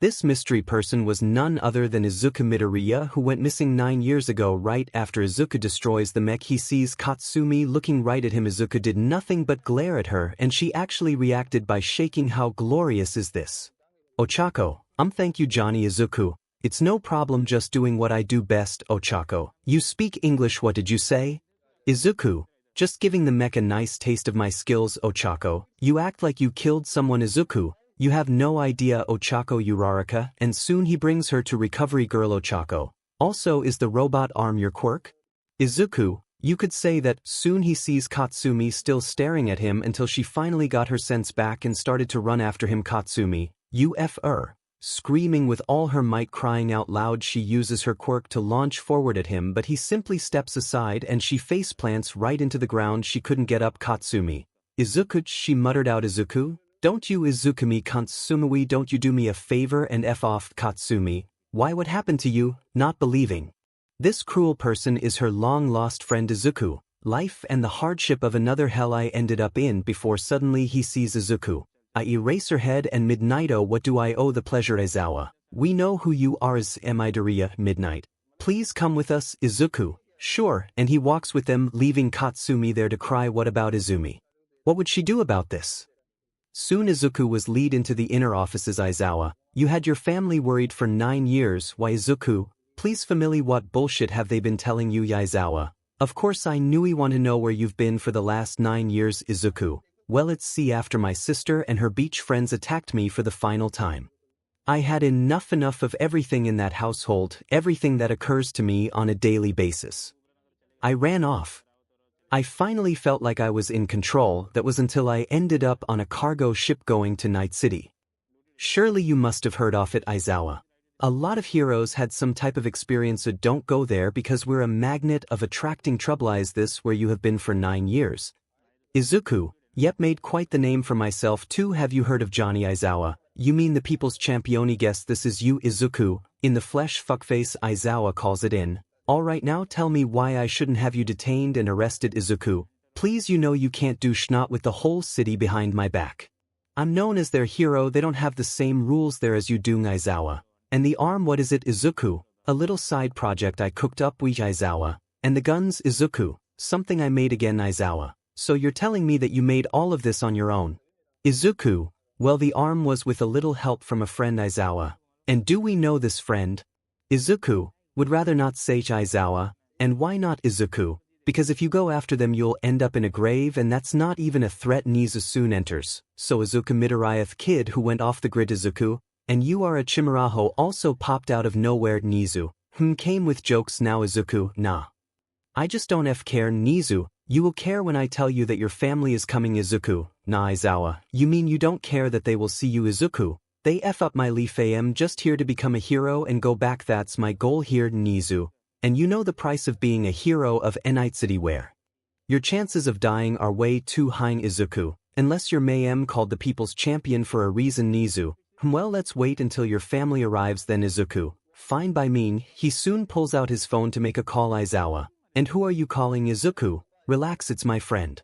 This mystery person was none other than Izuku Midoriya, who went missing 9 years ago. Right after Izuku destroys the mech, he sees Katsumi looking right at him. Izuku did nothing but glare at her and she actually reacted by shaking. How glorious is this? 𝗏𝗏𝗏, thank you Johnny. Izuku, it's no problem, just doing what I do best. 𝗏𝗏𝗏, you speak English, what did you say? Izuku, just giving the mech a nice taste of my skills. 𝗏𝗏𝗏, you act like you killed someone. Izuku, you have no idea. 𝗏𝗏𝗏, and soon he brings her to recovery. Girl, 𝗏𝗏𝗏, also is the robot arm your quirk? Izuku, you could say that. Soon he sees Katsumi still staring at him until she finally got her sense back and started to run after him. Katsumi, UFR, screaming with all her might, crying out loud. She uses her quirk to launch forward at him, but he simply steps aside and she face plants right into the ground. She couldn't get up. Katsumi, Izuku, she muttered out. Izuku, don't you Izukami Katsumi, don't you do me a favor and F off. Katsumi, why, what happened to you? Not believing this cruel person is her long-lost friend Izuku. Life and the hardship of another hell I ended up in before. Suddenly he sees Izuku. I erase her head and Midnight, oh, what do I owe the pleasure? 𝗧𝗧𝗏, we know who you are as Midoriya. Midnight, please come with us. Izuku, sure, and he walks with them, leaving Katsumi there to cry. What about Izumi? What would she do about this? Soon Izuku was lead into the inner offices. 𝗧𝗏𝗏, you had your family worried for 9 years. Why Izuku, please family, what bullshit have they been telling you? 𝗧𝗏𝗏, of course I knew we want to know where you've been for the last 9 years. Izuku, well, it's see, after my sister and her beach friends attacked me for the final time. I had enough of everything in that household, everything that occurs to me on a daily basis. I ran off. I finally felt like I was in control. That was until I ended up on a cargo ship going to Night City. Surely you must have heard of it. 𝗧𝗏𝗏, a lot of heroes had some type of experience, so don't go there because we're a magnet of attracting trouble. Is this where you have been for 9 years? Izuku, yep, made quite the name for myself too. Have you heard of Johnny? 𝗧𝗏𝗏, you mean the people's champion? Guess this is you. Izuku, in the flesh. Fuckface. 𝗧𝗏𝗏 calls it in. Alright, now tell me why I shouldn't have you detained and arrested. Izuku, please, you know you can't do schnot with the whole city behind my back. I'm known as their hero, they don't have the same rules there as you do. 𝗧𝗏𝗏, and the arm, what is it? Izuku, a little side project I cooked up. 𝗧𝗏𝗏, and the guns? Izuku, something I made again. 𝗧𝗏𝗏, so you're telling me that you made all of this on your own? Izuku, well, the arm was with a little help from a friend. 𝗧𝗏𝗏, and do we know this friend? Izuku, would rather not say. 𝗧𝗏𝗏, and why not? Izuku, because if you go after them you'll end up in a grave and that's not even a threat. 𝗎𝗓 soon enters. So Izuku Midoriya, kid who went off the grid. Izuku, and you are a 𝗓𝗏𝗏, also popped out of nowhere. 𝗎𝗓, came with jokes now. Izuku, nah. I just don't care 𝗎𝐻, you will care when I tell you that your family is coming Izuku. Nah Aizawa, you mean you don't care that they will see you Izuku? They F up my life, I'm just here to become a hero and go back, that's my goal here 𝗎𝐻. And you know the price of being a hero of 𝗓𝗏𝗧𝗟𝗡 where? Your chances of dying are way too high Izuku, unless you're mayhem called the people's champion for a reason 𝗎𝐻. Well, let's wait until your family arrives then Izuku. Fine by me. He soon pulls out his phone to make a call. Aizawa. And who are you calling Izuku? Relax, it's my friend.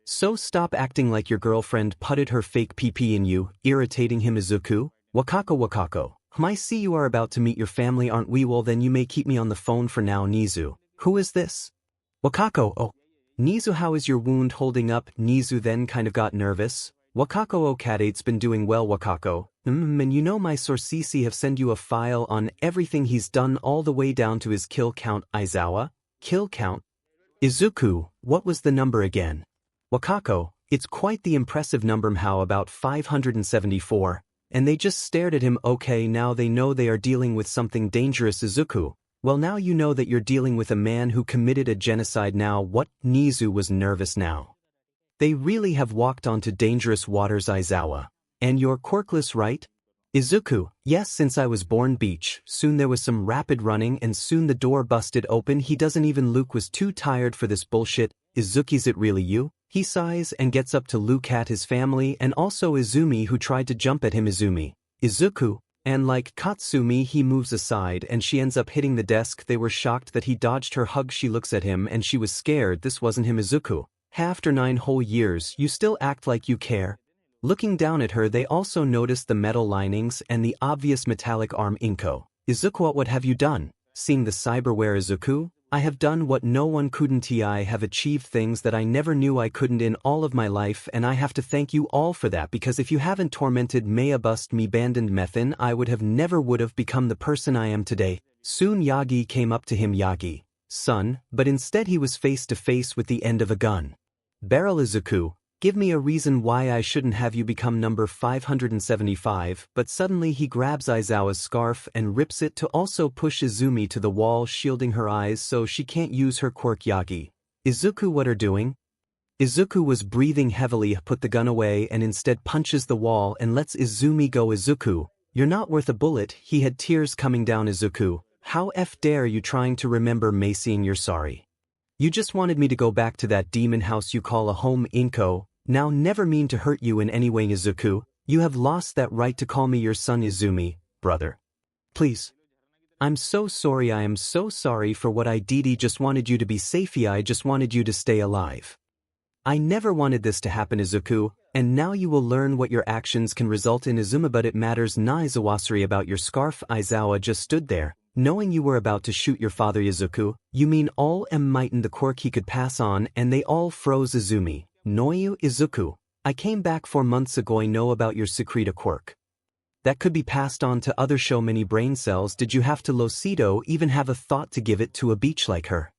So stop acting like your girlfriend putted her fake PP in you, irritating him Izuku. Wakako. I see you are about to meet your family, aren't we? Well then you may keep me on the phone for now 𝗎𝐻. Who is this? Wakako. Oh. 𝗎𝐻, how is your wound holding up? 𝗎𝐻 then kind of got nervous. Wakako 𝗏𝗏𝗧𝗟𝗘's been doing well Wakako. And you know my 𝗧𝗏𝗧𝗟𝗡 have send you a file on everything he's done all the way down to his kill count. Aizawa? Kill count? Izuku, what was the number again? Wakako, it's quite the impressive number. How about 574? And they just stared at him. Okay, now they know they are dealing with something dangerous Izuku. Well now you know that you're dealing with a man who committed a genocide. Now what? 𝗎𝐻 was nervous now. They really have walked onto dangerous waters Aizawa. And you're quirkless, right? Izuku, yes, since I was born. Beach. Soon there was some rapid running and soon the door busted open. He doesn't even Luke was too tired for this bullshit. Izuki's it really you? He sighs and gets up to look at his family and also Izumi who tried to jump at him. Izuku, and like Katsumi he moves aside and she ends up hitting the desk. They were shocked that he dodged her hug. She looks at him and she was scared this wasn't him. Izuku, after 9 whole years you still act like you care? Looking down at her they also noticed the metal linings and the obvious metallic arm. Izuku, what have you done? Seeing the cyberware Izuku, I have done what no one couldn't. I have achieved things that I never knew I couldn't in all of my life and I have to thank you all for that because if you haven't tormented Maya bust me abandoned Methan I would have never become the person I am today. Soon Yagi came up to him. Yagi, son, but instead he was face to face with the end of a gun barrel. Izuku, give me a reason why I shouldn't have you become number 575, but suddenly he grabs Aizawa's scarf and rips it to also push Izumi to the wall, shielding her eyes so she can't use her quirk. Yagi, Izuku, what are doing? Izuku was breathing heavily, put the gun away and instead punches the wall and lets Izumi go. Izuku, you're not worth a bullet. He had tears coming down. Izuku, how dare you trying to remember Macying, you're sorry. You just wanted me to go back to that demon house you call a home. Now never mean to hurt you in any way. Izuku, you have lost that right to call me your son. Izumi, brother. Please. I'm so sorry. I am so sorry for what I did. Just wanted you to be safe. I just wanted you to stay alive. I never wanted this to happen. Izuku, and now you will learn what your actions can result in. Izumi, but it matters not Izawasari about your scarf. Aizawa just stood there, knowing you were about to shoot your father. Izuku, you mean all might in the quirk he could pass on, and they all froze. Izumi, Noyu. Izuku, I came back 4 months ago. I know about your secreta quirk. That could be passed on to other show many brain cells. Did you have to 𝗏𝗏𝗧𝗟𝗘 even have a thought to give it to a beach like her?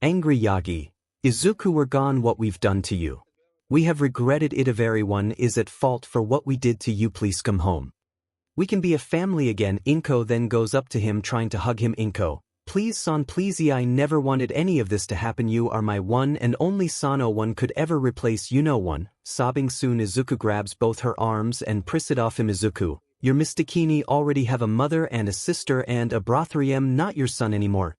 Angry Yagi, Izuku, we're gone. What we've done to you. We have regretted it. If everyone is at fault for what we did to you, please come home. We can be a family again. Inko then goes up to him trying to hug him. Inko, please son, please. I never wanted any of this to happen. You are my one and only son. No one could ever replace you. No one. Sobbing soon Izuku grabs both her arms and pris it off him. Izuku, your Mistakini already have a mother and a sister and a brother. I'm not your son anymore.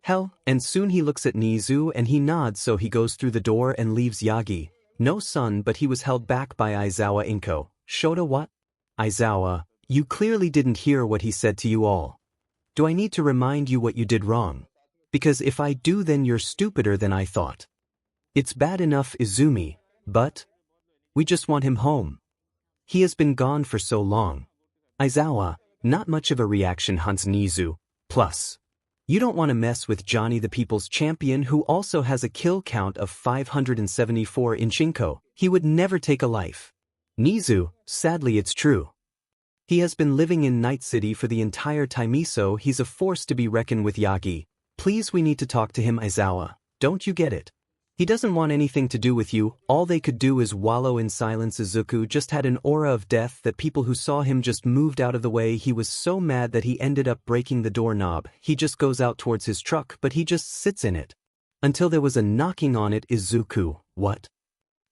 Hell, and soon he looks at 𝗎𝐻 and he nods, so he goes through the door and leaves Yagi. No son, but he was held back by Aizawa. Inko, Shota, what? Aizawa, you clearly didn't hear what he said to you all. Do I need to remind you what you did wrong? Because if I do, then you're stupider than I thought. It's bad enough, Izumi, but we just want him home. He has been gone for so long. Aizawa, not much of a reaction. Hunts 𝗎𝐻. Plus, you don't want to mess with Johnny, the people's champion, who also has a kill count of 574 in Shinko. He would never take a life. 𝗎𝐻, sadly it's true. He has been living in Night City for the entire time, so he's a force to be reckoned with. Yagi, please, we need to talk to him. Aizawa, don't you get it? He doesn't want anything to do with you, all they could do is wallow in silence. Izuku just had an aura of death that people who saw him just moved out of the way. He was so mad that he ended up breaking the doorknob. He just goes out towards his truck but he just sits in it. Until there was a knocking on it. Izuku, what?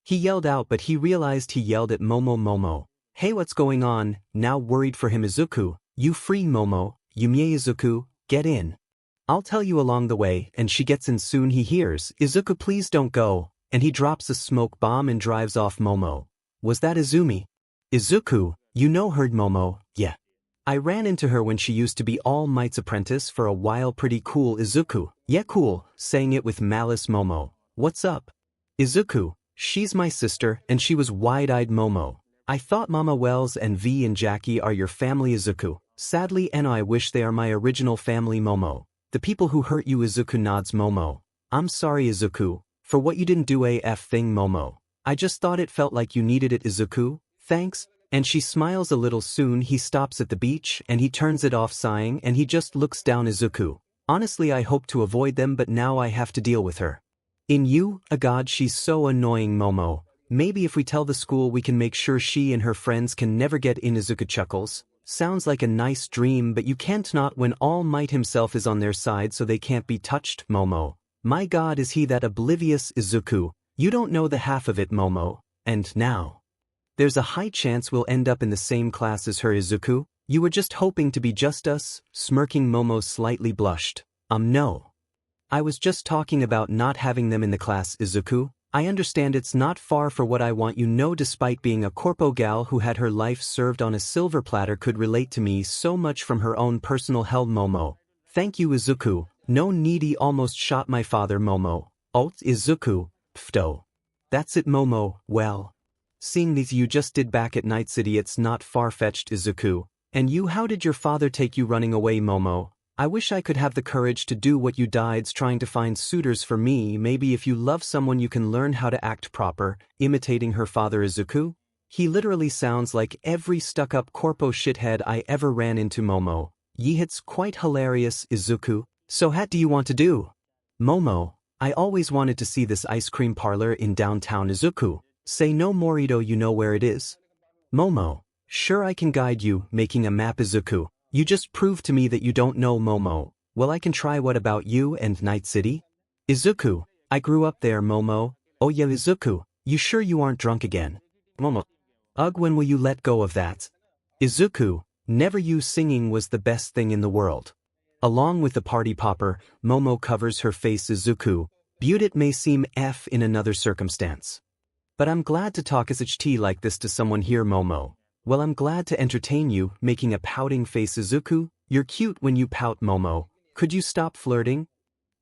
He yelled out but he realized he yelled at Momo. Hey, what's going on? Now worried for him. Izuku, you free Momo, 𝗎𝗓𝗧𝗟𝗘, get in. I'll tell you along the way, and she gets in soon. He hears, Izuku, please don't go, and he drops a smoke bomb and drives off. Momo, was that Izumi? Izuku, you know her. Momo, yeah. I ran into her when she used to be All Might's apprentice for a while. Pretty cool. Izuku, yeah cool, saying it with malice. Momo, what's up? Izuku, she's my sister, and she was wide-eyed. Momo, I thought Mama Wells and V and Jackie are your family. Izuku, sadly and I wish they are my original family. Momo, the people who hurt you. Izuku nods. Momo, I'm sorry Izuku, for what you didn't do a thing. Momo, I just thought it felt like you needed it. Izuku, thanks, and she smiles a little. Soon he stops at the beach and he turns it off sighing and he just looks down. Izuku, honestly I hope to avoid them but now I have to deal with her. In you, a god, she's so annoying. Momo, maybe if we tell the school we can make sure she and her friends can never get in. Izuku chuckles. Sounds like a nice dream but you can't not when All Might himself is on their side so they can't be touched. Momo, my god, is he that oblivious? Izuku, you don't know the half of it. Momo, and now there's a high chance we'll end up in the same class as her. Izuku, you were just hoping to be just us? Smirking. Momo slightly blushed. No. I was just talking about not having them in the class. Izuku, I understand it's not far for what I want. You know, despite being a corpo gal who had her life served on a silver platter could relate to me so much from her own personal hell. Momo, thank you. Izuku, no needy, almost shot my father. Momo, Izuku, pfto. That's it. Momo, well, seeing these you just did back at Night City, it's not far-fetched. Izuku, and you, how did your father take you running away? Momo, I wish I could have the courage to do what you did trying to find suitors for me. Maybe if you love someone you can learn how to act proper, imitating her father. Izuku, he literally sounds like every stuck-up corpo shithead I ever ran into. Momo, it's quite hilarious. Izuku, so what do you want to do? Momo, I always wanted to see this ice cream parlor in downtown. Izuku, say no morito, you know where it is? Momo, sure I can guide you, making a map. Izuku, you just proved to me that you don't know. Momo, well I can try. What about you and Night City? Izuku, I grew up there. Momo, oh yeah. Izuku, you sure you aren't drunk again? Momo, ugh, when will you let go of that? Izuku, never. You singing was the best thing in the world. Along with the party popper, Momo covers her face. Izuku, beauty it may seem in another circumstance, but I'm glad to talk as tea like this to someone here. Momo, well I'm glad to entertain you, making a pouting face. Izuku, you're cute when you pout. Momo, could you stop flirting?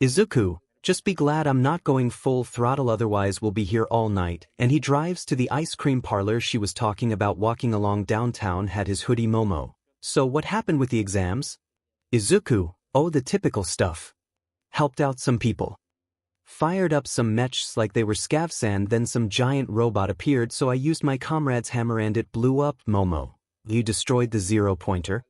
Izuku, just be glad I'm not going full throttle otherwise we'll be here all night. And he drives to the ice cream parlor she was talking about. Walking along downtown, had his hoodie. Momo, so what happened with the exams? Izuku, oh the typical stuff. Helped out some people. Fired up some mechs like they were scavsand, then some giant robot appeared so I used my comrade's hammer and it blew up. Momo, you destroyed the 0-pointer?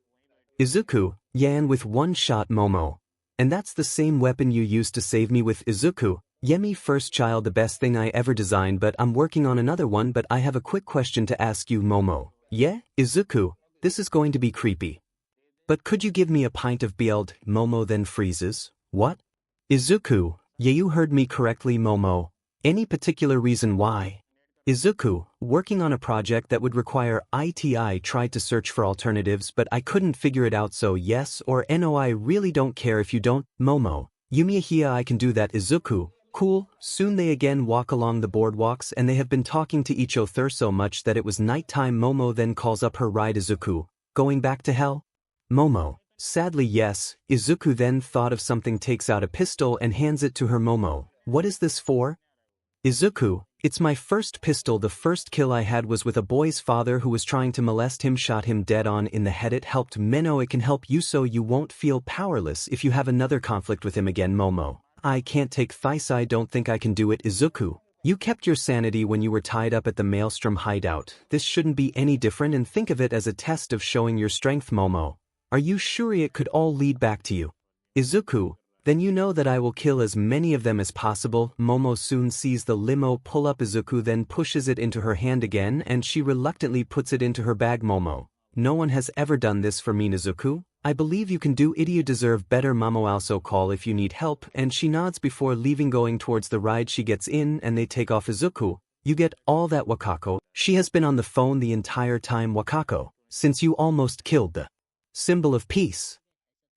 Izuku, yeah, and with one shot. Momo, and that's the same weapon you used to save me with? Izuku, yeah, me first child, the best thing I ever designed, but I'm working on another one. But I have a quick question to ask you. Momo, yeah? Izuku, this is going to be creepy, but could you give me a pint of Bield? Momo then freezes. What? Izuku, yeah, you heard me correctly. Momo, any particular reason why? Izuku, working on a project that would require IT. I tried to search for alternatives but I couldn't figure it out, so yes or no, I really don't care if you don't. Momo, Yumiya, I can do that. Izuku, cool. Soon they again walk along the boardwalks and they have been talking to each other so much that it was nighttime. Momo then calls up her ride. Izuku, going back to hell? Momo, sadly yes. Izuku then thought of something, takes out a pistol and hands it to her. Momo, what is this for? Izuku, it's my first pistol. The first kill I had was with a boy's father who was trying to molest him, shot him dead on in the head. It helped. Menno, it can help you so you won't feel powerless if you have another conflict with him again. Momo, I can't take Thais, I don't think I can do it. Izuku, you kept your sanity when you were tied up at the Maelstrom hideout. This shouldn't be any different, and think of it as a test of showing your strength. Momo, are you sure it could all lead back to you? Izuku, Then you know that I will kill as many of them as possible. Momo soon sees the limo pull up Izuku, then pushes it into her hand again and she reluctantly puts it into her bag. Momo, no one has ever done this for me, Izuku. I believe you can do it. You deserve better. Momo also call if you need help, and she nods before leaving. Going towards the ride, she gets in and they take off. Izuku, you get all that, Wakako? She has been on the phone the entire time. Wakako, since you almost killed the symbol of peace.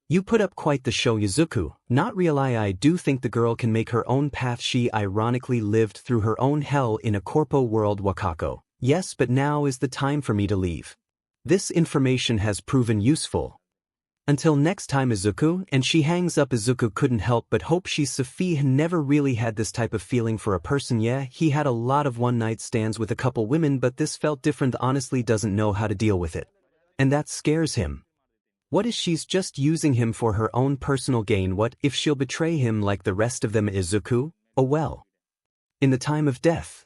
You put up quite the show. Izuku, not really. I do think the girl can make her own path. She ironically lived through her own hell in a corpo world. Wakako, yes, but now is the time for me to leave. This information has proven useful. Until next time, Izuku, and she hangs up. Izuku couldn't help but hope Sophie never really had this type of feeling for a person. Yeah, he had a lot of one-night stands with a couple women, but this felt different. Honestly doesn't know how to deal with it. And that scares him. What if she's just using him for her own personal gain? What if she'll betray him like the rest of them? Izuku, oh well. In the time of death.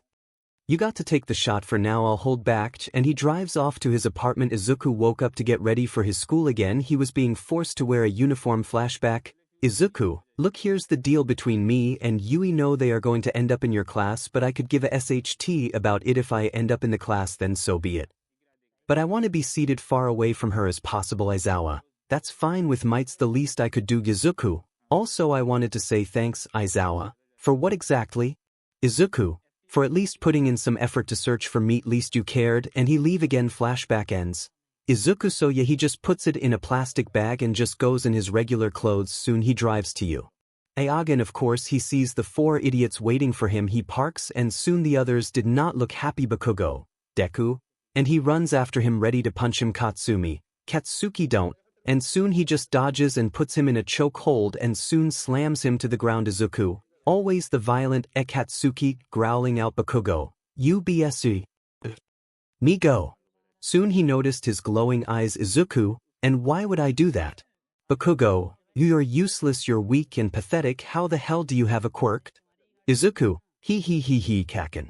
You got to take the shot. For now I'll hold back. And he drives off to his apartment. Izuku woke up to get ready for his school again. He was being forced to wear a uniform. Flashback. Izuku, look, here's the deal between me and Yui. No, they are going to end up in your class, but I could give a SHT about it. If I end up in the class, then so be it. But I want to be seated far away from her as possible. Aizawa, that's fine with me. It's the least I could do. Izuku, also I wanted to say thanks. Aizawa, for what exactly? Izuku, for at least putting in some effort to search for me. At least you cared. And he leave again. Flashback ends. Izuku, so yeah, he just puts it in a plastic bag and just goes in his regular clothes. Soon he drives to you. Again, of course, he sees the 4 idiots waiting for him. He parks and soon the others did not look happy. Bakugo, Deku, and he runs after him ready to punch him. Katsumi, Katsuki, don't. And soon he just dodges and puts him in a choke hold and soon slams him to the ground. Izuku, always the violent, Katsuki, growling out. Bakugo, UBSE. Me go. Soon he noticed his glowing eyes. Izuku, and why would I do that? Bakugo, you're useless, you're weak and pathetic. How the hell do you have a quirk? Izuku, he Kaken.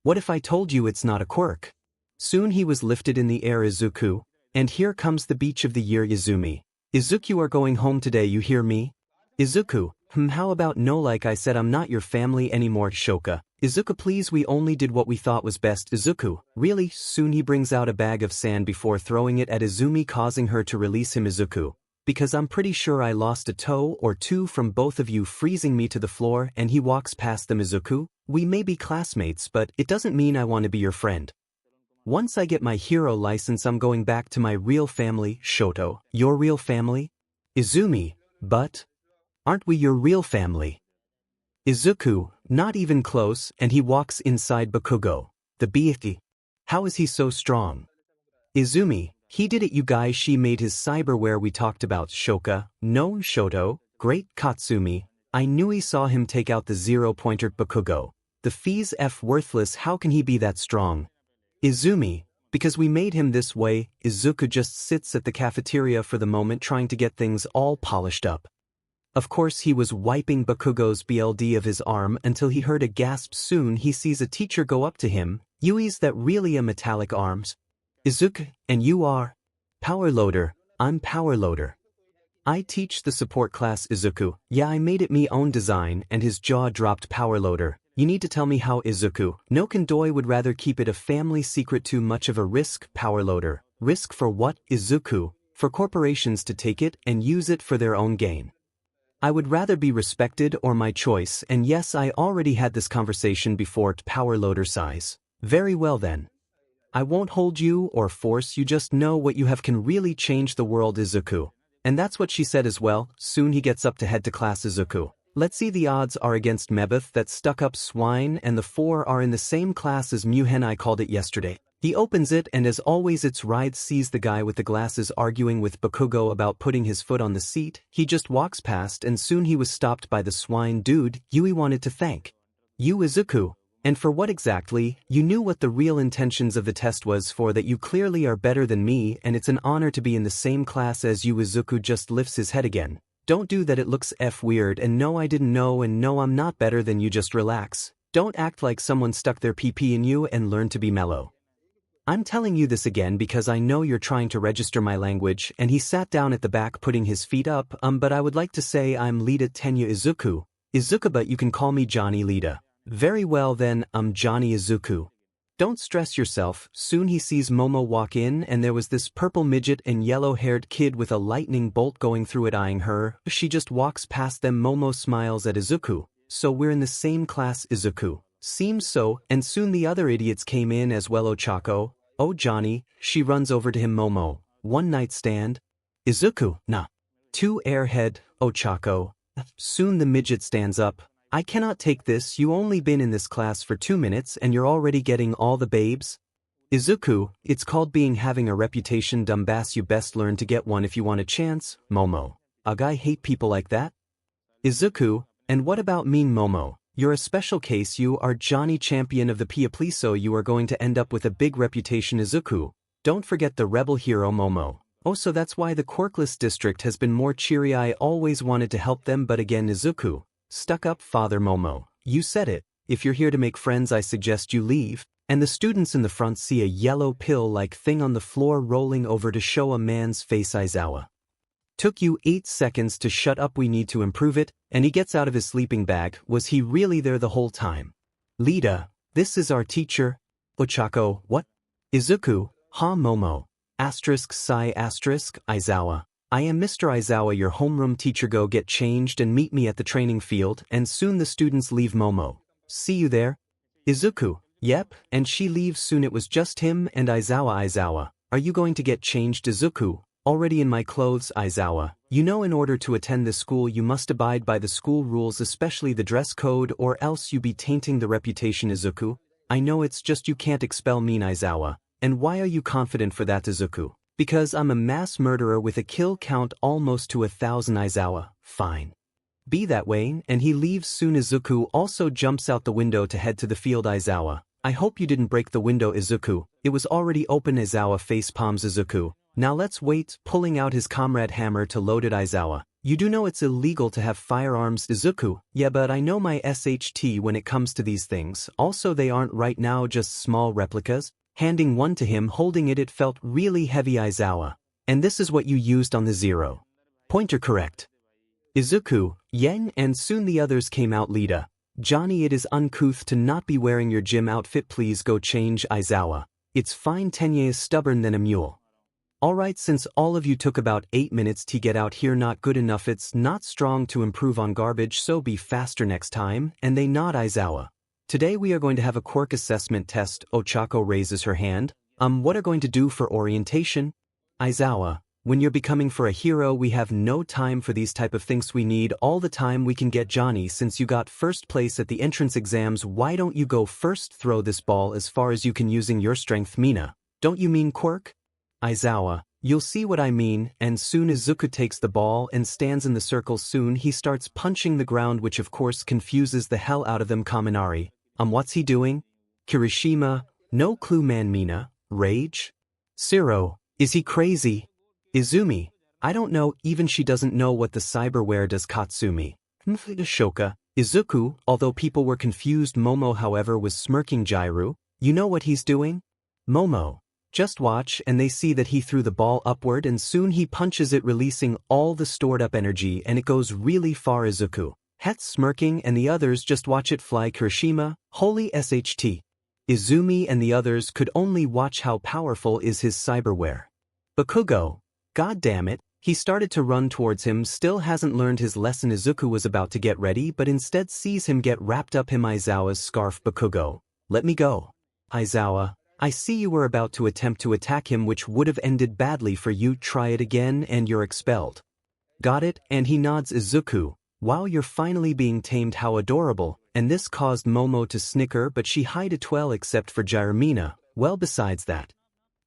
What if I told you it's not a quirk? Soon he was lifted in the air. Izuku, and here comes the beach of the year. Izumi, Izuku, you are going home today, you hear me? Izuku, how about no, like I said, I'm not your family anymore. Shoka, Izuku, please, we only did what we thought was best. Izuku, really? Soon he brings out a bag of sand before throwing it at Izumi, causing her to release him. Izuku, because I'm pretty sure I lost a toe or two from both of you freezing me to the floor. And he walks past them. Izuku, we may be classmates, but it doesn't mean I want to be your friend. Once I get my hero license, I'm going back to my real family. Shoto, your real family? Izumi, but aren't we your real family? Izuku, not even close, and he walks inside. Bakugo, the beefy. How is he so strong? Izumi, he did it, you guys. She made his cyberware we talked about. Shoka, no. Shoto, great. Katsumi, I knew he saw him take out the 0-pointer. Bakugo, the fees F worthless, how can he be that strong? Izumi, because we made him this way. Izuku just sits at the cafeteria for the moment trying to get things all polished up. Of course he was wiping Bakugo's BLD of his arm until he heard a gasp. Soon he sees a teacher go up to him. Yui's that really a metallic arms? Izuku, and you are? Power Loader, I'm Power Loader. I teach the support class. Izuku, yeah, I made it me own design, and his jaw dropped. Power Loader, you need to tell me how. Izuku, no, Kandoi would rather keep it a family secret. Too much of a risk. Power Loader, risk for what? Izuku, for corporations to take it and use it for their own gain. I would rather be respected, or my choice, and yes, I already had this conversation before. Power Loader sighs. Very well then. I won't hold you or force you, just know what you have can really change the world. Izuku, and that's what she said as well. Soon he gets up to head to class. Izuku, let's see, the odds are against Mebeth, that stuck-up swine, and the 4 are in the same class as Muhen. I called it yesterday. He opens it and as always it's Ride sees the guy with the glasses arguing with Bakugo about putting his foot on the seat. He just walks past and soon he was stopped by the swine dude. Yui wanted to thank you, Izuku. And for what exactly? You knew what the real intentions of the test was for, that you clearly are better than me and it's an honor to be in the same class as you. Izuku just lifts his head again. Don't do that, it looks F weird, and no, I didn't know, and no, I'm not better than you. Just relax. Don't act like someone stuck their PP in you and learn to be mellow. I'm telling you this again because I know you're trying to register my language, and he sat down at the back putting his feet up, but I would like to say I'm 𝗧𝗏𝗧𝗏𝗧𝗏 Izuku, but you can call me Johnny 𝗧𝗏. Very well then, I'm Johnny Izuku. Don't stress yourself. Soon he sees Momo walk in, and there was this purple midget and yellow-haired kid with a lightning bolt going through it eyeing her. She just walks past them. Momo smiles at Izuku. So we're in the same class, Izuku. Seems so, and soon the other idiots came in as well. 𝗏𝗧𝗏𝗏. Oh Johnny, she runs over to him. Momo. One night stand? Izuku, nah. 2 airhead, 𝗏𝗏𝗏𝗏. Soon the midget stands up. I cannot take this. You only been in this class for 2 minutes and you're already getting all the babes? Izuku, it's called being having a reputation, dumbass. You best learn to get one if you want a chance. Momo. Ugh, I hate people like that. Izuku, and what about mean Momo? You're a special case. You are Johnny champion of the 𝗓𝗡𝗡, so you are going to end up with a big reputation. Izuku. Don't forget the rebel hero Momo. Oh, so that's why the Quirkless district has been more cheery. I always wanted to help them, but again Izuku. Stuck up father. Momo. You said it. If you're here to make friends, I suggest you leave. And the students in the front see a yellow pill-like thing on the floor rolling over to show a man's face. Izawa. Took you 8 seconds to shut up. We need to improve it. And he gets out of his sleeping bag. Was he really there the whole time? 𝗧𝗏𝗧𝗏, this is our teacher. 𝗏𝗏𝗏𝗏, what? Izuku, ha Momo. Izawa. I am Mr. Izawa, your homeroom teacher. Go get changed and meet me at the training field, and soon the students leave. Momo. See you there? Izuku. Yep, and she leaves soon. It was just him and Izawa. Are you going to get changed? Izuku. Already in my clothes. Izawa. You know, in order to attend this school you must abide by the school rules, especially the dress code, or else you be tainting the reputation. Izuku. I know, it's just you can't expel me. Izawa. And why are you confident for that? Izuku. Because I'm a mass murderer with a kill count almost to 1,000. Izawa. Fine. Be that way, and he leaves soon. Izuku also jumps out the window to head to the field. Izawa. I hope you didn't break the window. Izuku. It was already open. Izawa face palms. Izuku. Now let's wait, pulling out his comrade hammer to load it. Izawa. You do know it's illegal to have firearms. Izuku. Yeah, but I know my SHT when it comes to these things. Also, they aren't right now, just small replicas. Handing one to him, holding it, it felt really heavy. Izawa. And this is what you used on the 0. Pointer, correct? Izuku. Yen, and soon the others came out. 𝗧𝗏𝗏𝗏𝗏. Johnny, it is uncouth to not be wearing your gym outfit. Please go change. Izawa. It's fine. Tenye is stubborn than a mule. Alright, since all of you took about 8 minutes to get out here, not good enough. It's not strong to improve on garbage, so be faster next time. And they nod. Izawa. Today we are going to have a quirk assessment test. 𝗏𝗏𝗏𝗏 raises her hand. What are going to do for orientation? Izawa. When you're becoming for a hero, we have no time for these type of things. We need all the time we can get. Johnny, since you got first place at the entrance exams, why don't you go first? Throw this ball as far as you can using your strength. Mina. Don't you mean quirk? Izawa. You'll see what I mean. And soon Izuku takes the ball and stands in the circle. Soon he starts punching the ground, which of course confuses the hell out of them. Kaminari. What's he doing? Kirishima. No clue. Man. Mina. Rage? Siro. Is he crazy? Izumi. I don't know, even she doesn't know what the cyberware does. Katsumi. Shoka. Izuku. Although people were confused, Momo however was smirking. Jairu. You know what he's doing? Momo. Just watch, and they see that he threw the ball upward, and soon he punches it, releasing all the stored up energy, and it goes really far. Izuku. Het's smirking, and the others just watch it fly. Kirishima. Holy SHT. Izumi and the others could only watch how powerful is his cyberware. Bakugo. God damn it. He started to run towards him, still hasn't learned his lesson. Izuku was about to get ready, but instead sees him get wrapped up in Izawa's scarf. Bakugo. Let me go. Izawa. I see you were about to attempt to attack him, which would have ended badly for you. Try it again and you're expelled. Got it? And he nods. Izuku. Wow, you're finally being tamed. How adorable. And this caused Momo to snicker, but she hid it well except for Jirumina. Well, besides that,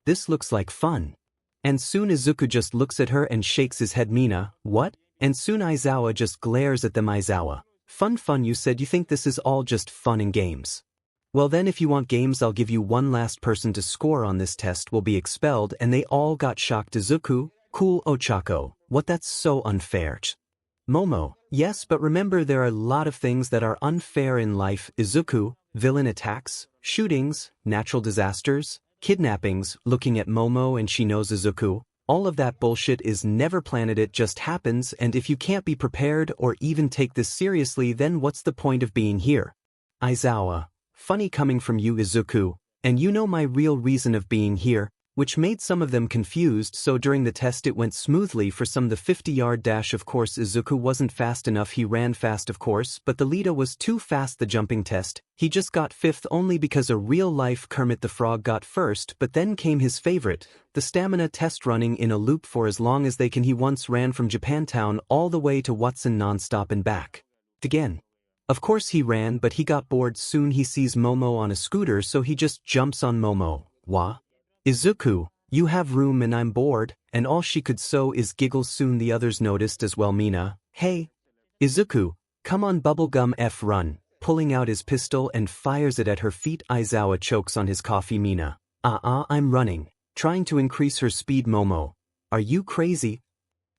this looks like fun. And soon Izuku just looks at her and shakes his head. Mina. What? And soon Izawa just glares at them. Izawa. Fun, you said you think this is all just fun and games. Well then, if you want games, I'll give you one last person to score on this test will be expelled. And they all got shocked. Izuku. Cool. 𝗏𝗏𝗏𝗏𝗏. What? That's so unfair. Momo. Yes, but remember there are a lot of things that are unfair in life. Izuku. Villain attacks, shootings, natural disasters. kidnappings, looking at Momo and she knows Izuku. All of that bullshit is never planned, it just happens, and if you can't be prepared or even take this seriously, then what's the point of being here? Aizawa. Funny coming from you, Izuku, and you know my real reason of being here, which made some of them confused, so during the test it went smoothly for some. The 50-yard dash, of course Izuku wasn't fast enough, he ran fast of course, but the leader was too fast. The jumping test, he just got 5th only because a real-life Kermit the Frog got 1st, but then came his favorite, the stamina test, running in a loop for as long as they can. He once ran from Japantown all the way to Watson non-stop and back. Again. Of course he ran, but he got bored. Soon he sees Momo on a scooter, so he just jumps on Momo. Wah? Izuku, you have room and I'm bored, and all she could so is giggle. Soon the others noticed as well. Mina, hey. Izuku, come on, bubblegum F, run, pulling out his pistol and fires it at her feet. Aizawa chokes on his coffee. Mina, I'm running, trying to increase her speed. Momo, are you crazy?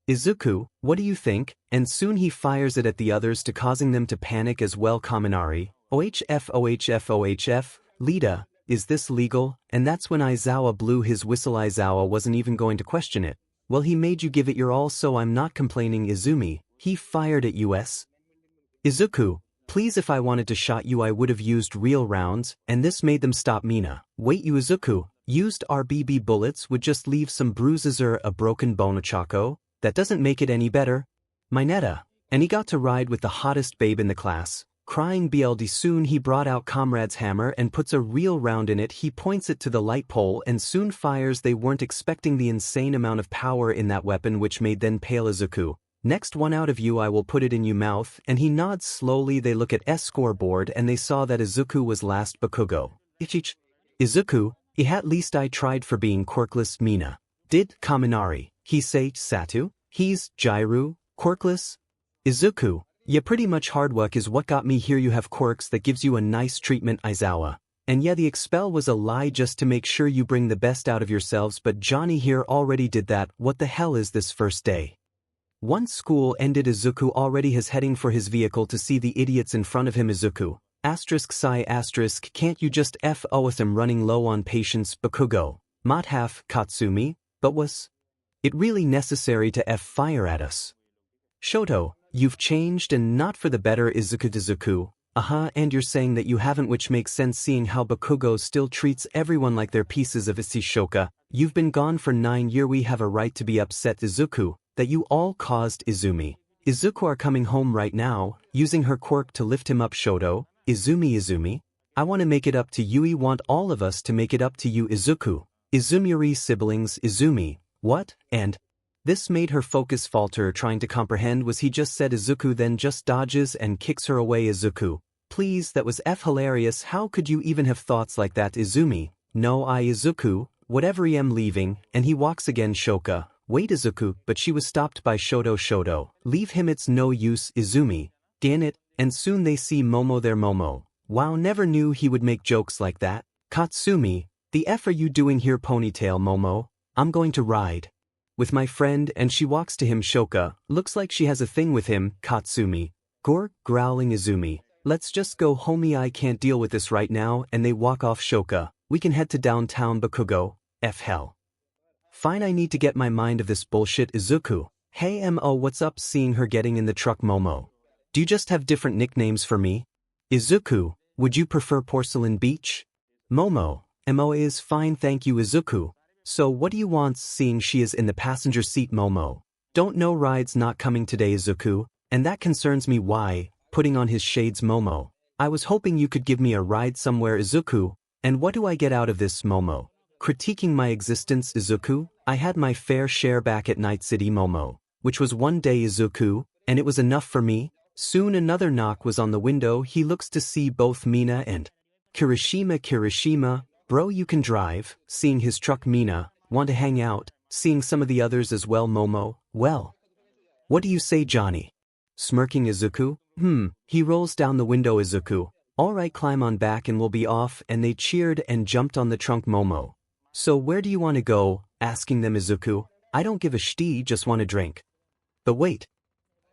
Izuku, what do you think? And soon he fires it at the others to causing them to panic as well. Kaminari, OHF, Lita, is this legal? And that's when Aizawa blew his whistle. Aizawa wasn't even going to question it. Well, he made you give it your all, so I'm not complaining. Izumi, he fired at us. Izuku, please, if I wanted to shot you I would have used real rounds, and this made them stop. Mina, wait, you Izuku, used RBB bullets would just leave some bruises or a broken bone. Chaco, that doesn't make it any better. Mineta, and he got to ride with the hottest babe in the class. Crying BLD. Soon he brought out Comrade's hammer and puts a real round in it. He points it to the light pole and soon fires. They weren't expecting the insane amount of power in that weapon, which made them pale. Izuku, next one out of you, I will put it in you mouth, and he nods slowly. They look at S scoreboard and they saw that Izuku was last. Bakugo, Ichich. Izuku, at least I tried for being quirkless. Mina, did Kaminari, he say Satu? He's Jiru, quirkless? Izuku, yeah, pretty much hard work is what got me here. You have quirks that gives you a nice treatment. Aizawa, and yeah, the expel was a lie just to make sure you bring the best out of yourselves, but Johnny here already did that. What the hell is this first day? Once school ended, Izuku already is heading for his vehicle to see the idiots in front of him. Izuku, **, can't you just F.O. with him? Running low on patience. Bakugo, WhatIf, Katsumi, but was it really necessary to fire at us? Shoto, you've changed and not for the better. Izuku, and you're saying that you haven't, which makes sense seeing how Bakugo still treats everyone like they're pieces of Shoka. You've been gone for 9 years, we have a right to be upset. Izuku, that you all caused. Izuku are coming home right now, using her quirk to lift him up. Shoto, Izumi, I want to make it up to you. Want all of us to make it up to you. Izuku, Izumiri siblings. Izumi, what? And this made her focus falter, trying to comprehend was he just said. Izuku then just dodges and kicks her away. Izuku, please, that was hilarious. How could you even have thoughts like that? Izumi, no, Izuku, whatever, I'm leaving, and he walks again. Shoka, wait Izuku, but she was stopped by Shoto, leave him, it's no use. Izumi, damn it, and soon they see Momo there. Momo, wow, never knew he would make jokes like that. Katsumi, the F are you doing here? Ponytail. Momo, I'm going to ride with my friend, and she walks to him. Shoka, looks like she has a thing with him. Katsumi, growling. Izumi, let's just go, homie, I can't deal with this right now, and they walk off. Shoka, we can head to downtown. Bakugo, F hell. Fine, I need to get my mind of this bullshit. Izuku, hey Mo, what's up? Seeing her getting in the truck. Momo, do you just have different nicknames for me? Izuku, would you prefer Porcelain Beach? Momo, Mo is fine, thank you. Izuku, so what do you want? Seeing she is in the passenger seat. Momo, don't know, ride's not coming today. Izuku, and that concerns me. Why? Putting on his shades. Momo, I was hoping you could give me a ride somewhere. Izuku, and what do I get out of this? Momo, critiquing my existence. Izuku, I had my fair share back at Night City. Momo, which was one day. Izuku, and it was enough for me. Soon another knock was on the window. He looks to see both Mina and Kirishima, bro, you can drive. Seeing his truck. Mina, want to hang out? Seeing some of the others as well. Momo, well, what do you say, Johnny? Smirking. Izuku, he rolls down the window. Izuku, alright, climb on back and we'll be off, and they cheered and jumped on the trunk. Momo, so where do you want to go? Asking them. Izuku, I don't give a shit, just want to drink. But wait,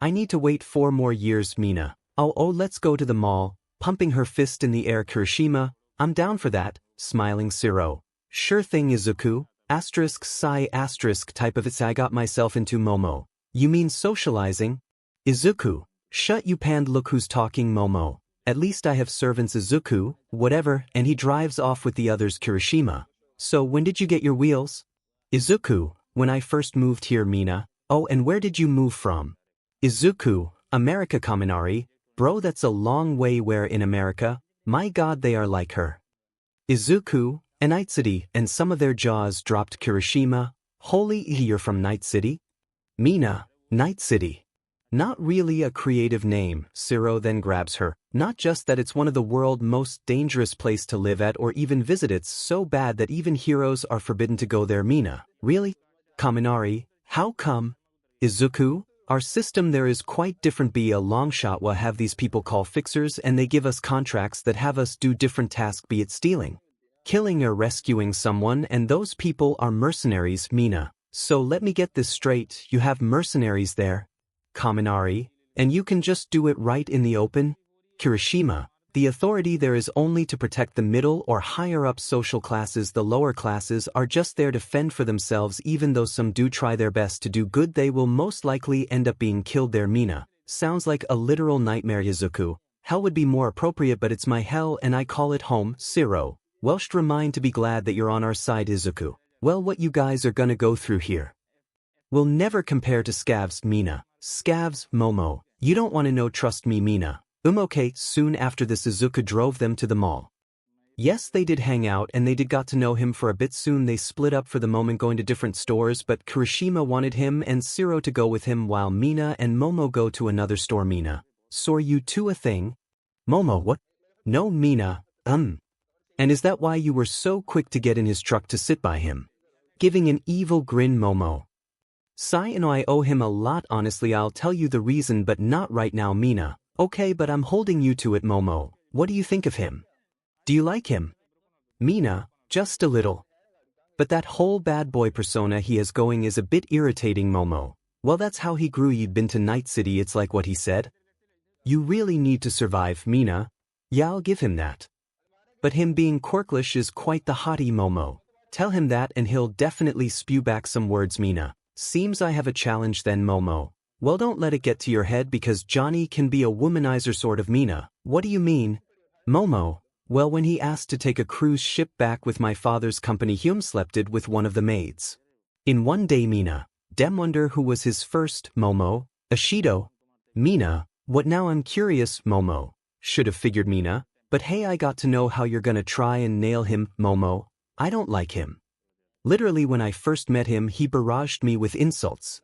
I need to wait 4 more years. Mina, oh, let's go to the mall. Pumping her fist in the air. Kirishima, I'm down for that. Smiling. Siro, Sure thing Izuku, ***** type of it's I got myself into Momo. You mean socializing? Izuku, shut you panned look who's talking Momo. At least I have servants Izuku, whatever, and he drives off with the others 𝗓𝗓. So when did you get your wheels? Izuku, when I first moved here Mina. Oh, and where did you move from? Izuku, America 𝗓𝗓. Bro, that's a long way. Where in America? My god, they are like her. Izuku, Night City, and some of their jaws dropped 𝗓𝗓. Holy, you're from Night City? Mina, Night City. Not really a creative name. 𝗧𝗧 then grabs her. Not just that it's one of the world's most dangerous place to live at or even visit, it's so bad that even heroes are forbidden to go there. Mina, really? 𝗓𝗓, how come? Izuku, our system there is quite different. Be a long shot. What have these people call fixers, and they give us contracts that have us do different tasks, be it stealing, killing or rescuing someone, and those people are mercenaries. Mina, so let me get this straight, you have mercenaries there? 𝗓𝗓, and you can just do it right in the open? 𝗓𝗓, the authority there is only to protect the middle or higher up social classes. The lower classes are just there to fend for themselves. Even though some do try their best to do good, they will most likely end up being killed there. Mina, sounds like a literal nightmare. Izuku, hell would be more appropriate, but it's my hell and I call it home. 𝗧𝗧, well, remind to be glad that you're on our side. Izuku, well, what you guys are gonna go through here will never compare to scavs. Mina, scavs, Momo, you don't want to know, trust me. Mina, okay. Soon after this Izuku drove them to the mall. Yes, they did hang out and they did got to know him for a bit. Soon they split up for the moment, going to different stores, but 𝗓𝗓 wanted him and 𝗧𝗧 to go with him while Mina and Momo go to another store. Mina, saw you two a thing? Momo, what? No. Mina, and is that why you were so quick to get in his truck to sit by him? Giving an evil grin. Momo, I owe him a lot. Honestly, I'll tell you the reason, but not right now. Mina, okay, but I'm holding you to it. Momo, what do you think of him? Do you like him? Mina, just a little. But that whole bad boy persona he has going is a bit irritating. Momo, well, that's how he grew. You'd been to Night City, it's like what he said. You really need to survive. Mina, yeah, I'll give him that. But him being quirklish is quite the hottie. Momo, tell him that and he'll definitely spew back some words. Mina, seems I have a challenge then. Momo, well, don't let it get to your head because Johnny can be a womanizer sort of. Mina, what do you mean? Momo, well, when he asked to take a cruise ship back with my father's company, 𝗓𝗧𝗟𝗘 with one of the maids. In one day. Mina, dem wonder who was his first. Momo, Ashido. Mina, what now? I'm curious. Momo, should have figured. Mina, but hey, I got to know how you're gonna try and nail him. Momo, I don't like him. Literally, when I first met him, he barraged me with insults.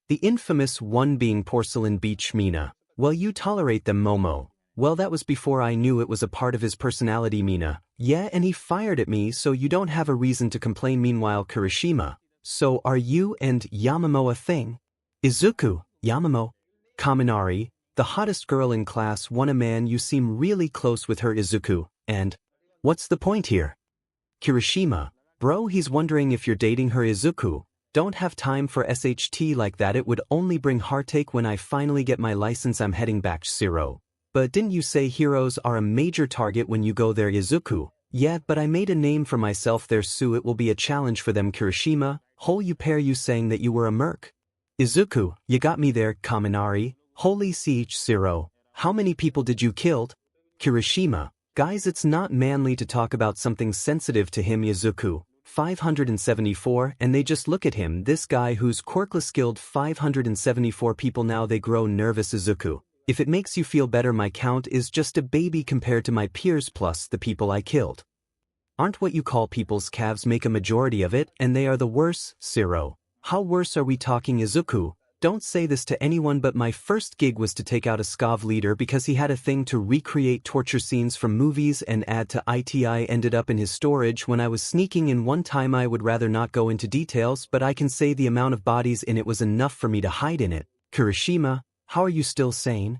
The infamous one being Porcelain Beach. Mina, well, you tolerate them. Momo, well, that was before I knew it was a part of his personality. Mina, yeah, and he fired at me, so you don't have a reason to complain. Meanwhile, 𝗓𝗓, so are you and Yamamoe a thing? Izuku, Yamamoe, 𝗓𝗓, the hottest girl in class 1. A man, you seem really close with her. Izuku, and what's the point here? 𝗓𝗓, bro, he's wondering if you're dating her. Izuku, don't have time for SHT like that, it would only bring heartache. When I finally get my license, I'm heading back. 𝗧𝗧, but didn't you say heroes are a major target when you go there? Izuku, yeah, but I made a name for myself there, so it will be a challenge for them. 𝗓𝗓, whole you pair, you saying that you were a merc? Izuku, you got me there. 𝗓𝗓, holy 𝗓𝗧, how many people did you kill? 𝗓𝗓, guys, it's not manly to talk about something sensitive to him. Izuku, 574, and they just look at him, this guy who's quirkless killed 574 people. Now they grow nervous. Izuku, if it makes you feel better, my count is just a baby compared to my peers, plus the people I killed aren't what you call people's calves, make a majority of it, and they are the worst. 𝗧𝗧, how worse are we talking? Izuku, don't say this to anyone, but my first gig was to take out a SCAV leader because he had a thing to recreate torture scenes from movies and add to it. I ended up in his storage when I was sneaking in one time. I would rather not go into details, but I can say the amount of bodies in it was enough for me to hide in it. 𝗓𝗓, how are you still sane?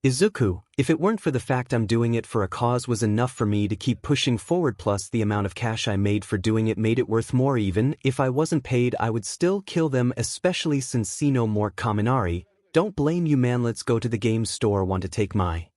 Izuku, if it weren't for the fact I'm doing it for a cause was enough for me to keep pushing forward, plus the amount of cash I made for doing it made it worth more. Even if I wasn't paid, I would still kill them, especially since see no more. 𝗓𝗓, don't blame you, man, let's go to the game store. Want to take my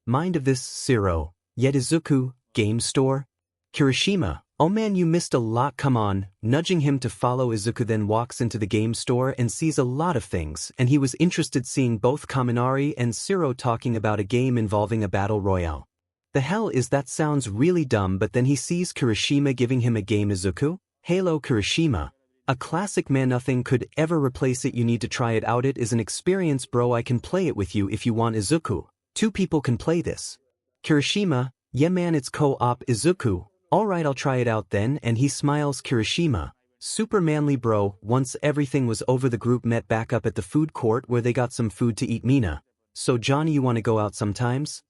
mind of this? 𝗧𝗧, yet Izuku, game store? Kirishima, oh man, you missed a lot, come on, nudging him to follow. Izuku then walks into the game store and sees a lot of things, and he was interested seeing both Kaminari and 𝗧𝗏 talking about a game involving a battle royale. The hell is that? Sounds really dumb, but then he sees Kirishima giving him a game. Izuku? Hello Kirishima. A classic man, nothing could ever replace it, you need to try it out, it is an experience bro, I can play it with you if you want. Izuku, 2 people can play this. Kirishima, yeah man, it's co-op. Izuku, alright, I'll try it out then, and he smiles. Kirishima, super manly bro. Once everything was over, the group met back up at the food court where they got some food to eat. Mina, so Johnny, you wanna go out sometimes?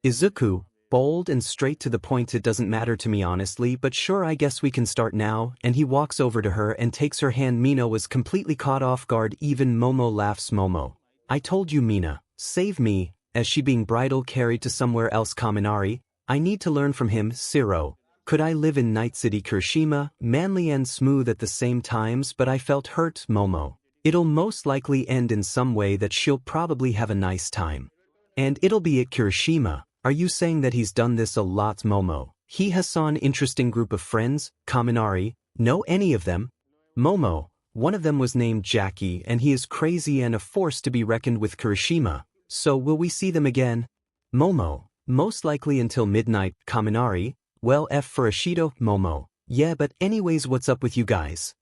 Izuku, bold and straight to the point, it doesn't matter to me honestly, but sure, I guess we can start now, and he walks over to her and takes her hand. Mina was completely caught off guard, even Momo laughs. Momo, I told you Mina, save me, as she being bridal carried to somewhere else. Kaminari, I need to learn from him. 𝗧𝗏, could I live in Night City? Kirishima, manly and smooth at the same times, but I felt hurt. Momo, it'll most likely end in some way that she'll probably have a nice time. And it'll be it. Kirishima, are you saying that he's done this a lot? Momo, he has saw an interesting group of friends. Kaminari, know any of them? Momo, one of them was named Jackie and he is crazy and a force to be reckoned with. Kirishima, so will we see them again? Momo, most likely until midnight. Kaminari, well F for Ashido. Momo, yeah, but anyways, what's up with you guys?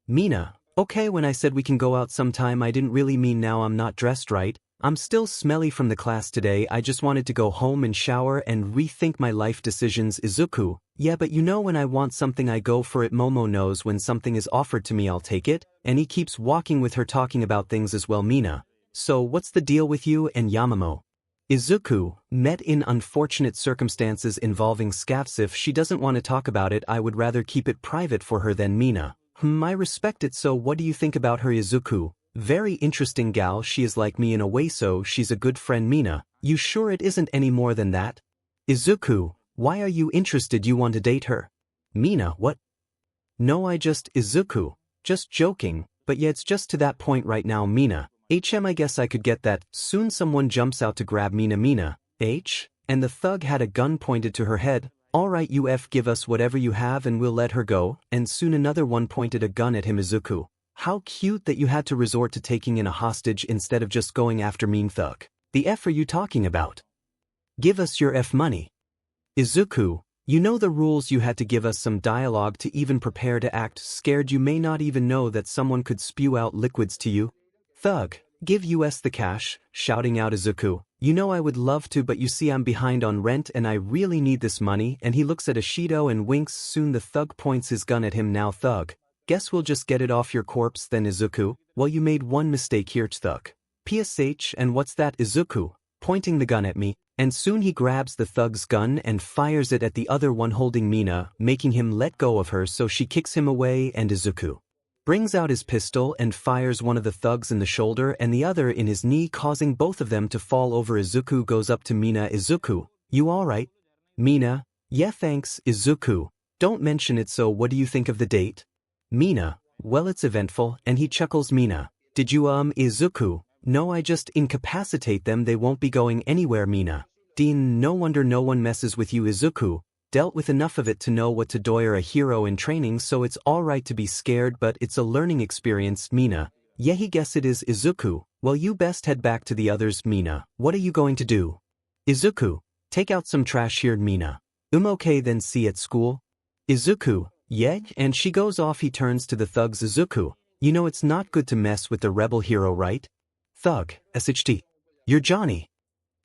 Mina, okay, when I said we can go out sometime, I didn't really mean now I'm not dressed right. I'm still smelly from the class today, I just wanted to go home and shower and rethink my life decisions. Izuku, yeah, but you know when I want something I go for it. Momo knows when something is offered to me I'll take it, and he keeps walking with her talking about things as well. Mina, so what's the deal with you and Yamamo? Izuku, met in unfortunate circumstances involving 𝗧𝗏𝗧𝗟𝗘. She doesn't want to talk about it, I would rather keep it private for her. Then Mina, I respect it, so what do you think about her? Izuku, very interesting gal, she is like me in a way, so she's a good friend. Mina, you sure it isn't any more than that? Izuku, why are you interested? You want to date her? Mina, what? No, Izuku, just joking, but yeah, it's just to that point right now. Mina, I guess I could get that. Soon someone jumps out to grab Mina. Mina, and the thug had a gun pointed to her head. Alright UF, give us whatever you have and we'll let her go, and soon another one pointed a gun at him. Izuku, how cute that you had to resort to taking in a hostage instead of just going after mean thug. The F are you talking about? Give us your F money. Izuku, you know the rules, you had to give us some dialogue to even prepare to act scared, you may not even know that someone could spew out liquids to you. Thug, give us the cash, shouting out. Izuku, you know I would love to, but you see I'm behind on rent and I really need this money, and he looks at Ashido and winks. Soon the thug points his gun at him. Now thug, guess we'll just get it off your corpse then. Izuku, well you made one mistake here. Thug, PSH, and what's that? Izuku, pointing the gun at me, and soon he grabs the thug's gun and fires it at the other one holding Mina, making him let go of her, so she kicks him away, and Izuku brings out his pistol and fires one of the thugs in the shoulder and the other in his knee, causing both of them to fall over. Izuku goes up to Mina. Izuku, you alright? Mina, yeah thanks. Izuku, don't mention it. So what do you think of the date? Mina, well it's eventful, and he chuckles. Mina, did you Izuku, no, I just incapacitate them, they won't be going anywhere. Mina, Dean, no wonder no one messes with you. Izuku, dealt with enough of it to know what to do. You're a hero in training, so it's alright to be scared, but it's a learning experience. Mina, yeah he guess it is. Izuku, well you best head back to the others. Mina, what are you going to do? Izuku, take out some trash here. Mina, okay then, see you at school. Izuku, yeah, and she goes off. He turns to the thugs. Izuku, you know it's not good to mess with the rebel hero, right? Thug, SHT, you're Johnny.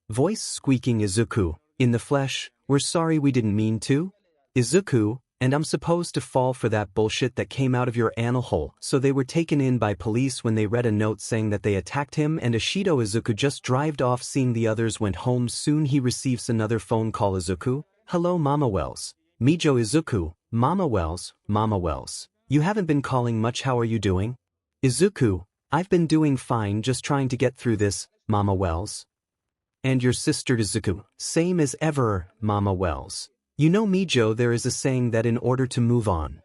Voice squeaking. Izuku, in the flesh, we're sorry, we didn't mean to. Izuku, and I'm supposed to fall for that bullshit that came out of your anal hole. So they were taken in by police when they read a note saying that they attacked him and Ashido. Izuku just drived off, seeing the others went home. Soon he receives another phone call. Izuku, hello Mama Wells. Mijo. Izuku, Mama Wells, you haven't been calling much, how are you doing? Izuku, I've been doing fine, just trying to get through this, Mama Wells. And your sister? Izuku, same as ever, Mama Wells. You know Mijo, there is a saying that in order to move on,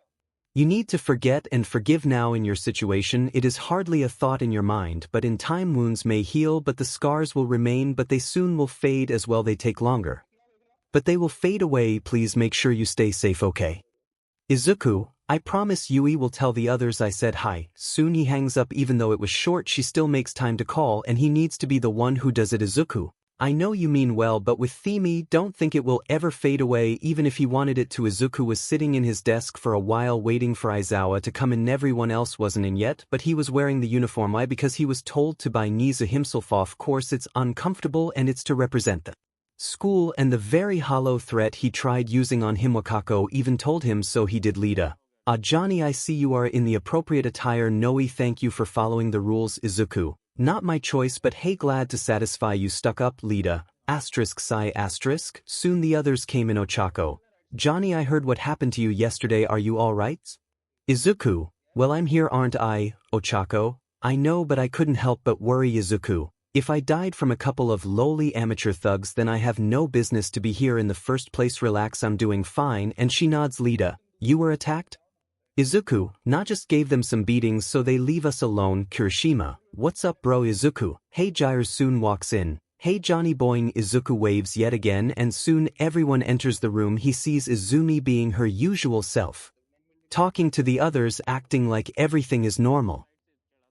you need to forget and forgive. Now in your situation it is hardly a thought in your mind, but in time wounds may heal, but the scars will remain, but they soon will fade as well, they take longer. But they will fade away, please make sure you stay safe, okay? Izuku, I promise Yui will tell the others I said hi. Soon he hangs up. Even though it was short, she still makes time to call, and he needs to be the one who does it. Izuku, I know you mean well, but with Theme, don't think it will ever fade away, even if he wanted it to. Izuku was sitting in his desk for a while waiting for Aizawa to come in. Everyone else wasn't in yet, but he was wearing the uniform. Why? Because he was told to by 𝗎𝐸𝐴 himself. Of course it's uncomfortable and it's to represent the school, and the very hollow threat he tried using on him. Wakako even told him so. He did. Lita. Johnny, I see you are in the appropriate attire. Noe, thank you for following the rules. Izuku, not my choice, but hey, glad to satisfy you. Stuck up. Lita. ****. Soon the others came in. Ochako. Johnny, I heard what happened to you yesterday. Are you alright? Izuku, well, I'm here, aren't I? Ochako, I know, but I couldn't help but worry. Izuku, if I died from a couple of lowly amateur thugs, then I have no business to be here in the first place. Relax, I'm doing fine. And she nods. Lita, you were attacked? Izuku, not just gave them some beatings so they leave us alone. Kirishima, what's up, bro? Izuku, hey. Gyre soon walks in. Hey Johnny. Boing. Izuku waves yet again, and soon everyone enters the room. He sees Izumi being her usual self, talking to the others, acting like everything is normal.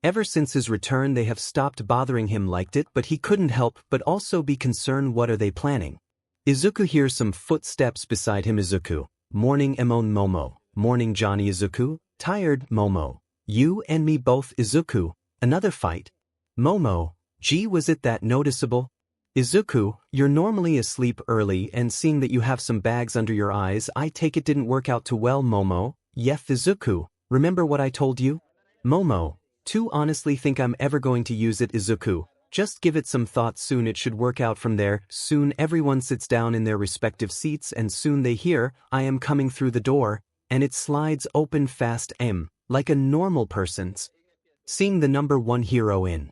Ever since his return they have stopped bothering him. Liked it, but he couldn't help but also be concerned. What are they planning? Izuku hears some footsteps beside him. Izuku, morning. Momo, morning Johnny. Izuku, tired. Momo, you and me both. Izuku, another fight? Momo, gee, was it that noticeable? Izuku, you're normally asleep early, and seeing that you have some bags under your eyes, I take it didn't work out too well. Momo, yef. Izuku, remember what I told you? Momo, to honestly think I'm ever going to use it. Izuku, just give it some thought, soon it should work out from there. Soon everyone sits down in their respective seats, and soon they hear, I am coming through the door, and it slides open fast. Like a normal person's. Seeing the number one hero in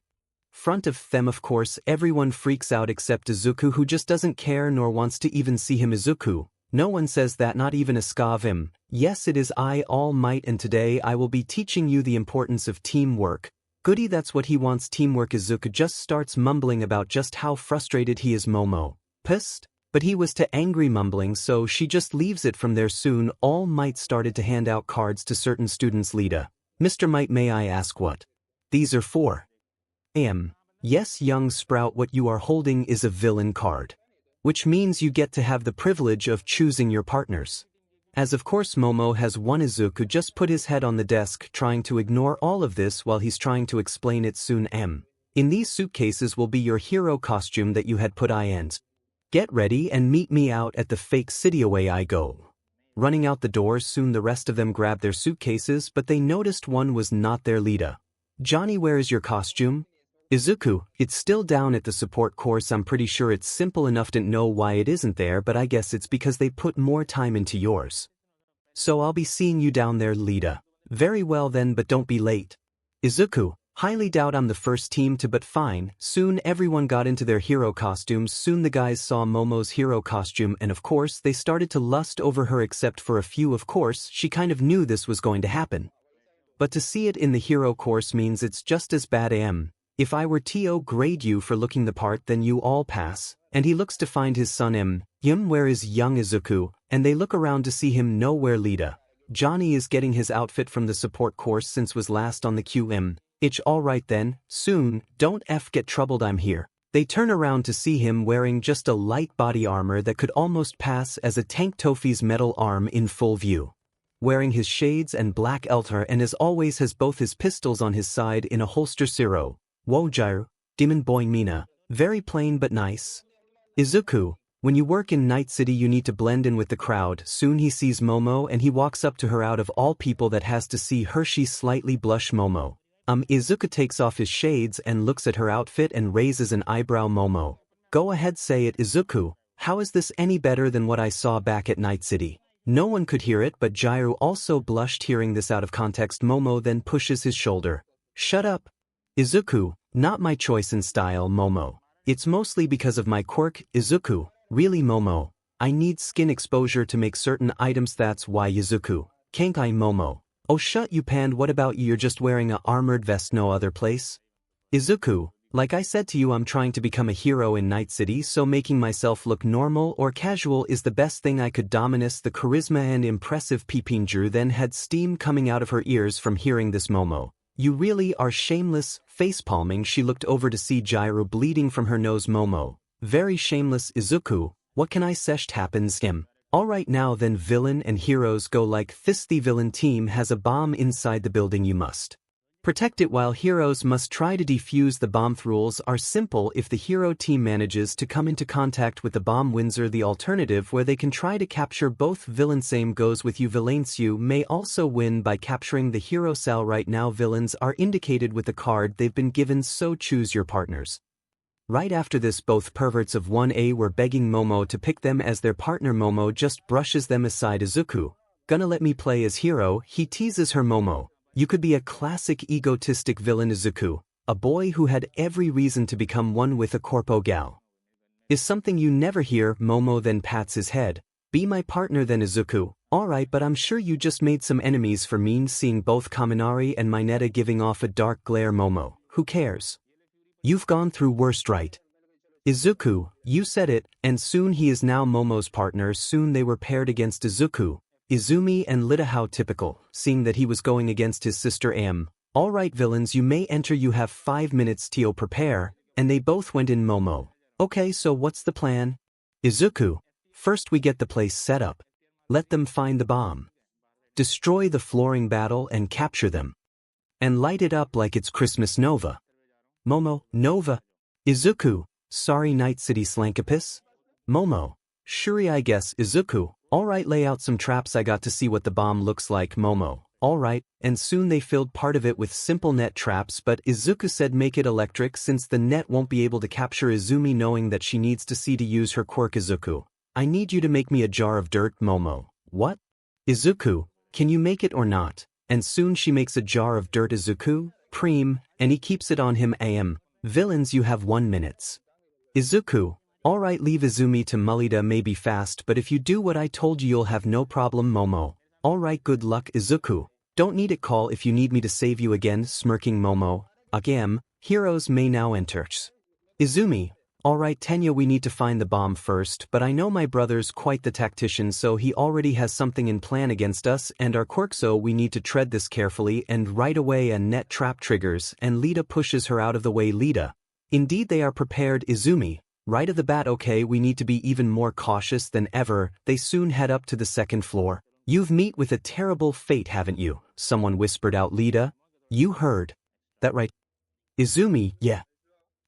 front of them, of course everyone freaks out except Izuku, who just doesn't care nor wants to even see him. Izuku, no one says that, not even a 𝗧𝗓𝗧𝗟𝗘. Yes, it is I, All Might, and today I will be teaching you the importance of teamwork. Goody, that's what he wants, teamwork. Izuku just starts mumbling about just how frustrated he is. Momo, pissed? But he was too angry mumbling, so she just leaves it from there. Soon All Might started to hand out cards to certain students. Lita, Mr. Might, may I ask what these are for? Yes, young sprout, what you are holding is a villain card, which means you get to have the privilege of choosing your partners. As of course Momo has one. Izuku just put his head on the desk, trying to ignore all of this while he's trying to explain it. Soon in these suitcases will be your hero costume that you had put in. Get ready and meet me out at the fake city. Away I go. Running out the doors, soon the rest of them grabbed their suitcases, but they noticed one was not there. Lita, Johnny, where is your costume? Izuku, it's still down at the support course. I'm pretty sure it's simple enough. Didn't know why it isn't there, but I guess it's because they put more time into yours. So I'll be seeing you down there. Lita, very well then, but don't be late. Izuku, highly doubt I'm the first team to, but fine. Soon everyone got into their hero costumes. Soon the guys saw Momo's hero costume, and of course they started to lust over her, except for a few. Of course she kind of knew this was going to happen, but to see it in the hero course means it's just as bad. If I were to grade you for looking the part, then you all pass. And he looks to find his son where is young Izuku, and they look around to see him nowhere. Lita, Johnny is getting his outfit from the support course since was last on the queue. It's alright then. Soon, don't get troubled, I'm here. They turn around to see him wearing just a light body armor that could almost pass as a tank. Tofi's metal arm in full view, wearing his shades and black elter, and as always has both his pistols on his side in a holster. Zero. Wojaru, Demon Boing Mina, very plain but nice. Izuku, when you work in Night City you need to blend in with the crowd. Soon he sees Momo and he walks up to her. Out of all people that has to see her, she slightly blush. Momo. Izuku takes off his shades and looks at her outfit and raises an eyebrow. Momo, go ahead, say it. Izuku, how is this any better than what I saw back at Night City? No one could hear it, but Gyro also blushed hearing this out of context. Momo then pushes his shoulder. Shut up. Izuku, not my choice in style. Momo, it's mostly because of my quirk. Izuku, really Momo, I need skin exposure to make certain items, that's why. Izuku, Kankai. Momo, oh shut you, Pand, what about you? You're just wearing a armored vest, no other place? Izuku, Like I said to you, I'm trying to become a hero in Night City, so making myself look normal or casual is the best thing I could. Dominus, the charisma and impressive 𝗵𝗵𝗪 then had steam coming out of her ears from hearing this. Momo, you really are shameless. Facepalming, she looked over to see 𝗔𝗓𝗓 bleeding from her nose. Momo, very shameless. Izuku, what can I say happens him? Alright, now then, villain and heroes go like this. The villain team has a bomb inside the building. You must protect it while heroes must try to defuse the bomb. Rules are simple. If the hero team manages to come into contact with the bomb, wins. Or the alternative where they can try to capture both. Villain, same goes with you. Villains, you may also win by capturing the hero cell. Right now villains are indicated with the card they've been given, so choose your partners. Right after this, both perverts of 1A were begging Momo to pick them as their partner. Momo just brushes them aside. Izuku, gonna let me play as hero? He teases her. Momo, you could be a classic egotistic villain. Izuku, a boy who had every reason to become one with a corpo gal, is something you never hear. Momo then pats his head. Be my partner then. Izuku, alright, but I'm sure you just made some enemies for me. Seeing both Kaminari and 𝗏𝗏𝗏 giving off a dark glare. Momo, who cares? You've gone through worst, right? Izuku, you said it, and soon he is now Momo's partner. Soon they were paired against Izuku, Izumi and 𝗏𝗏𝗏𝗏. Typical, seeing that he was going against his sister Am. Alright villains, you may enter. You have 5 minutes to prepare, and they both went in. Momo, okay, so what's the plan? Izuku, first we get the place set up. Let them find the bomb. Destroy the flooring battle and capture them. And light it up like it's Christmas. Nova. Momo, Nova. Izuku, sorry Night City 𝗧𝗟𝗡. Momo, Shuri I guess. Izuku, alright, lay out some traps. I got to see what the bomb looks like. Momo, alright, and soon they filled part of it with simple net traps, but Izuku said make it electric since the net won't be able to capture Izumi, knowing that she needs to see to use her quirk. Izuku, I need you to make me a jar of dirt. Momo, what? Izuku, can you make it or not? And soon she makes a jar of dirt. Izuku, Preem, and he keeps it on him. Am. Villains, you have 1 minute. Izuku, alright, leave Izumi to 𝗏𝗏𝗏𝗏 may be fast, but if you do what I told you you'll have no problem. Momo, alright, good luck. Izuku, don't need it. Call if you need me to save you again. Smirking. Momo, again, heroes may now enter. Izumi, alright Tenya, we need to find the bomb first, but I know my brother's quite the tactician, so he already has something in plan against us and our quirk, so we need to tread this carefully. And right away a net trap triggers and 𝗏𝗏𝗏𝗏 pushes her out of the way. 𝗏𝗏𝗏, indeed they are prepared. Izumi, right of the bat, okay, we need to be even more cautious than ever. They soon head up to the second floor. You've met with a terrible fate, haven't you? Someone whispered out. 𝗏𝗏𝗏𝗏, you heard that right? Izumi, yeah.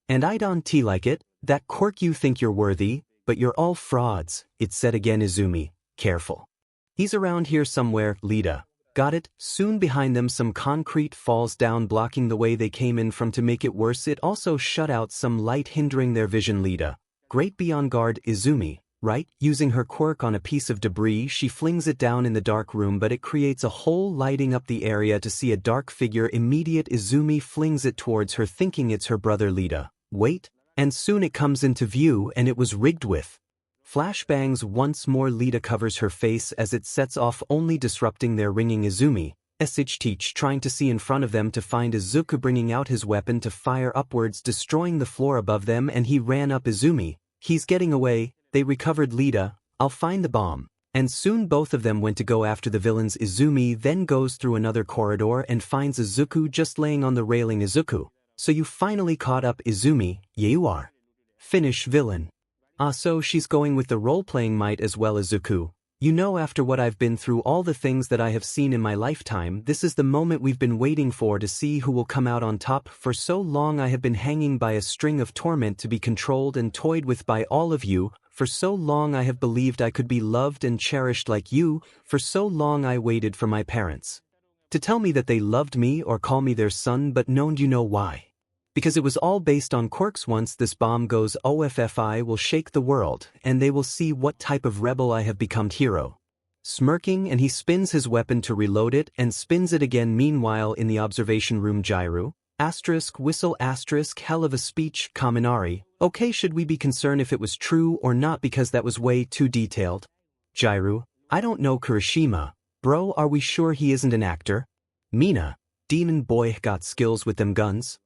And I don't like it. That quirk, you think you're worthy, but you're all frauds. It said again. Izumi, careful. He's around here somewhere. 𝗏𝗏𝗏𝗏, got it. Soon behind them some concrete falls down, blocking the way they came in from. To make it worse, it also shut out some light, hindering their vision. 𝗏𝗏𝗏𝗏, great, be on guard. Izumi, right? Using her quirk on a piece of debris, she flings it down in the dark room, but it creates a hole, lighting up the area to see a dark figure. Immediate Izumi flings it towards her, thinking it's her brother. 𝗏𝗏𝗏𝗏, wait. And soon it comes into view, and it was rigged with flashbangs. Once more 𝗏𝗏𝗏𝗏𝗏 covers her face as it sets off, only disrupting their ringing. Izumi, 𝗧𝗏𝗧𝗏𝗏𝗏, trying to see in front of them to find Izuku, bringing out his weapon to fire upwards, destroying the floor above them, and he ran up. Izumi, he's getting away. They recovered. 𝗏𝗏𝗏𝗏, I'll find the bomb. And soon both of them went to go after the villains. Izumi then goes through another corridor and finds Izuku just laying on the railing. Izuku, so you finally caught up. Izumi, yeah you are. Finish, villain. Ah, so she's going with the role-playing, might as well. Izuku, you know, after what I've been through, all the things that I have seen in my lifetime, this is the moment we've been waiting for, to see who will come out on top. For so long I have been hanging by a string of torment, to be controlled and toyed with by all of you. For so long I have believed I could be loved and cherished like you. For so long I waited for my parents to tell me that they loved me or call me their son, but no, you know why? Because it was all based on quirks. Once this bomb goes off, I will shake the world, and they will see what type of rebel I have become. Hero, smirking, and he spins his weapon to reload it and spins it again. Meanwhile, in the observation room, 𝗔𝗓𝗓, whistle, hell of a speech. Kaminari, okay, should we be concerned if it was true or not, because that was way too detailed? 𝗔𝗓𝗓, I don't know. Kirishima, bro, are we sure he isn't an actor? Mina, demon boy, got skills with them guns.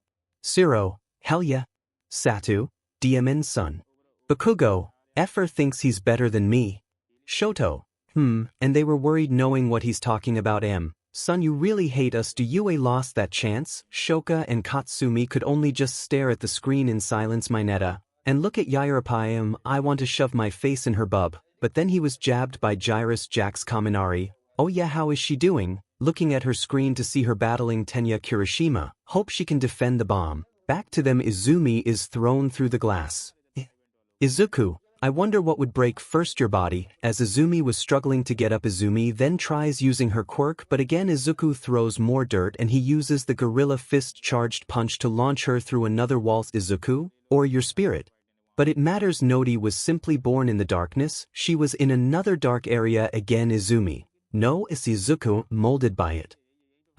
𝗧𝗏𝗏𝗏𝗏, Hell yeah. Satu, Diamond's son. Bakugo, Effer thinks he's better than me. Shoto, and they were worried knowing what he's talking about. Son, you really hate us. Do you lost that chance? Shoka and Katsumi could only just stare at the screen in silence. Mineta, and look at Yairapayam, I want to shove my face in her bub, but then he was jabbed by Gyrus Jax Kaminari. Oh yeah, how is she doing? Looking at her screen to see her battling Tenya Kirishima, hope she can defend the bomb. Back to them. Izumi is thrown through the glass. Izuku, I wonder what would break first, your body. As Izumi was struggling to get up, Izumi then tries using her quirk, but again Izuku throws more dirt and he uses the gorilla fist charged punch to launch her through another wall. Izuku, or your spirit. But it matters. Nodi was simply born in the darkness, she was in another dark area again. Izumi, no, it's Izuku, molded by it.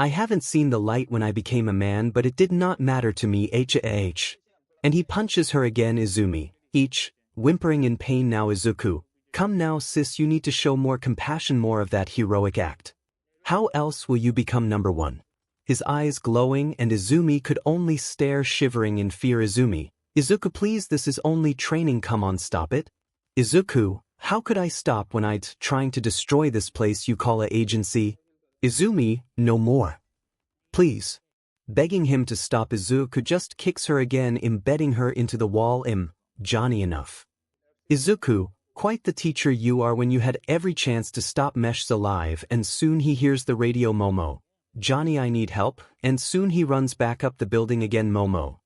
I haven't seen the light when I became a man, but it did not matter to me. And he punches her again. Izumi, whimpering in pain now. Izuku, come now sis, you need to show more compassion, more of that heroic act. How else will you become number one? His eyes glowing and Izumi could only stare, shivering in fear. Izumi, Izuku please, this is only training, come on, stop it. Izuku, how could I stop when I'd trying to destroy this place you call a agency? Izumi, no more. Please. Begging him to stop, Izuku just kicks her again, embedding her into the wall. Johnny, enough. Izuku, quite the teacher you are when you had every chance to stop Mesh's alive, and soon he hears the radio. Momo, Johnny, I need help, and soon he runs back up the building again. Momo,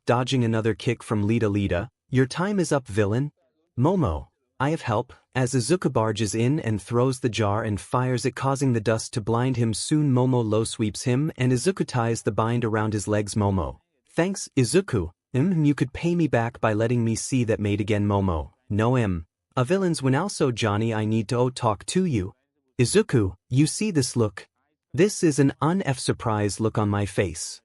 dodging another kick from Lita, your time is up, villain. Momo, I have help, as Izuku barges in and throws the jar and fires it, causing the dust to blind him. Soon Momo low sweeps him and Izuku ties the bind around his legs. Momo, thanks, Izuku. You could pay me back by letting me see that maid again. Momo, no a villain's win also. Johnny, I need to talk to you. Izuku, you see this look? This is an surprised look on my face.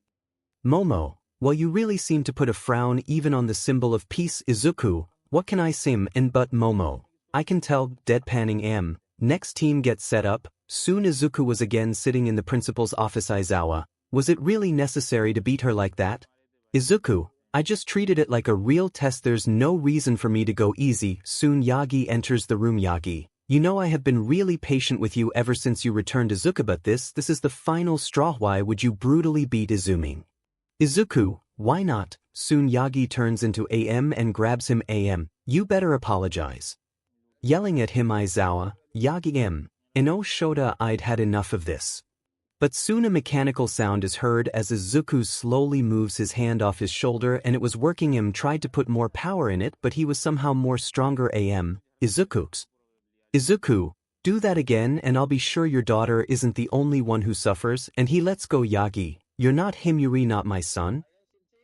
Momo, well, you really seem to put a frown even on the symbol of peace. Izuku, what can I say? But Momo, I can tell, deadpanning. Next team gets set up. Soon Izuku was again sitting in the principal's office. Aizawa, was it really necessary to beat her like that? Izuku, I just treated it like a real test, there's no reason for me to go easy. Soon Yagi enters the room. Yagi, you know I have been really patient with you ever since you returned. Izuku, but this is the final straw. Why would you brutally beat Izumi? Izuku, why not? Soon Yagi turns into and grabs him. You better apologize. Yelling at him. Aizawa, Yagi and oh Shota, I'd had enough of this. But soon a mechanical sound is heard as Izuku slowly moves his hand off his shoulder, and it was working. Tried to put more power in it, but he was somehow more stronger. Izuku's. Izuku, do that again and I'll be sure your daughter isn't the only one who suffers. And he lets go. Yagi, you're not him. Yuri, not my son.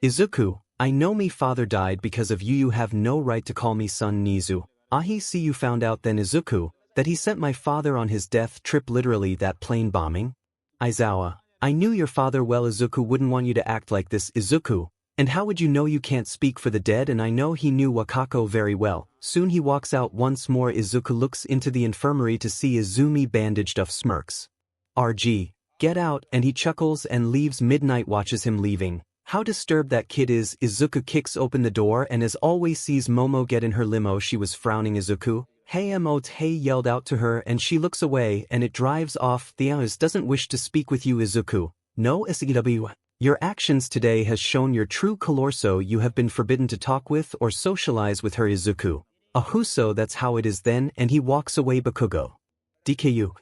Izuku, I know me father died because of you. You have no right to call me son. Nizu, Ahi, see you found out then. Izuku, that he sent my father on his death trip, literally that plane bombing. Aizawa, I knew your father well. Izuku wouldn't want you to act like this. Izuku, and how would you know? You can't speak for the dead, and I know he knew Wakako very well. Soon he walks out once more. Izuku looks into the infirmary to see Izumi bandaged up. Smirks. RG, get out, and he chuckles and leaves. Midnight watches him leaving. How disturbed that kid is. Izuku kicks open the door and as always sees Momo get in her limo. She was frowning. Izuku, hey hey, yelled out to her and she looks away and it drives off. Theos doesn't wish to speak with you. Izuku, no SEW. Your actions today has shown your true color, so you have been forbidden to talk with or socialize with her. Izuku, ahuso, that's how it is then, and he walks away. Bakugo, DKU,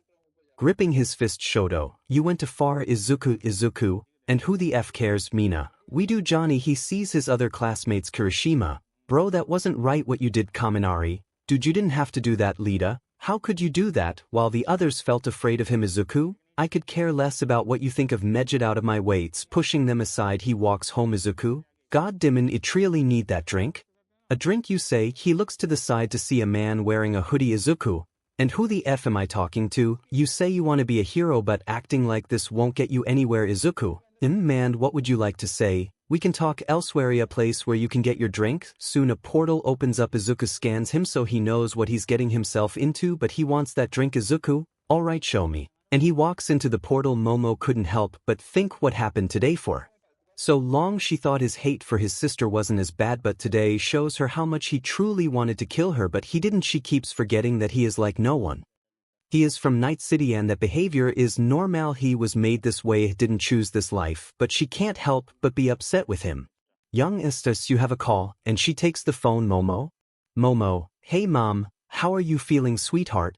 gripping his fist. Shoto, you went too far. Izuku, and who the F cares? Mina, we do. Johnny, he sees his other classmates. Kirishima, bro, that wasn't right what you did. Kaminari, dude, you didn't have to do that. Lita, how could you do that? While the others felt afraid of him. Izuku, I could care less about what you think of me. Get out of my weights. Pushing them aside, he walks home. Izuku, god dimmin, it really need that drink? A drink, you say? He looks to the side to see a man wearing a hoodie. Izuku, and who the F am I talking to? You say you want to be a hero, but acting like this won't get you anywhere. Izuku, man, what would you like to say? We can talk elsewhere. A place where you can get your drink. Soon a portal opens up. Izuku scans him so he knows what he's getting himself into, but he wants that drink. Izuku, alright, show me. And he walks into the portal. Momo couldn't help but think, what happened today for So long she thought his hate for his sister wasn't as bad, but today shows her how much he truly wanted to kill her, but he didn't. She keeps forgetting that he is like no one. He is from Night City and that behavior is normal. He was made this way, didn't choose this life, but she can't help but be upset with him. Young Estes, you have a call, and she takes the phone. Momo? Momo, hey mom, how are you feeling, sweetheart?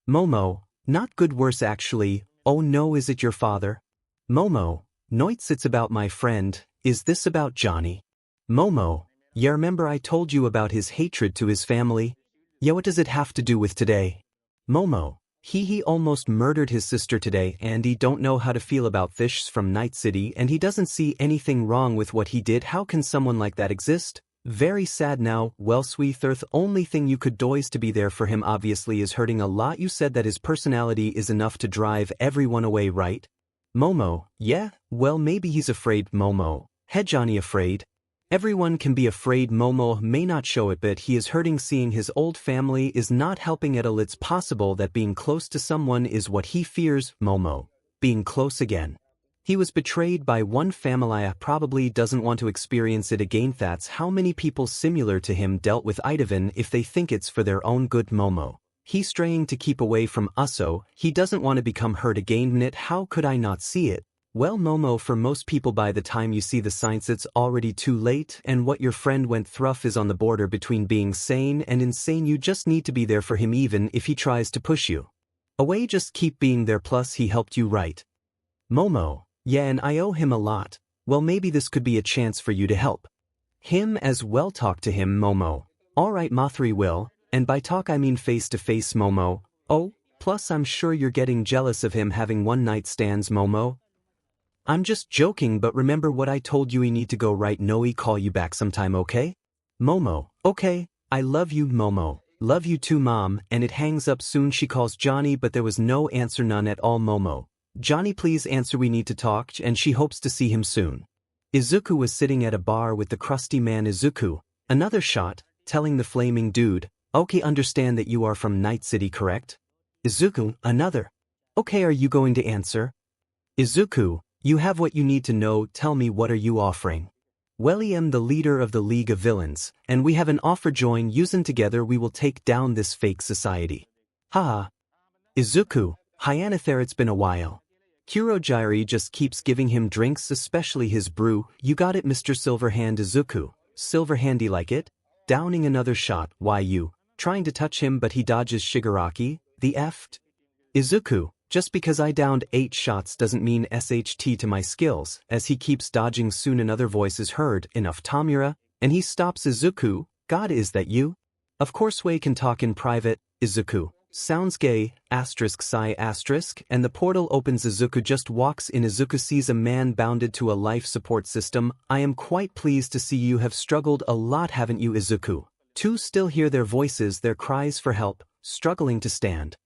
Momo, not good, worse actually. Oh no, is it your father? Momo, Noits, it's about my friend. Is this about Johnny? Momo, yeah, remember I told you about his hatred to his family? Yeah, what does it have to do with today? Momo, he almost murdered his sister today, and he don't know how to feel about fish from Night City, and he doesn't see anything wrong with what he did. How can someone like that exist? Very sad now. Well, 𝗧𝗟𝗧𝗟𝗧, only thing you could do is to be there for him. Obviously is hurting a lot. You said that his personality is enough to drive everyone away, right? Momo, yeah, well maybe he's afraid. Momo, had Johnny afraid? Everyone can be afraid. Momo may not show it, but he is hurting. Seeing his old family is not helping at all. It's possible that being close to someone is what he fears. Momo, being close again. He was betrayed by one family, probably doesn't want to experience it again. That's how many people similar to him dealt with it, even if they think it's for their own good. Momo, he's trying to keep away from us, so he doesn't want to become hurt again. Knit, how could I not see it? Well, Momo, for most people by the time you see the signs it's already too late, and what your friend went through is on the border between being sane and insane. You just need to be there for him even if he tries to push you away. Just keep being there, plus he helped you, right? Momo, yeah, and I owe him a lot. Well, maybe this could be a chance for you to help him as well. Talk to him. Momo, alright Mothri will, and by talk I mean face to face. Momo, oh, plus I'm sure you're getting jealous of him having one night stands. Momo, I'm just joking, but remember what I told you. We need to go, right? Noe, call you back sometime, okay? Momo, okay, I love you. Momo, love you too mom, and it hangs up. Soon she calls Johnny, but there was no answer, none at all. Momo, Johnny, please answer, we need to talk, and she hopes to see him soon. Izuku was sitting at a bar with the crusty man. Izuku, another shot, telling the flaming dude, okay, understand that you are from Night City, correct? Izuku, another. Okay, are you going to answer? Izuku, you have what you need to know. Tell me, what are you offering? Well, I am the leader of the League of Villains, and we have an offer. Join using together we will take down this fake society. Haha. Izuku, Hyanather, it's been a while. Kurohige just keeps giving him drinks, especially his brew. You got it, Mr. Silverhand. Izuku, Silverhandy like it? Downing another shot. Why you trying to touch him, but he dodges. Shigaraki, the effed. Izuku, just because I downed 8 shots doesn't mean SHT to my skills, as he keeps dodging. Soon another voice is heard. Enough, Tamura, and he stops. Izuku, God, is that you? Of course we can talk in private. Izuku, sounds gay, *sigh*, and the portal opens. Izuku just walks in. Izuku sees a man bounded to a life support system. I am quite pleased to see you have struggled a lot, haven't you? Izuku, to still hear their voices, their cries for help, struggling to stand.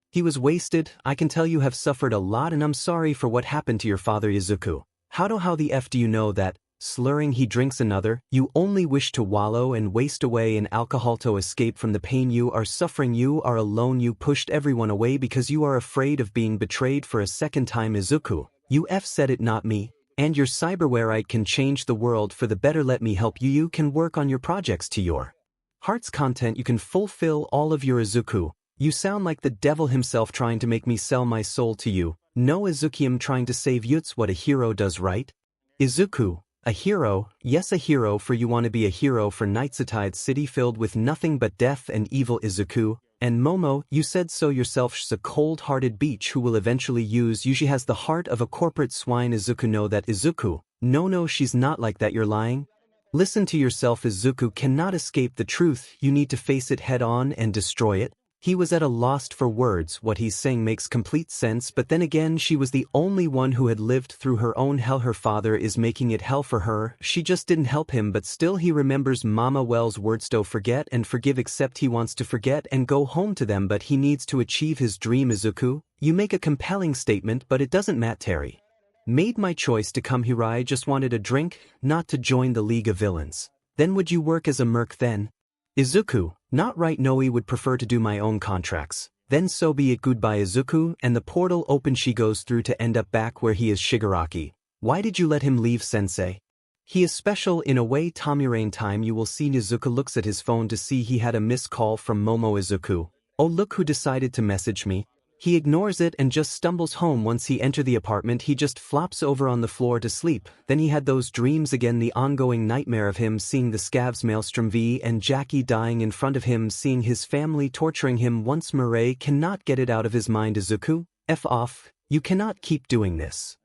He was wasted. I can tell you have suffered a lot, and I'm sorry for what happened to your father. Izuku, how the F do you know that? Slurring, he drinks another. You only wish to wallow and waste away in alcohol to escape from the pain you are suffering. You are alone. You pushed everyone away because you are afraid of being betrayed for a second time. Izuku, you F said it, not me. And your cyberware can change the world for the better. Let me help you. You can work on your projects to your heart's content. You can fulfill all of your. Izuku, you sound like the devil himself trying to make me sell my soul to you. No, Izuku, I'm trying to save you. It's what a hero does, right? Izuku, a hero? Yes, a hero. For you want to be a hero for Night City filled with nothing but death and evil. Izuku, and Momo, you said so yourself. She's a cold-hearted bitch who will eventually use you. She has the heart of a corporate swine. Izuku, know that. Izuku, no, she's not like that. You're lying. Listen to yourself. Izuku cannot escape the truth. You need to face it head on and destroy it. He was at a loss for words. What he's saying makes complete sense, but then again, she was the only one who had lived through her own hell. Her father is making it hell for her. She just didn't help him, but still he remembers Mama Well's words to forget and forgive, except he wants to forget and go home to them, but he needs to achieve his dream. Izuku, you make a compelling statement, but it doesn't matter. Terry made my choice to come here. I just wanted a drink, not to join the League of Villains. Then would you work as a merc then? Izuku, not right. Noe would prefer to do my own contracts. Then so be it. Goodbye. Izuku, and the portal opens. She goes through to end up back where he is. Shigaraki, Why did you let him leave, sensei? He is special in a way. Tomurain time you will see Izuku looks at his phone to see he had a missed call from Momo. Izuku. Oh, look who decided to message me. He ignores it and just stumbles home. Once he enter the apartment he just flops over on the floor to sleep. Then he had those dreams again, the ongoing nightmare of him seeing the 𝗧𝗪𝗧𝗟𝗡 and Jackie dying in front of him, seeing his family torturing him. Once Mirai cannot get it out of his mind. Izuku, F off, you cannot keep doing this.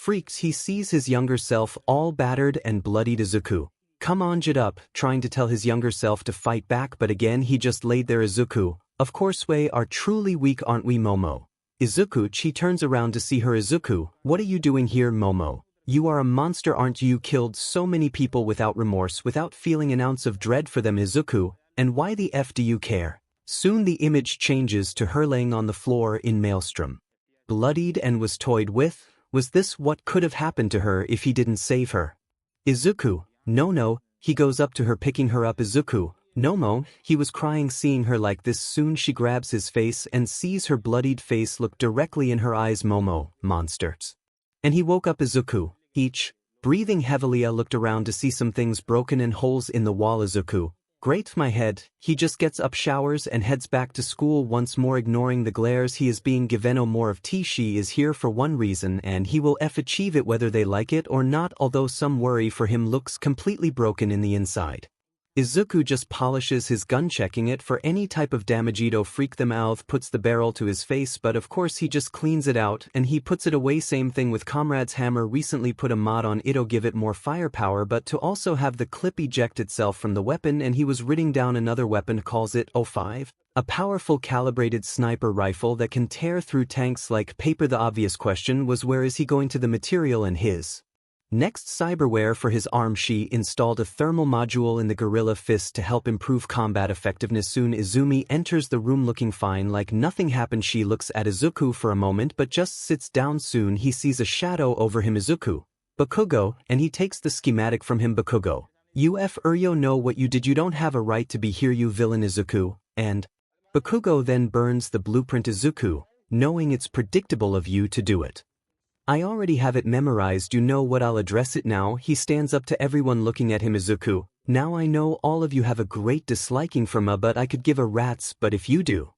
Freaks, he sees his younger self all battered and bloodied. Izuku, come on, get up, trying to tell his younger self to fight back, but again he just laid there. Izuku, of course we are truly weak, aren't we, Momo? Izuku, she turns around to see her. Izuku, what are you doing here, Momo? You are a monster, aren't you? Killed so many people without remorse, without feeling an ounce of dread for them. Izuku, and why the F do you care? Soon the image changes to her laying on the floor in Maelstrom. Bloodied and was toyed with. Was this what could have happened to her if he didn't save her? Izuku, no, he goes up to her picking her up. Izuku, Nomo, he was crying seeing her like this. Soon she grabs his face and sees her bloodied face look directly in her eyes. Momo, monsters. And he woke up. Izuku, each, breathing heavily. I looked around to see some things broken and holes in the wall. Izuku, great my head. He just gets up, showers and heads back to school once more, ignoring the glares he is being given. No more of tea. She is here for one reason and he will achieve it whether they like it or not, although some worry for him. Looks completely broken in the inside. Izuku just polishes his gun, checking it for any type of damage. Ito freak the mouth puts the barrel to his face, but of course he just cleans it out and he puts it away. Same thing with comrade's hammer. Recently put a mod on Ito, give it more firepower but to also have the clip eject itself from the weapon, and he was writing down another weapon, calls it 𝗬𝗡, a powerful calibrated sniper rifle that can tear through tanks like paper. The obvious question was where is he going to the material and his next cyberware for his arm. She installed a thermal module in the gorilla fist to help improve combat effectiveness. Soon Izumi enters the room looking fine like nothing happened. She looks at Izuku for a moment but just sits down. Soon he sees a shadow over him. Izuku, 𝗏𝗏𝗏𝗏, and he takes the schematic from him. 𝗏𝗏𝗏𝗏, you Uryo know what you did, you don't have a right to be here, you villain. Izuku, and 𝗏𝗏𝗏𝗏 then burns the blueprint. Izuku, knowing it's predictable of you to do it. I already have it memorized, you know what, I'll address it now. He stands up to everyone looking at him. Izuku, now I know all of you have a great disliking for me, but I could give a rat's but if you do.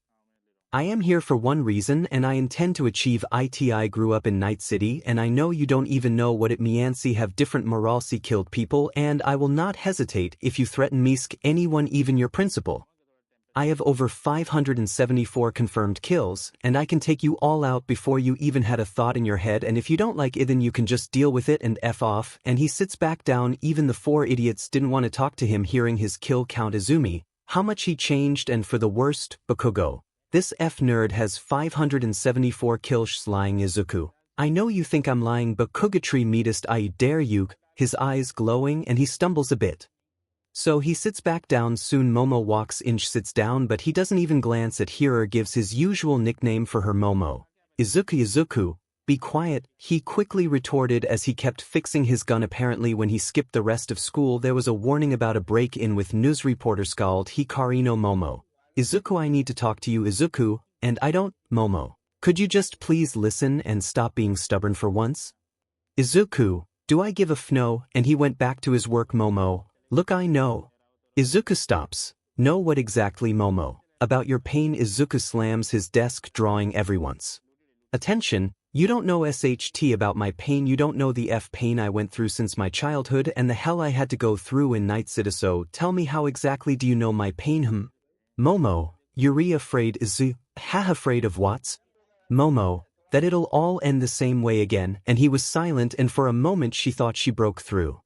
I am here for one reason and I intend to achieve it. I grew up in Night City and I know you don't even know what it means. Have different morals, killed people, and I will not hesitate if you threaten me, anyone, even your principal. I have over 574 confirmed kills, and I can take you all out before you even had a thought in your head, and if you don't like it then you can just deal with it and F off. And he sits back down. Even the four idiots didn't want to talk to him hearing his kill count. Izumi, how much he changed, and for the worst, 𝗏𝗏𝗏𝗏. This F nerd has 574 kills. Lying. Izuku, I know you think I'm lying but 𝗏𝗏𝗏𝗏 meetest I dare you. His eyes glowing and he stumbles a bit. So he sits back down. Soon Momo walks in, sits down but he doesn't even glance at her. Gives his usual nickname for her, Momo. Izuku, be quiet, he quickly retorted as he kept fixing his gun. Apparently when he skipped the rest of school there was a warning about a break-in with news reporter. Scald Hikari no Momo. Izuku, I need to talk to you. Izuku, and I don't, Momo. Could you just please listen and stop being stubborn for once? Izuku, do I give a f no? And he went back to his work. Momo, look, I know. Izuku stops. Know what exactly, Momo? About your pain. Izuku slams his desk, drawing everyone's attention. You don't know SHT about my pain. You don't know the F pain I went through since my childhood and the hell I had to go through in Night City. So tell me, how exactly do you know my pain? Momo, you're afraid. Afraid of what? Momo, that it'll all end the same way again. And he was silent, and for a moment she thought she broke through.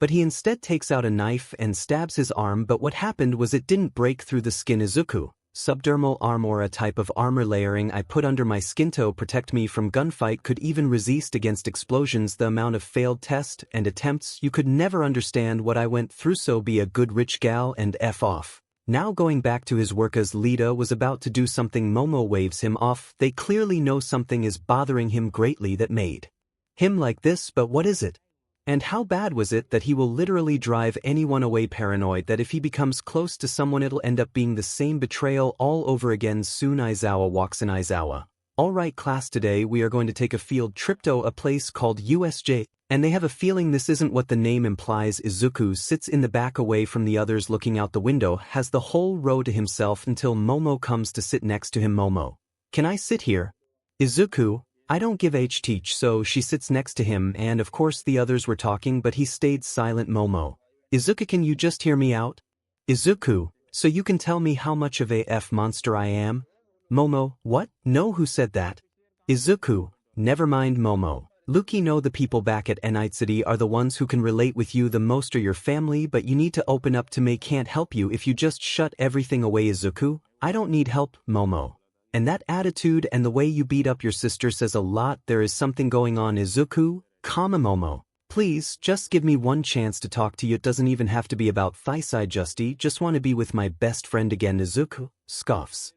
But he instead takes out a knife and stabs his arm. But what happened was it didn't break through the skin. Izuku, subdermal armor, a type of armor layering I put under my skin to protect me from gunfight, could even resist against explosions. The amount of failed tests and attempts, you could never understand what I went through. So be a good rich gal and F off. Now going back to his work. As Lita was about to do something, Momo waves him off. They clearly know something is bothering him greatly that made him like this, but what is it? And how bad was it that he will literally drive anyone away, paranoid that if he becomes close to someone it'll end up being the same betrayal all over again. Soon Aizawa walks in. Aizawa, alright class, today we are going to take a field trip to a place called USJ. And they have a feeling this isn't what the name implies. Izuku sits in the back away from the others looking out the window, has the whole row to himself until Momo comes to sit next to him. Momo, can I sit here? Izuku, I don't give a teach, so she sits next to him, and of course the others were talking but he stayed silent. Momo, Izuku, can you just hear me out? Izuku, so you can tell me how much of a monster I am? Momo, what? No, who said that? Izuku, never mind Momo. Luki, know the people back at 𝗧𝗓𝗧𝗟𝗘 are the ones who can relate with you the most, or your family, but you need to open up to me. Can't help you if you just shut everything away. Izuku, I don't need help, Momo. And that attitude and the way you beat up your sister says a lot. There is something going on. Izuku, Momo. Please, just give me one chance to talk to you. It doesn't even have to be about thighs. I just want to be with my best friend again. Izuku scoffs.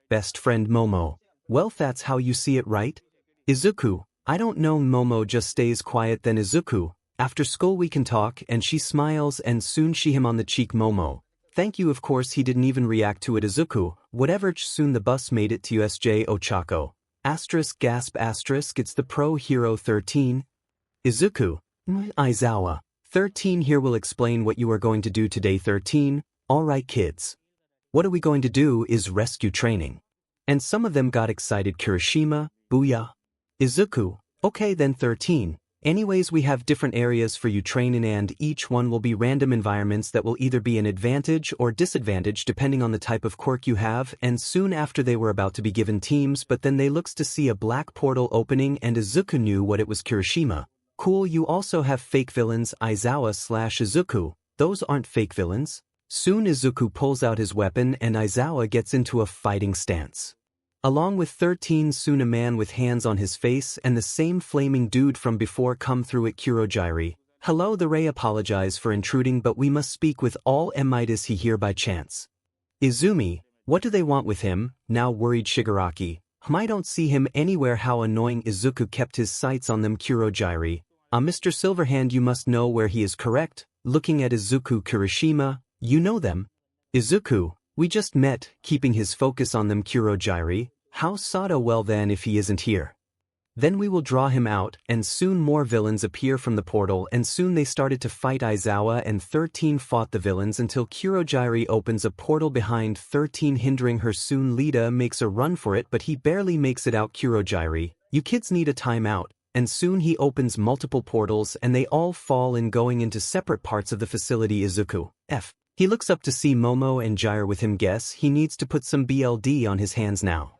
Best friend, Momo. Well, that's how you see it, right? Izuku, I don't know. Momo just stays quiet. Then Izuku, after school we can talk, and she smiles and soon she him on the cheek. Momo, thank you. Of course he didn't even react to it. Izuku, whatever. Soon the bus made it to USJ Ochako. Asterisk gasp asterisk, it's the pro hero 13. Izuku, Aizawa. 13 here will explain what you are going to do today. 13, alright kids. What are we going to do is rescue training. And some of them got excited. Kirishima, booyah. Izuku, okay then. 13, anyways we have different areas for you training and each one will be random environments that will either be an advantage or disadvantage depending on the type of quirk you have. And soon after they were about to be given teams, but then they looks to see a black portal opening and Izuku knew what it was. Kirishima, cool. You also have fake villains. Aizawa/Izuku, those aren't fake villains. Soon Izuku pulls out his weapon and Aizawa gets into a fighting stance. Along with 13, soon a man with hands on his face and the same flaming dude from before come through it. 𝗓𝗧𝗟𝗘, hello. The Ray apologize for intruding, but we must speak with all. Is he here by chance? Izumi, what do they want with him? Now worried Shigaraki, I don't see him anywhere. How annoying. Izuku kept his sights on them. 𝗓𝗧𝗟𝗘, Mr. Silverhand, you must know where he is. Correct. Looking at Izuku. Kirishima, you know them? Izuku, we just met. Keeping his focus on them. 𝗓𝗧𝗟𝗘, how Sada? Well then, if he isn't here, then we will draw him out. And soon more villains appear from the portal and soon they started to fight. Aizawa and 13 fought the villains until 𝗓𝗧𝗟𝗘 opens a portal behind 13 hindering her. Soon Lita makes a run for it but he barely makes it out. 𝗓𝗧𝗟𝗘, you kids need a timeout. And soon he opens multiple portals and they all fall in, going into separate parts of the facility. Izuku, he looks up to see Momo and Gyre with him. Guess he needs to put some BLD on his hands now.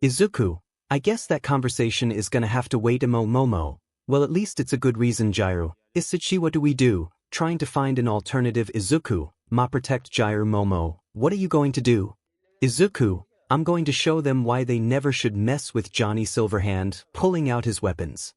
Izuku, I guess that conversation is gonna have to wait. Momo, well at least it's a good reason. Gyre, Isachi, what do we do? Trying to find an alternative. Izuku, protect Gyre. Momo, what are you going to do? Izuku, I'm going to show them why they never should mess with Johnny Silverhand, pulling out his weapons.